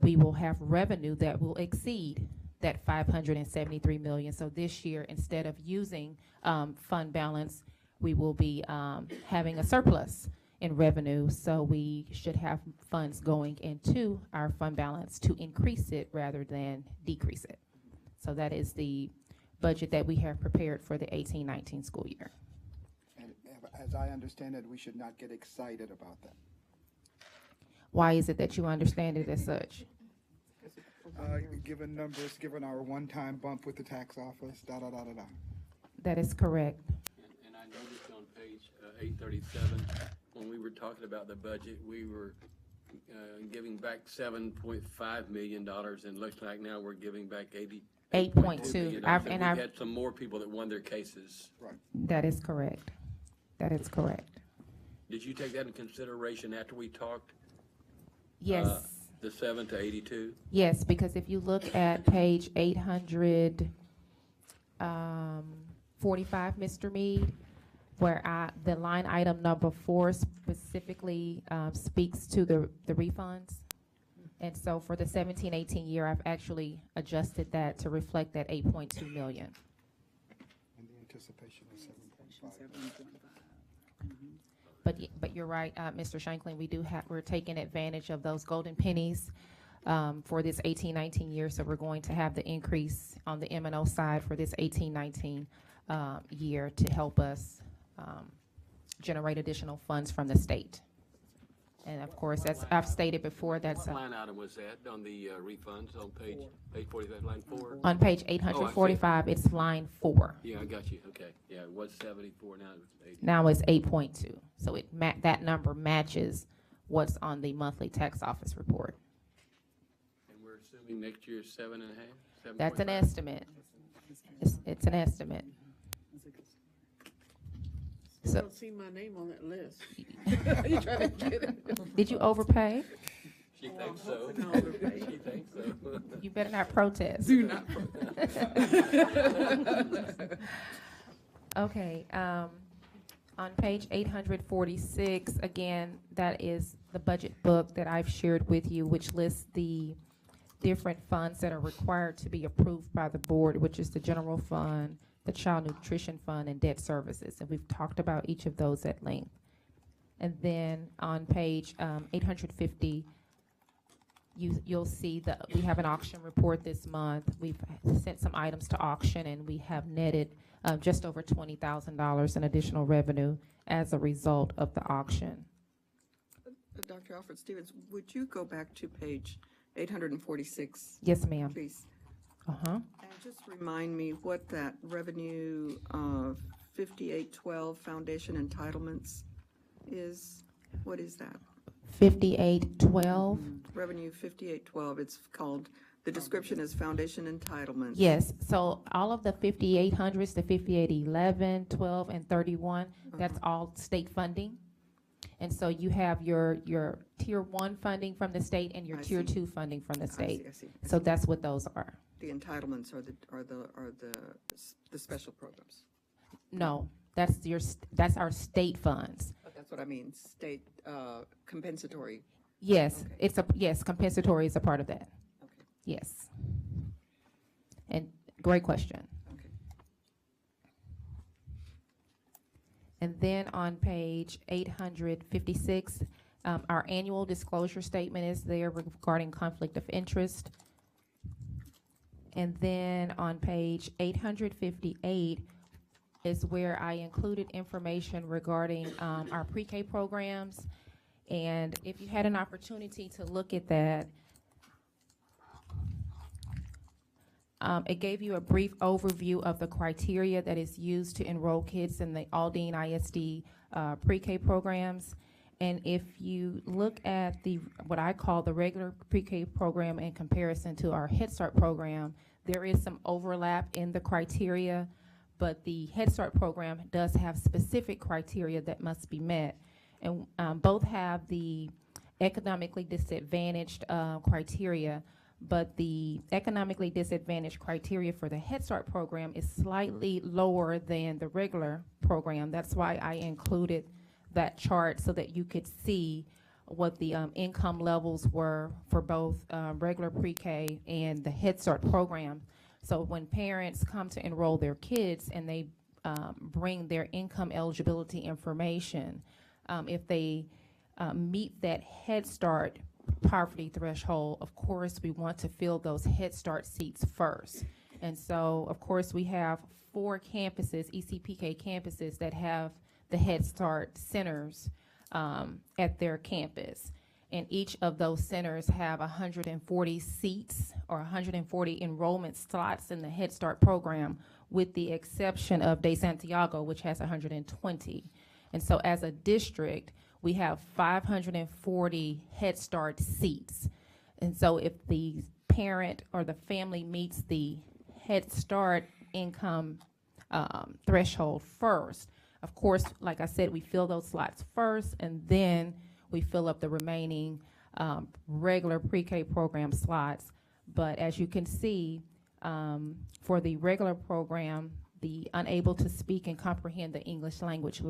we will have revenue that will exceed that $573 million. So this year, instead of using fund balance, we will be having a surplus in revenue. So we should have funds going into our fund balance to increase it rather than decrease it. So that is the budget that we have prepared for the 18-19 school year. And as I understand it, we should not get excited about that. Why is it that you understand it as such? Given numbers, given our one-time bump with the tax office, da-da-da-da-da. That is correct. And I noticed on page 837, when we were talking about the budget, we were giving back $7.5 million, and looks like now we're giving back $8.2 million. And we've had some more people that won their cases. Right. That is correct. That is correct. Did you take that in consideration after we talked? Yes. The 7 to 82? Yes, because if you look at page 845, Mr. Mead, where the line item number 4 specifically speaks to the refunds. And so for the 17-18 year, I've actually adjusted that to reflect that $8.2 million. And the anticipation of 7.5. But you're right, Mr. Shanklin, we're taking advantage of those golden pennies for this 18-19 year. So we're going to have the increase on the M&O side for this 18-19 year to help us generate additional funds from the state. And of course, as I've stated before, that's What line item was that on the refunds on page 845, line 4? on page 845, it's line 4. Yeah, I got you. Okay. Yeah, it was 74, now it's 80. Now it's 8.2. So that number matches what's on the monthly tax office report. And we're assuming next year 7.5? That's an estimate. It's an estimate. I So, don't see my name on that list. You trying to get it? did you overpay? She thinks so. No, She thinks so. You better not protest. Do not protest. Okay, on page 846, again, that is the budget book that I've shared with you, which lists the different funds that are required to be approved by the board, which is the general fund, the child nutrition fund, and debt services. And we've talked about each of those at length. And then on page 850, you'll see that we have an auction report this month. We've sent some items to auction, and we have netted just over $20,000 in additional revenue as a result of the auction. Dr. Alfred Stevens, would you go back to page 846? Yes, ma'am. Please. Uh-huh. And just remind me what that revenue of 5812 foundation entitlements is. What is that? 5812? Revenue 5812, it's called, the description is foundation entitlements. Yes, so all of the 5800s, the 5811, 12, and 31, that's all state funding. And so you have your tier 1 funding from the state and your I tier see. 2 funding from the I state. see. So that's what those are. The entitlements are the special programs. No, that's our state funds. But that's what I mean, state compensatory. Yes, Okay. yes, compensatory is a part of that. Okay. Yes. And great question. Okay. And then on page 856, our annual disclosure statement is there regarding conflict of interest. And then on page 858 is where I included information regarding our pre-K programs. And if you had an opportunity to look at that, it gave you a brief overview of the criteria that is used to enroll kids in the Aldine ISD pre-K programs. And if you look at what I call the regular pre-K program in comparison to our Head Start program, there is some overlap in the criteria, but the Head Start program does have specific criteria that must be met. And both have the economically disadvantaged criteria, but the economically disadvantaged criteria for the Head Start program is slightly lower than the regular program. That's why I included that chart so that you could see what the income levels were for both regular pre-K and the Head Start program. So when parents come to enroll their kids and they bring their income eligibility information, if they meet that Head Start poverty threshold, of course, we want to fill those Head Start seats first. And so, of course, we have 4 campuses, ECPK campuses, that have the Head Start centers at their campus. And each of those centers have 140 seats or 140 enrollment slots in the Head Start program, with the exception of De Santiago, which has 120. And so as a district, we have 540 Head Start seats. And so if the parent or the family meets the Head Start income threshold first, of course, like I said, we fill those slots first, and then we fill up the remaining regular pre-K program slots. But as you can see, for the regular program, the unable to speak and comprehend the English language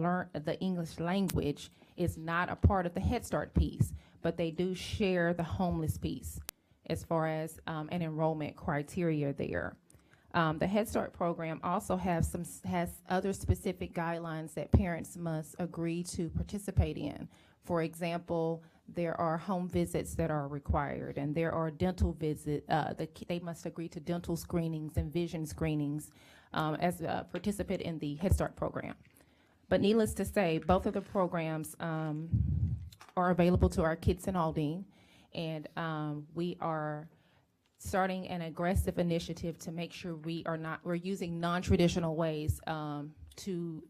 is not a part of the Head Start piece, but they do share the homeless piece as far as an enrollment criteria there. The Head Start program also has other specific guidelines that parents must agree to participate in. For example, there are home visits that are required, and there are dental visits. They must agree to dental screenings and vision screenings as a participant in the Head Start program. But needless to say, both of the programs are available to our kids in Aldine, and we are starting an aggressive initiative to make sure we're using non-traditional ways to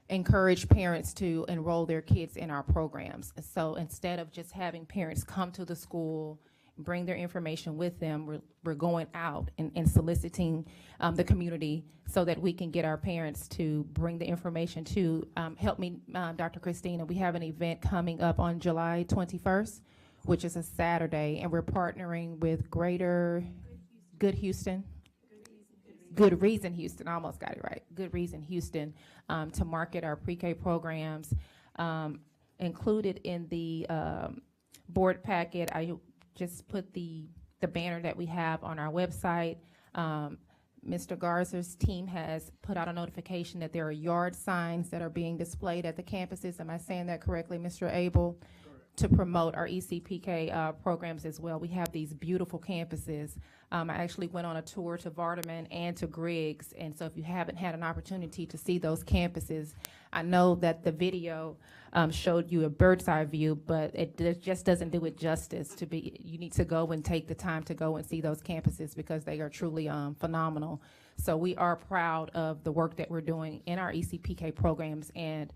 encourage parents to enroll their kids in our programs. So instead of just having parents come to the school, bring their information with them, we're going out and soliciting the community so that we can get our parents to bring the information to, help me, Dr. Christina, we have an event coming up on July 21st, which is a Saturday, and we're partnering with Good Reason Houston, I almost got it right. Good Reason Houston, to market our pre-K programs. Included in the board packet, I just put the banner that we have on our website. Mr. Garzer's team has put out a notification that there are yard signs that are being displayed at the campuses. Am I saying that correctly, Mr. Abel? To promote our ECPK programs as well. We have these beautiful campuses. I actually went on a tour to Vardaman and to Griggs, and so if you haven't had an opportunity to see those campuses, I know that the video showed you a bird's eye view, but it just doesn't do it justice. You need to go and take the time to go and see those campuses because they are truly phenomenal. So we are proud of the work that we're doing in our ECPK programs and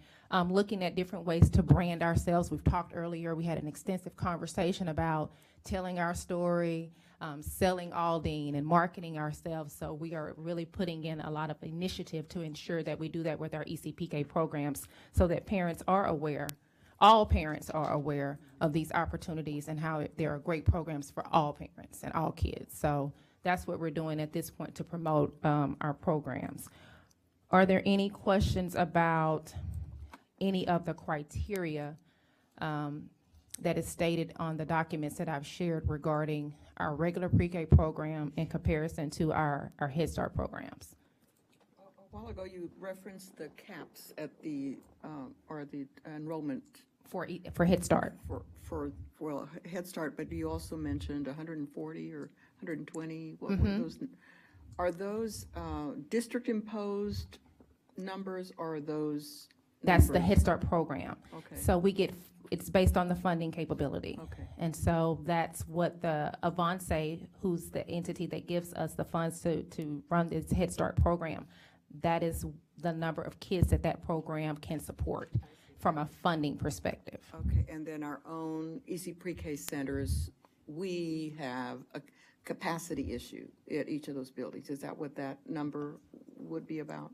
looking at different ways to brand ourselves. We've talked earlier, we had an extensive conversation about telling our story, selling Aldine and marketing ourselves. So we are really putting in a lot of initiative to ensure that we do that with our ECPK programs so that parents are aware all parents are aware of these opportunities and how there are great programs for all parents and all kids. So that's what we're doing at this point to promote our programs. Are there any questions about any of the criteria that is stated on the documents that I've shared regarding our regular pre-K program in comparison to our Head Start programs? A while ago, you referenced the caps at the, or the enrollment. For Head Start. For Head Start, but you also mentioned 140 or 120. What were those? Are those district-imposed numbers, or are those That's the numbers? Head Start program. Okay. So it's based on the funding capability. Okay. And so that's what the Avance, who's the entity that gives us the funds to run this Head Start program, that is the number of kids that program can support from a funding perspective. Okay, and then our own EC pre-K centers, we have a capacity issue at each of those buildings. Is that what that number would be about?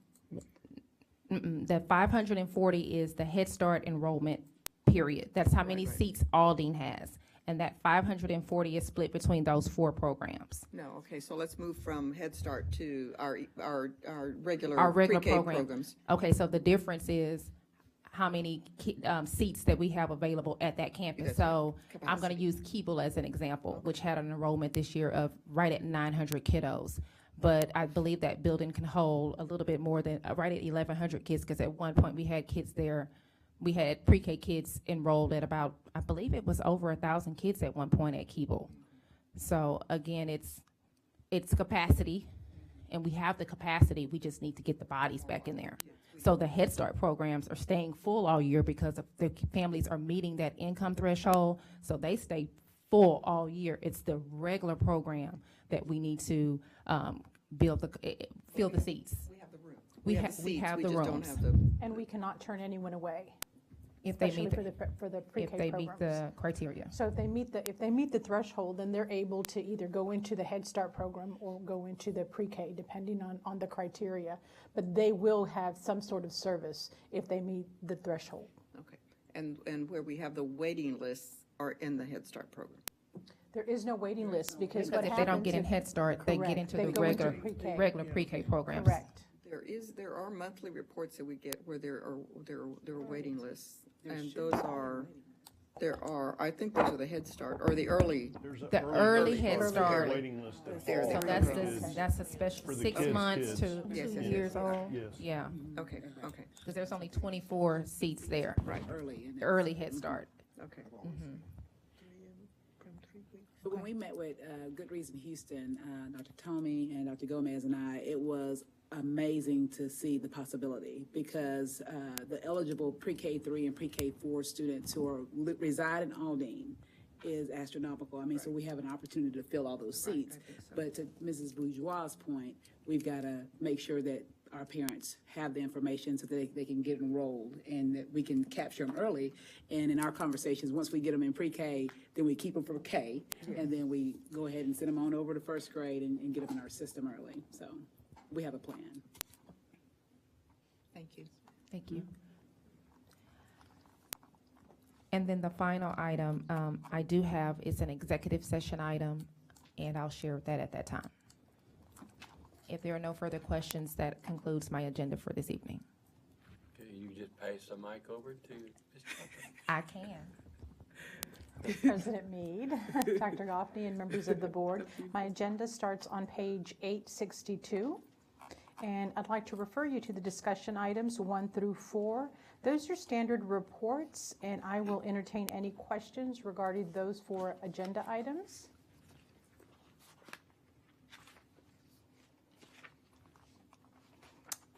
The 540 is the Head Start enrollment period. That's how many seats Aldine has. And that 540 is split between those 4 programs. No, okay, so let's move from Head Start to our regular Our regular pre-K program. programs. Okay, so the difference is how many seats that we have available at that campus. That's So right. I'm going to use Keeble as an example, which had an enrollment this year of right at 900 kiddos. But I believe that building can hold a little bit more than, right at 1,100 kids, because at one point we had kids there. We had pre-K kids enrolled at about, I believe it was over 1,000 kids at one point at Keeble. So again, it's capacity, and we have the capacity. We just need to get the bodies back in there. So the Head Start programs are staying full all year because of the families are meeting that income threshold, so they stay full all year. It's the regular program that we need to fill the seats. We have the room. We seats, have we the just don't rooms. have the. And we cannot turn anyone away, If they especially meet, for the if pre-K they programs. meet the criteria. So if they meet the threshold, then they're able to either go into the Head Start program or go into the pre-K, depending on the criteria. But they will have some sort of service if they meet the threshold. Okay, and where we have the waiting lists are in the Head Start program. There is no waiting list because Because what if they don't happens get in if- Head Start, they get Correct. into They the go into regular pre-K. pre-K programs. Correct. There are monthly reports that we get where there are waiting lists, and those are, I think those are the Head Start, or the early. There's a The early Head Start. Waiting list that There, fall so That's a special, For the 6 kids, months kids. to Yes, 2 yes, years yes. old. Yes. Yeah, Okay, because there's only 24 seats there. right, Early Head Start. okay. But when we met with Good Reason Houston, Dr. Tomey and Dr. Gomez and I, it was amazing to see the possibility because the eligible pre-K3 and pre-K4 students who reside in Aldine is astronomical. I mean, so we have an opportunity to fill all those seats. But to Mrs. Bourgeois' point, we've got to make sure that our parents have the information so that they can get enrolled and that we can capture them early. And in our conversations, once we get them in pre-K, then we keep them for K, and then we go ahead and send them on over to first grade and get them in our system early. So we have a plan. Thank you. Thank you. And then the final item I do have is an executive session item, and I'll share that at that time. If there are no further questions, that concludes my agenda for this evening. Okay, you just pass the mic over to Ms. Tucker. I can. President Mead, Dr. Goffney, and members of the board. My agenda starts on page 862, and I'd like to refer you to the discussion items 1 through 4. Those are standard reports, and I will entertain any questions regarding those 4 agenda items.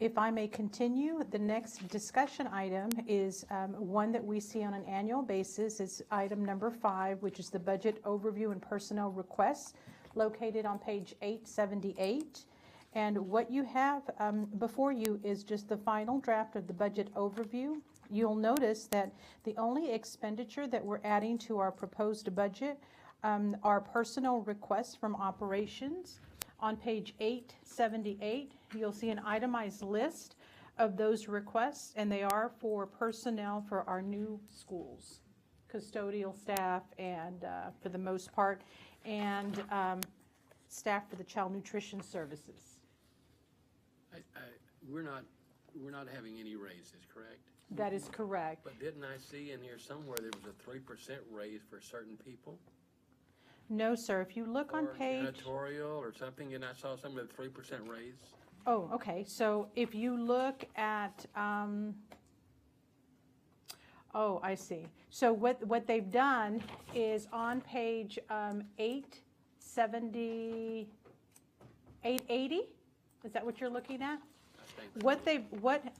If I may continue, the next discussion item is one that we see on an annual basis. It's item number 5, which is the budget overview and personnel requests, located on page 878. And what you have before you is just the final draft of the budget overview. You'll notice that the only expenditure that we're adding to our proposed budget are personnel requests from operations. On page 878, you'll see an itemized list of those requests, and they are for personnel for our new schools, custodial staff and, for the most part, and staff for the child nutrition services. We're not having any raises, correct? That is correct. But didn't I see in here somewhere there was a 3% raise for certain people? No, sir, if you look on Or page, janitorial or something, and I saw some with a 3% raise? oh, okay, so if you look at, oh, I see. So what they've done is on page 880, is that what you're looking at? What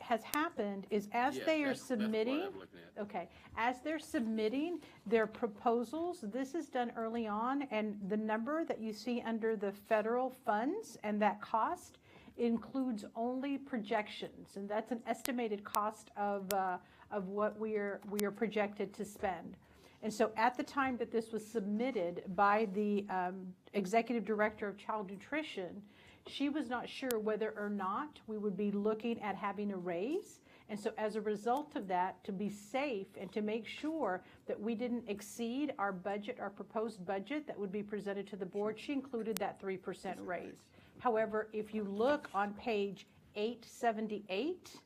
has happened is as Yes, they are that's what submitting, I'm looking at. okay, as they're submitting their proposals, this is done early on, and the number that you see under the federal funds and that cost includes only projections, and that's an estimated cost of what we are projected to spend. And so at the time that this was submitted by the Executive Director of Child Nutrition, she was not sure whether or not we would be looking at having a raise. And so as a result of that, to be safe and to make sure that we didn't exceed our budget, our proposed budget that would be presented to the board, she included that 3% raise. However, if you look on page 878,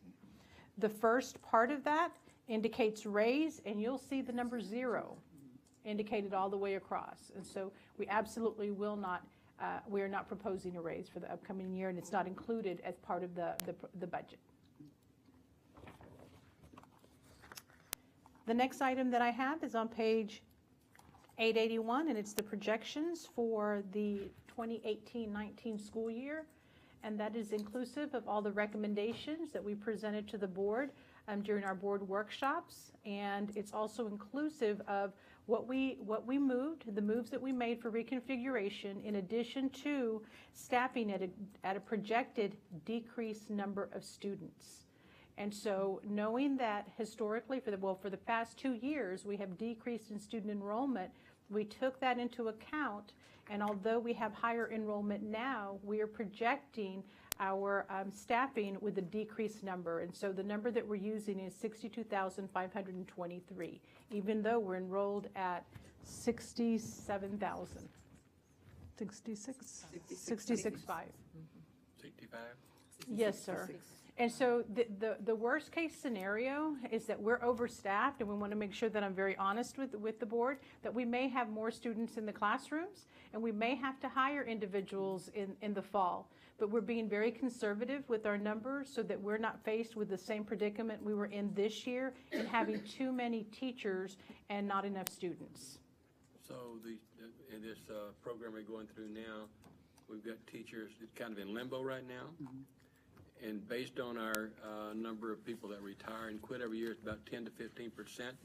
the first part of that indicates raise, and you'll see the number 0 indicated all the way across. And so we absolutely will not, we are not proposing a raise for the upcoming year, and it's not included as part of the budget. The next item that I have is on page 881, and it's the projections for the 2018-19 school year, and that is inclusive of all the recommendations that we presented to the board during our board workshops, and it's also inclusive of what we moved, the moves that we made for reconfiguration, in addition to staffing at a projected decreased number of students. And so knowing that historically for the past 2 years we have decreased in student enrollment, we took that into account, and although we have higher enrollment now, we are projecting our staffing with a decreased number. And so the number that we're using is 62,523, even though we're enrolled at 67,000. 66? 66.5. 65? Yes, sir. And so the worst case scenario is that we're overstaffed, and we want to make sure that I'm very honest with the board, that we may have more students in the classrooms, and we may have to hire individuals in the fall. But we're being very conservative with our numbers so that we're not faced with the same predicament we were in this year in having too many teachers and not enough students. So in this program we're going through now, we've got teachers kind of in limbo right now. Mm-hmm. And based on our number of people that retire and quit every year, it's about 10 to 15%.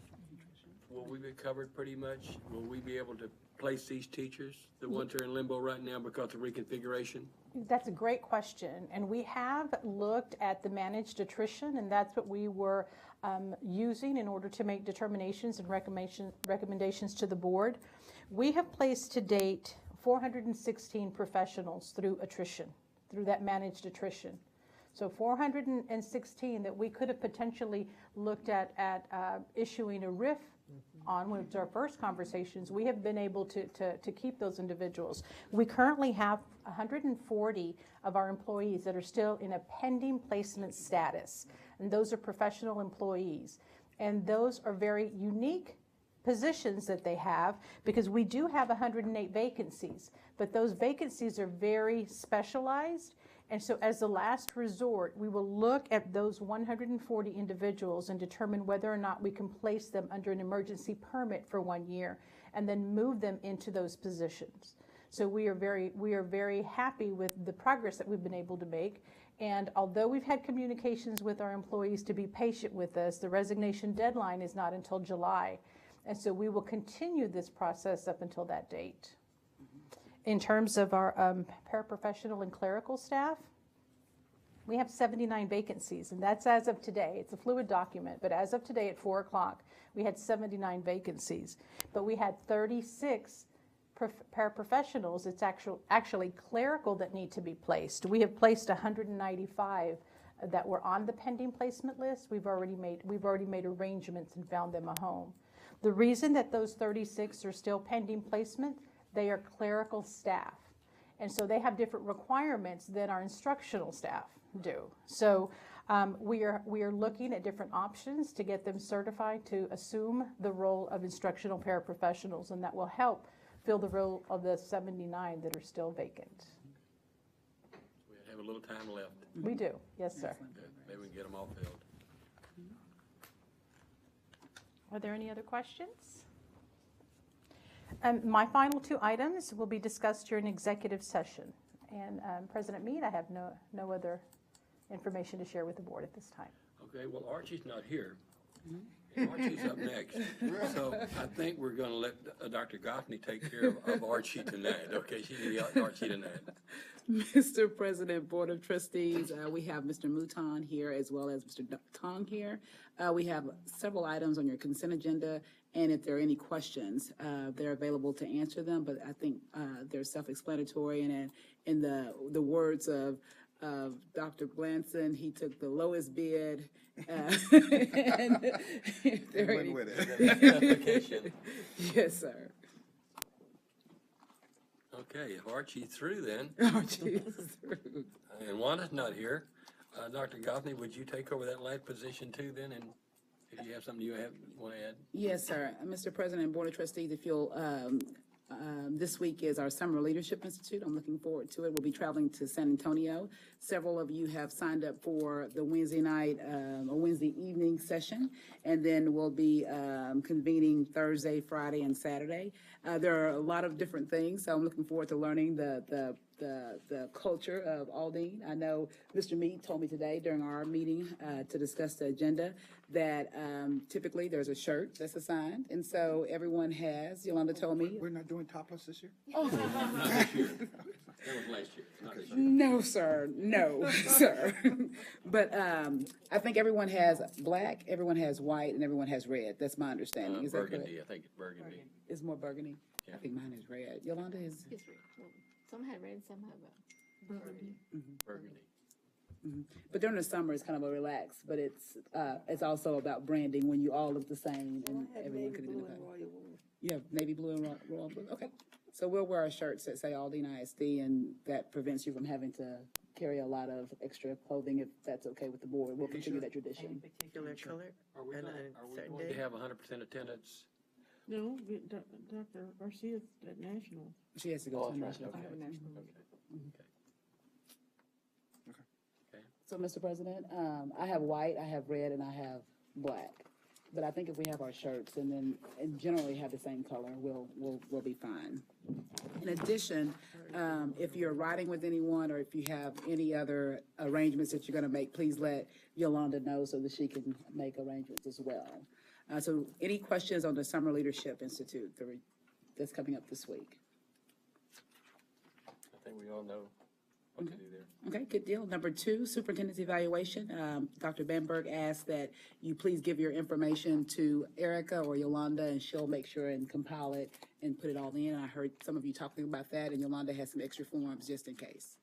Will we be covered pretty much? Will we be able to place these teachers, the ones that are in limbo right now because of reconfiguration? That's a great question, and we have looked at the managed attrition, and that's what we were using in order to make determinations and recommendations to the board. We have placed to date 416 professionals through attrition, through that managed attrition. So 416 that we could have potentially looked at issuing a RIF on, with our first conversations. We have been able to keep those individuals. We currently have 140 of our employees that are still in a pending placement status, and those are professional employees. And those are very unique positions that they have, because we do have 108 vacancies, but those vacancies are very specialized. And so as the last resort, we will look at those 140 individuals and determine whether or not we can place them under an emergency permit for 1 year and then move them into those positions. So we are very happy with the progress that we've been able to make. And although we've had communications with our employees to be patient with us, the resignation deadline is not until July. And so we will continue this process up until that date. In terms of our paraprofessional and clerical staff, we have 79 vacancies, and that's as of today. It's a fluid document, but as of today at 4 o'clock, we had 79 vacancies. But we had 36 paraprofessionals. It's actually clerical that need to be placed. We have placed 195 that were on the pending placement list, we've already made arrangements and found them a home. The reason that those 36 are still pending placement, they are clerical staff. And so they have different requirements than our instructional staff do. So we are looking at different options to get them certified to assume the role of instructional paraprofessionals, and that will help fill the role of the 79 that are still vacant. We have a little time left. We do, yes, sir. Good. Maybe we can get them all filled. Are there any other questions? My final two items will be discussed during executive session. And President Meade, I have no other information to share with the board at this time. Okay, well, Archie's not here. And Archie's up next. So I think we're going to let Dr. Goffney take care of Archie tonight. Okay, she can yell at Archie tonight. Mr. President, Board of Trustees, we have Mr. Mouton here as well as Mr. Tong here. We have several items on your consent agenda, and if there are any questions, they're available to answer them, but I think they're self-explanatory, and in the words of Dr. Blanson, he took the lowest bid. And if there are any- Went with it. Yes, sir. Okay, if Archie's through then, Archie is through. and Wanda's not here, Dr. Goffney, would you take over that life position too then? And if you have something you want to add? Yes, sir. Mr. President, Board of Trustees, if you'll, this week is our Summer Leadership Institute. I'm looking forward to it. We'll be traveling to San Antonio. Several of you have signed up for the Wednesday night or Wednesday evening session, and then we'll be convening Thursday, Friday, and Saturday. There are a lot of different things, so I'm looking forward to learning the culture of Aldine. I know Mr. Meade told me today during our meeting to discuss the agenda that typically there's a shirt that's assigned, and so everyone has. Yolanda told me. We're not doing topless this year? Not this year. That was last year, not this year. No, sir. No, sir. But I think everyone has black, everyone has white, and everyone has red. That's my understanding. Is that correct? Burgundy, I think it's burgundy. It's more burgundy? Yeah. I think mine is red. Yolanda is? It's red. Well, some had red, some have burgundy. Burgundy. But during the summer, it's kind of a relaxed, but it's also about branding when you all look the same and everyone could identify. You have navy blue and royal blue? Okay. So we'll wear our shirts that say Aldine ISD, and that prevents you from having to carry a lot of extra clothing if that's okay with the board. We'll continue that tradition. Particular color? Are we And going a certain to day? have 100% attendance? No, Dr. Garcia's at National. She has to go Oh, to that's national. right. Okay. So, Mr. President, I have white, I have red, and I have black. But I think if we have our shirts and generally have the same color, we'll be fine. In addition, if you're riding with anyone or if you have any other arrangements that you're going to make, please let Yolanda know so that she can make arrangements as well. So any questions on the Summer Leadership Institute that's coming up this week? I think we all know what to do there. Okay, good deal. Number 2, superintendent's evaluation. Dr. Bamberg asked that you please give your information to Erica or Yolanda, and she'll make sure and compile it and put it all in. I heard some of you talking about that, and Yolanda has some extra forms just in case.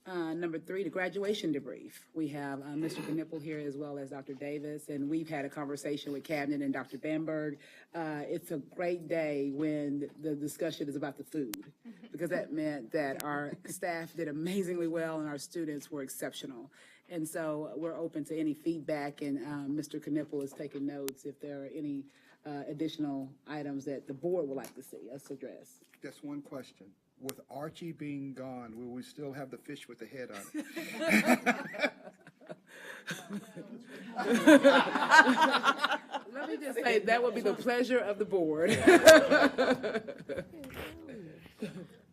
Number 3, the graduation debrief. We have Mr. Knipple here as well as Dr. Davis, and we've had a conversation with Cabinet and Dr. Bamberg. It's a great day when the discussion is about the food, because that meant that our staff did amazingly well and our students were exceptional. And so we're open to any feedback, and Mr. Knipple is taking notes if there are any additional items that the board would like to see us address. Just one question. With Archie being gone, will we still have the fish with the head on it? Let me just say, that would be the pleasure of the board.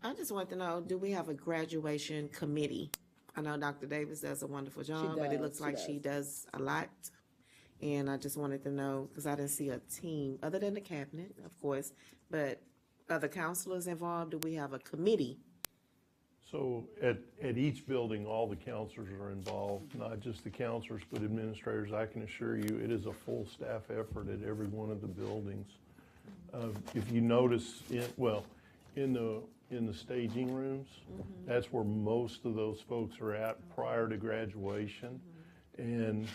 I just want to know, do we have a graduation committee? I know Dr. Davis does a wonderful job, but it does, looks she like does. she does a lot. And I just wanted to know, because I didn't see a team, other than the cabinet, of course, but other counselors involved, do we have a committee? So at each building, all the counselors are involved, not just the counselors, but administrators. I can assure you, it is a full staff effort at every one of the buildings. If you notice, in the staging rooms, that's where most of those folks are at prior to graduation. and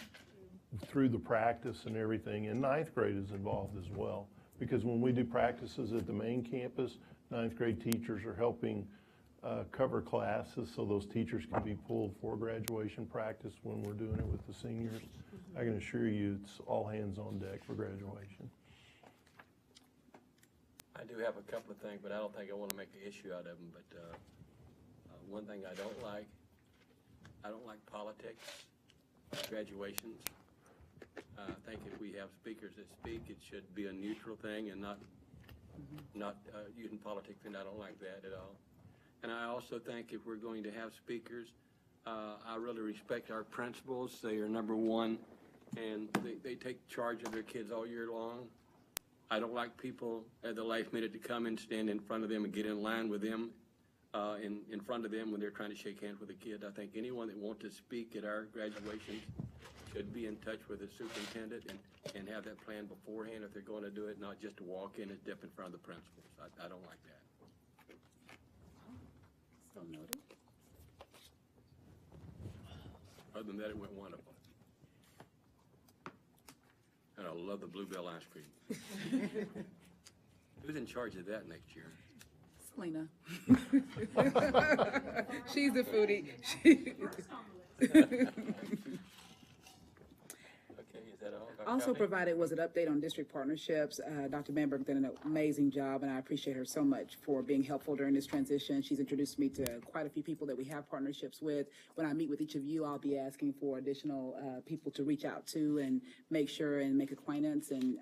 through the practice and everything, and ninth grade is involved as well. Because when we do practices at the main campus, ninth grade teachers are helping cover classes so those teachers can be pulled for graduation practice when we're doing it with the seniors. I can assure you it's all hands on deck for graduation. I do have a couple of things, but I don't think I want to make an issue out of them. But one thing I don't like politics, graduations. I think if we have speakers that speak, it should be a neutral thing and not using politics, and I don't like that at all. And I also think if we're going to have speakers, I really respect our principals. They are number one, and they take charge of their kids all year long. I don't like people at the last minute to come and stand in front of them and get in line with them, in front of them when they're trying to shake hands with a kid. I think anyone that wants to speak at our graduation should be in touch with the superintendent and have that plan beforehand if they're going to do it, not just to walk in and step in front of the principals. I don't like that. So noted. Other than that, it went wonderful. And I love the Bluebell ice cream. Who's in charge of that next year? Selena. She's the foodie. Okay, is that all? Also provided was an update on district partnerships. Dr. Bamberg did an amazing job, and I appreciate her so much for being helpful during this transition. She's introduced me to quite a few people that we have partnerships with. When I meet with each of you, I'll be asking for additional people to reach out to and make sure and make acquaintance and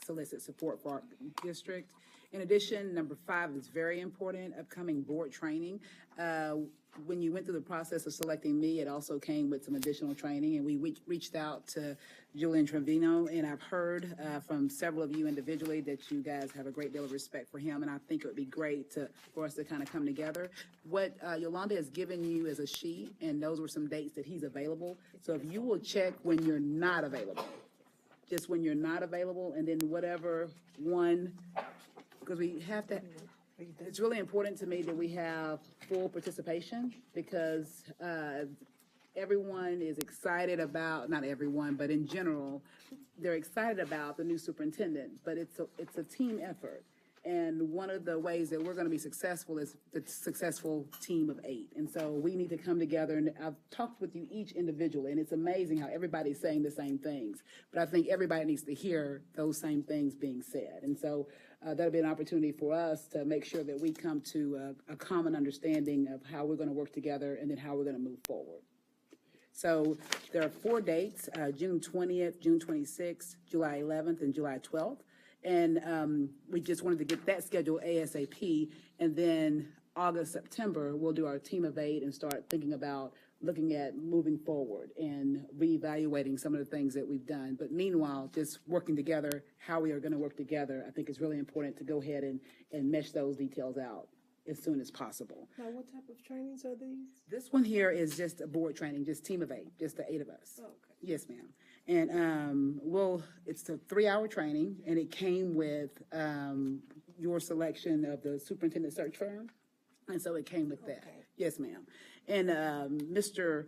solicit support for our district. In addition, number 5 is very important, upcoming board training. When you went through the process of selecting me, it also came with some additional training, and we reached out to Julian Trevino, and I've heard from several of you individually that you guys have a great deal of respect for him, and I think it would be great for us to kind of come together. What Yolanda has given you is a sheet, and those were some dates that he's available. So if you will check when you're not available, just when you're not available, and then whatever one, because we have to, it's really important to me that we have full participation because everyone is excited about, not everyone, but in general, they're excited about the new superintendent, but it's a team effort. And one of the ways that we're going to be successful is the successful team of 8. And so we need to come together, and I've talked with you each individually, and it's amazing how everybody's saying the same things. But I think everybody needs to hear those same things being said. And so that'll be an opportunity for us to make sure that we come to a common understanding of how we're going to work together and then how we're going to move forward. So there are 4 dates, June 20th, June 26th, July 11th, and July 12th. And we just wanted to get that scheduled ASAP. And then August, September, we'll do our team of 8 and start thinking about looking at moving forward and reevaluating some of the things that we've done. But meanwhile, just working together, how we are going to work together, I think is really important to go ahead and mesh those details out as soon as possible. Now, what type of trainings are these? This one here is just a board training, just team of 8, just the 8 of us. Oh, okay. Yes, ma'am. And it's a 3-hour training, and it came with your selection of the superintendent search firm, and so it came with that. Okay. Yes, ma'am. And Mr.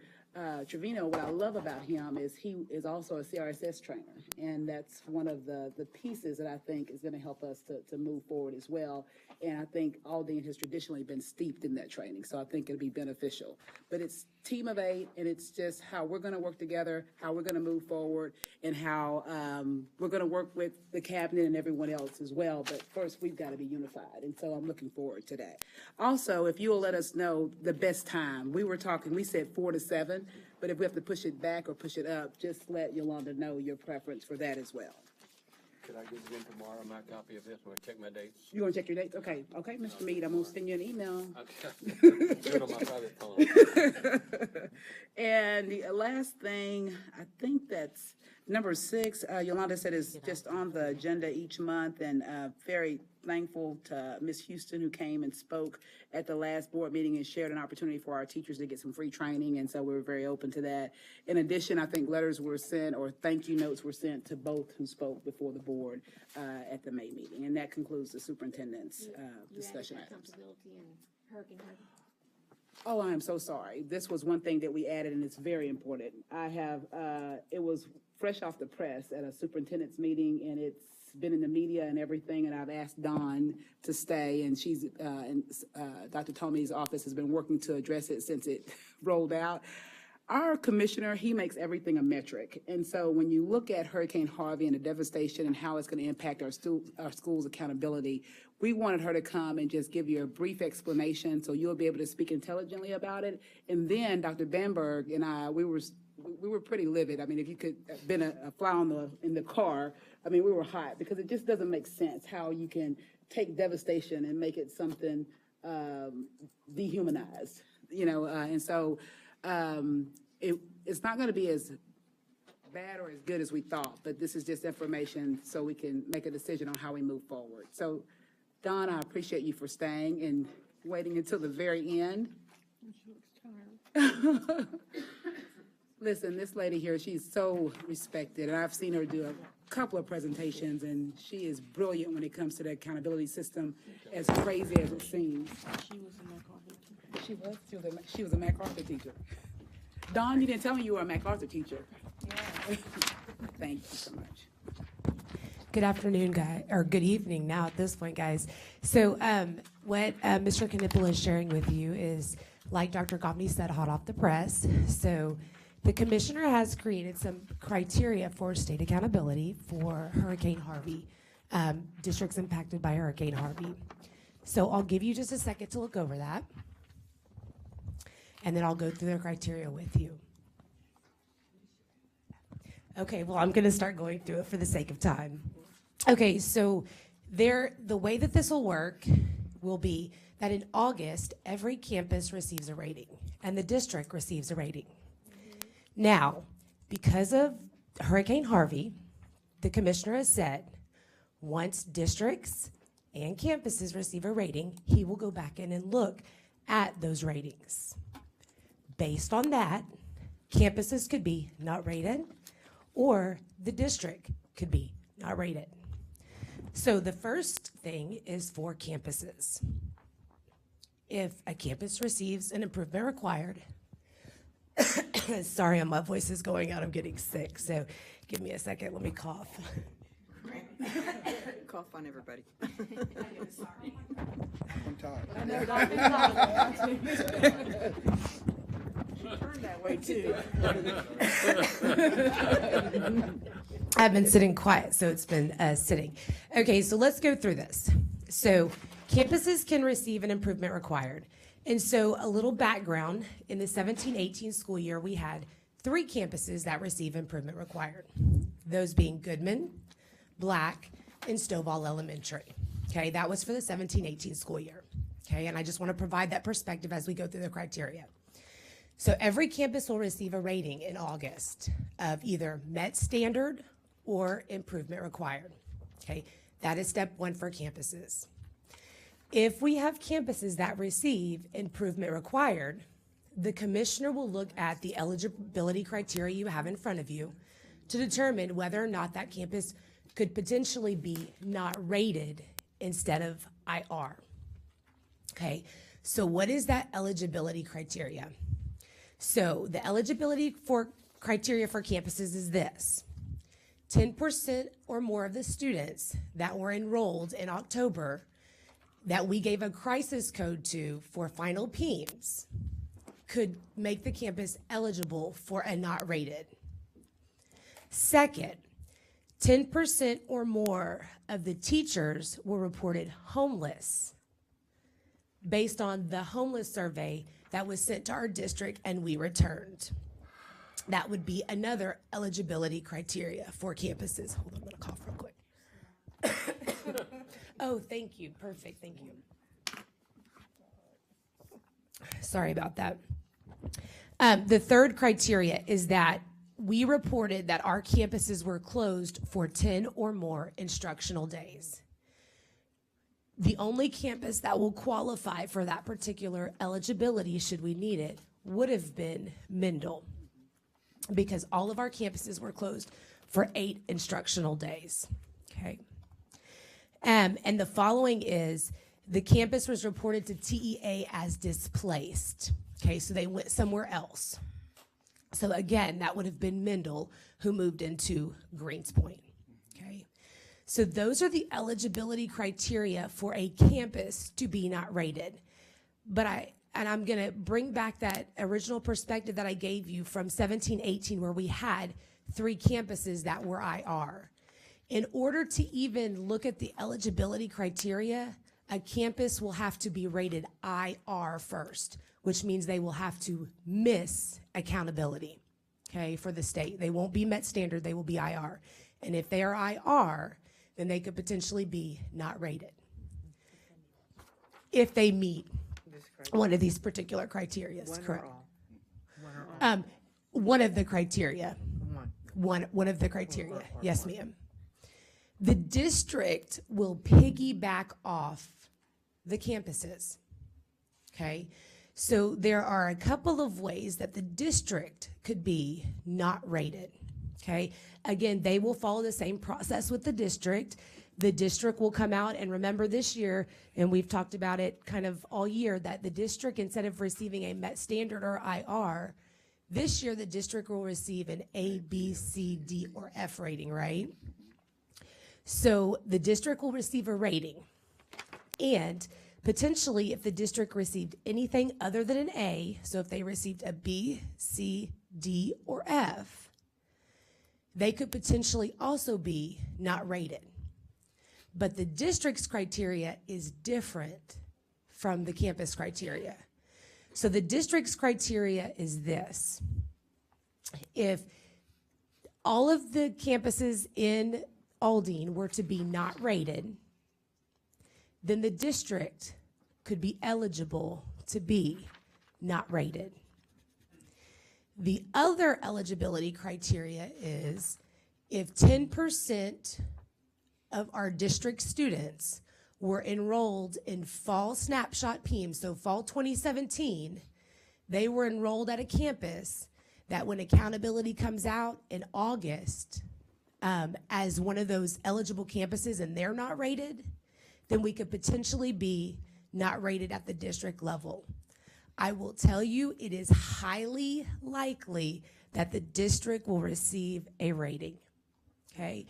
Trevino, what I love about him is he is also a CRSS trainer, and that's one of the pieces that I think is going to help us to move forward as well. And I think Aldine has traditionally been steeped in that training, so I think it'll be beneficial. But it's team of 8, and it's just how we're going to work together, how we're going to move forward, and how we're going to work with the cabinet and everyone else as well. But first, we've got to be unified, and so I'm looking forward to that. Also, if you will let us know the best time. We said 4 to 7, but if we have to push it back or push it up, just let Yolanda know your preference for that as well. Could I get you in tomorrow, my copy of this, when I check my dates? You want to check your dates? Okay, Mr. Mead, I'm going to send you an email. Okay. Do it on my private phone. And the last thing, I think that's number 6, Yolanda said is just on the agenda each month, and very thankful to Ms. Houston, who came and spoke at the last board meeting and shared an opportunity for our teachers to get some free training, and so we were very open to that. In addition, I think letters were sent, or thank you notes were sent to both who spoke before the board at the May meeting, and that concludes the superintendent's discussion items. Accountability and hurricane. Oh, I am so sorry. This was one thing that we added, and it's very important. I have, it was fresh off the press at a superintendent's meeting, and it's been in the media and everything, and I've asked Dawn to stay, and Dr. Tomey's office has been working to address it since it rolled out. Our commissioner, he makes everything a metric. And so when you look at Hurricane Harvey and the devastation and how it's going to impact our schools' accountability, we wanted her to come and just give you a brief explanation so you'll be able to speak intelligently about it. And then Dr. Bamberg and I, we were pretty livid. I mean, if you could have been a fly in the car, I mean, we were hot because it just doesn't make sense how you can take devastation and make it something dehumanized, and so it's not going to be as bad or as good as we thought, but this is just information so we can make a decision on how we move forward. So, Don, I appreciate you for staying and waiting until the very end. She looks tired. Listen, this lady here, she's so respected, and I've seen her do a couple of presentations, and she is brilliant when it comes to the accountability system, as crazy as it seems. She was a MacArthur teacher. She was a MacArthur teacher. Dawn, you didn't tell me you were a MacArthur teacher. Yeah. Thank you so much. Good afternoon, guys, or good evening now at this point, guys. So what Mr. Knipple is sharing with you is, like Dr. Goffney said, hot off the press. So the commissioner has created some criteria for state accountability for Hurricane Harvey, districts impacted by Hurricane Harvey. So I'll give you just a second to look over that, and then I'll go through the criteria with you. Okay, well, I'm going to start going through it for the sake of time. Okay, so the way that this will work will be that in August, every campus receives a rating, and the district receives a rating. Now, because of Hurricane Harvey, the commissioner has said, once districts and campuses receive a rating, he will go back in and look at those ratings. Based on that, campuses could be not rated, or the district could be not rated. So the first thing is for campuses. If a campus receives an improvement required, sorry, my voice is going out, I'm getting sick, so give me a second, let me cough. Cough on everybody. I'm tired. I know, she turned that way too. I've been sitting quiet, so it's been sitting. Okay, so let's go through this. So campuses can receive an improvement required. And so a little background, in the 17-18 school year, we had 3 campuses that receive improvement required. Those being Goodman, Black, and Stovall Elementary. Okay, that was for the 17-18 school year. Okay, and I just want to provide that perspective as we go through the criteria. So every campus will receive a rating in August of either met standard or improvement required. Okay, that is step 1 for campuses. If we have campuses that receive improvement required, the commissioner will look at the eligibility criteria you have in front of you to determine whether or not that campus could potentially be not rated instead of IR. Okay, so what is that eligibility criteria? So the eligibility for criteria for campuses is this: 10% or more of the students that were enrolled in October that we gave a crisis code to for final PEIMS could make the campus eligible for a not rated. Second, 10% or more of the teachers were reported homeless based on the homeless survey that was sent to our district and we returned. That would be another eligibility criteria for campuses. Hold on, I'm gonna cough real quick. Oh, thank you, perfect, thank you. Sorry about that. The third criteria is that we reported that our campuses were closed for 10 or more instructional days. The only campus that will qualify for that particular eligibility, should we need it, would have been Mendel, because all of our campuses were closed for 8 instructional days. Okay. And the following is The campus was reported to TEA as displaced. Okay, so they went somewhere else. So again, that would have been Mendel who moved into Greenspoint. Okay, so those are the eligibility criteria for a campus to be not rated. But I'm going to bring back that original perspective that I gave you from 17-18, where we had 3 campuses that were IR. In order to even look at the eligibility criteria, a campus will have to be rated IR first, which means they will have to miss accountability, okay, for the state. They won't be met standard, they will be IR. And if they are IR, then they could potentially be not rated if they meet one of these particular criteria. Correct. One of the criteria. One of the criteria. Yes, ma'am. The district will piggyback off the campuses. Okay? So there are a couple of ways that the district could be not rated. Okay? Again, they will follow the same process with the district. The district will come out, and remember this year, and we've talked about it kind of all year, that the district, instead of receiving a MET standard or IR, this year the district will receive an A, B, C, D, or F rating, right? So the district will receive a rating. And potentially, if the district received anything other than an A, so if they received a B, C, D, or F, they could potentially also be not rated. But the district's criteria is different from the campus criteria. So the district's criteria is this. If all of the campuses in Aldine were to be not rated, then the district could be eligible to be not rated. The other eligibility criteria is if 10% of our district students were enrolled in fall snapshot PEIM, so fall 2017, they were enrolled at a campus that when accountability comes out in August as one of those eligible campuses and they're not rated, then we could potentially be not rated at the district level. I will tell you, it is highly likely that the district will receive a rating, okay?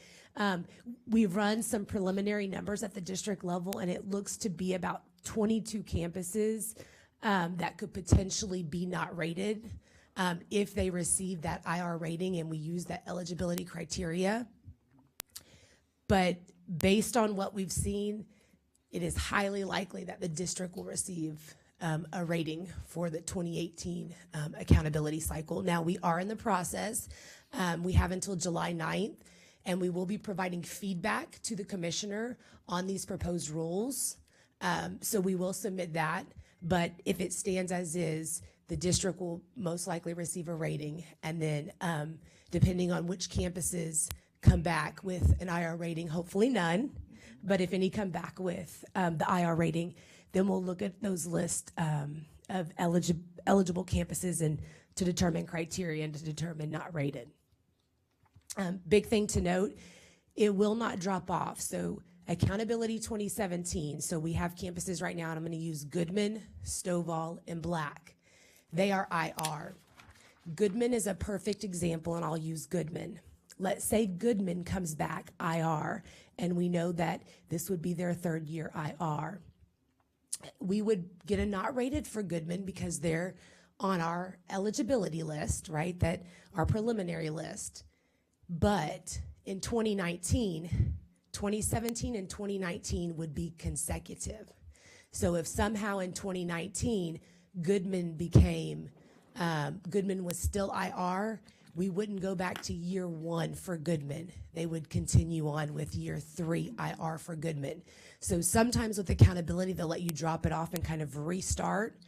We've run some preliminary numbers at the district level, and it looks to be about 22 campuses that could potentially be not rated if they receive that IR rating and we use that eligibility criteria. But based on what we've seen, it is highly likely that the district will receive a rating for the 2018 accountability cycle. Now, we are in the process. We have until July 9th, and we will be providing feedback to the commissioner on these proposed rules. So we will submit that, but if it stands as is, the district will most likely receive a rating, and then depending on which campuses come back with an IR rating, hopefully none, but if any come back with the IR rating, then we'll look at those lists of eligible campuses and to determine criteria and to determine not rated. Big thing to note, it will not drop off. So accountability 2017, so we have campuses right now, and I'm going to use Goodman, Stovall, and Black. They are IR. Goodman is a perfect example, and I'll use Goodman. Let's say Goodman comes back IR, and we know that this would be their third year IR. We would get a not rated for Goodman because they're on our eligibility list, right? That our preliminary list. But in 2019, 2017 and 2019 would be consecutive. So if somehow in 2019, Goodman was still IR, we wouldn't go back to year 1 for Goodman. They would continue on with year 3 IR for Goodman. So sometimes with accountability, they'll let you drop it off and kind of restart.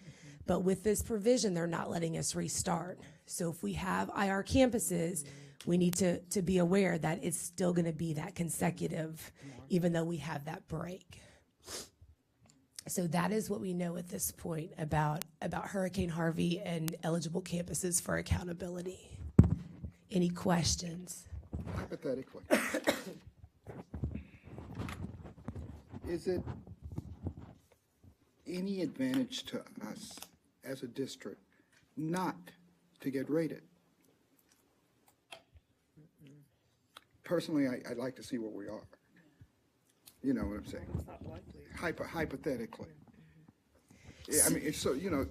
But with this provision, they're not letting us restart. So if we have IR campuses, we need to be aware that it's still going to be that consecutive, even though we have that break. So that is what we know at this point about Hurricane Harvey and eligible campuses for accountability. Any questions? Hypothetically, is it any advantage to us as a district not to get rated? Personally, I'd like to see where we are. You know what I'm saying? It's not likely. Hypothetically. Yeah, I mean, it's so, you know,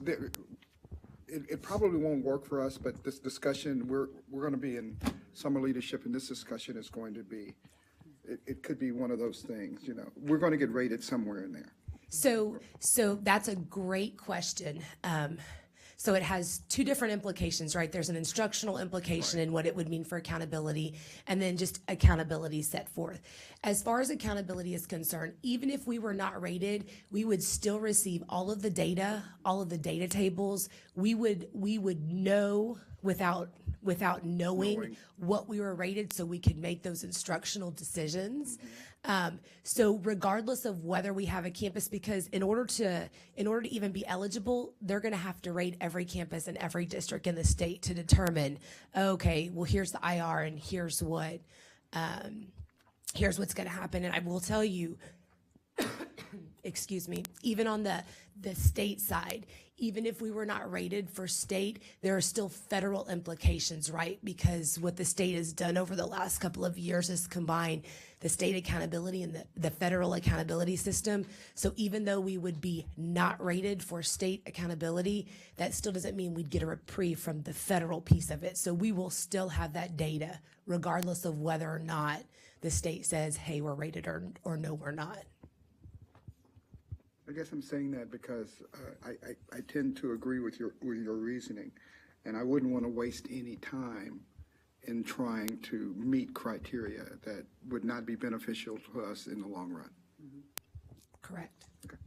it probably won't work for us, but this discussion, we're going to be in summer leadership, and this discussion is going to be, it could be one of those things, you know. We're going to get rated somewhere in there. So that's a great question. So it has two different implications, right? There's an instructional implication in what it would mean for accountability, and then just accountability set forth. As far as accountability is concerned, even if we were not rated, we would still receive all of the data, all of the data tables. We would know without knowing what we were rated, so we could make those instructional decisions. So regardless of whether we have a campus, because in order to even be eligible, they're going to have to rate every campus and every district in the state to determine, okay, well, here's the IR and here's what's going to happen. And I will tell you, excuse me, even on the state side, even if we were not rated for state, there are still federal implications, right? Because what the state has done over the last couple of years is combine the state accountability and the federal accountability system. So even though we would be not rated for state accountability, that still doesn't mean we'd get a reprieve from the federal piece of it. So we will still have that data regardless of whether or not the state says, hey, we're rated or no, we're not. I guess I'm saying that because I tend to agree with your reasoning, and I wouldn't want to waste any time in trying to meet criteria that would not be beneficial to us in the long run. Correct. Okay.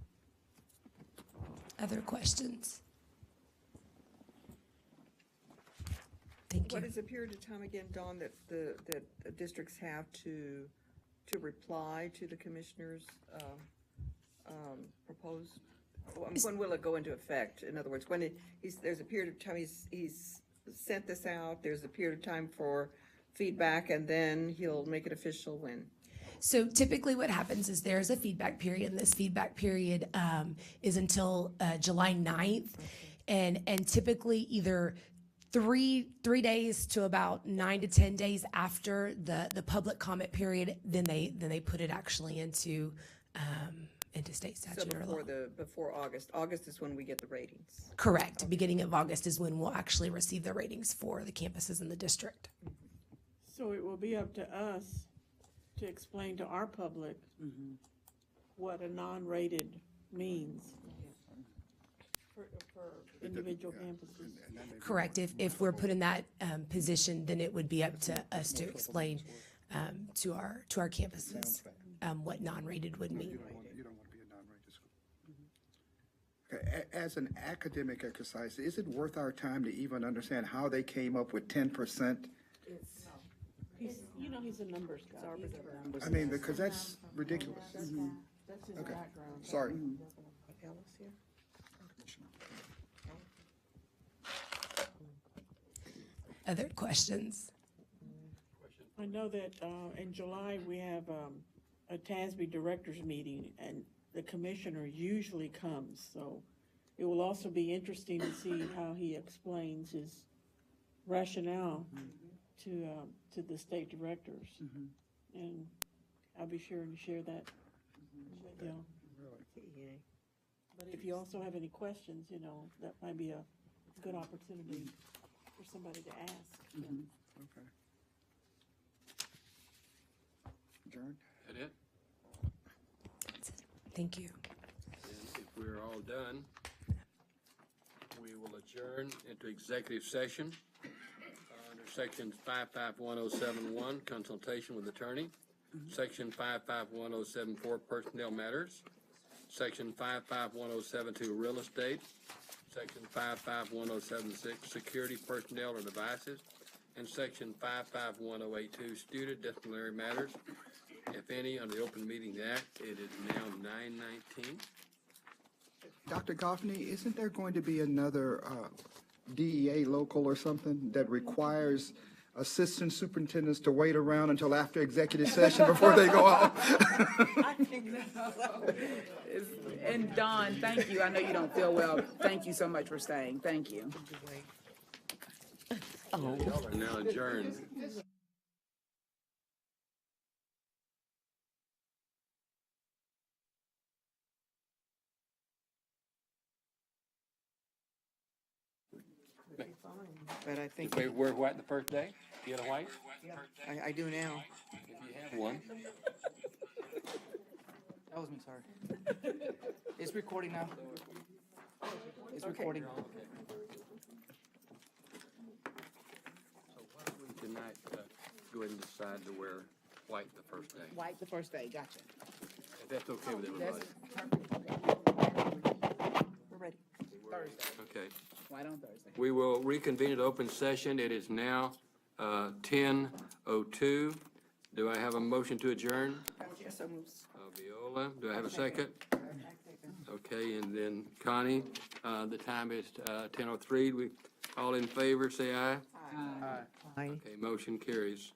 Other questions? Thank you. What is the period of time again, Dawn, that the districts have to reply to the commissioner's proposed? When will it go into effect? In other words, when there's a period of time he's sent this out, there's a period of time for feedback, and then he'll make it official when? So typically what happens is there's a feedback period, and this feedback period is until July 9th. And typically either three days to about 9 to 10 days after the public comment period, then they put it actually into state statute or law. So before August. August is when we get the ratings. Correct. Beginning of August is when we'll actually receive the ratings for the campuses in the district. So it will be up to us to explain to our public what a non-rated means for individual campuses. Correct. If we're put in that position, then it would be up to us to explain to our campuses what non-rated would mean. You don't want to be a non-rated school. Okay. As an academic exercise, is it worth our time to even understand how they came up with 10%? He's a numbers guy. I mean, because that's ridiculous. That's his Okay. background. Sorry. Other questions? I know that in July, we have a TASB directors meeting, and the commissioner usually comes, so it will also be interesting to see how he explains his rationale to the state directors. And I'll be sure to share that with you. But if you also have any questions, that might be a good opportunity for somebody to ask. Okay. Adjourn? That it? Thank you. And if we're all done, we will adjourn into executive session under Section 551071, consultation with attorney. Section 551074, personnel matters. Section 551072, real estate. Section 551076, security personnel or devices. And Section 551082, student disciplinary matters. If any, under the Open Meeting Act, it is now 9:19. Dr. Goffney, isn't there going to be another DEA local or something that requires assistant superintendents to wait around until after executive session before they go out? I think so. And Don, thank you. I know you don't feel well. Thank you so much for staying. Thank you. Y'all are now adjourned. But I think, Did we wear white the first day? You had a white? I do now. If you have one. That was me, sorry. It's recording now. It's recording. Tonight, go ahead and decide to wear white the first day. White the first day, gotcha. If that's okay with everybody. We're ready. Thursday, Okay. white on Thursday. We will reconvene at open session. It is now 10:02. Do I have a motion to adjourn? Yes, so moves. Viola, do I have a second? Okay, and then Connie, the time is 10:03. We, all in favor, say aye. Aye. Okay, motion carries.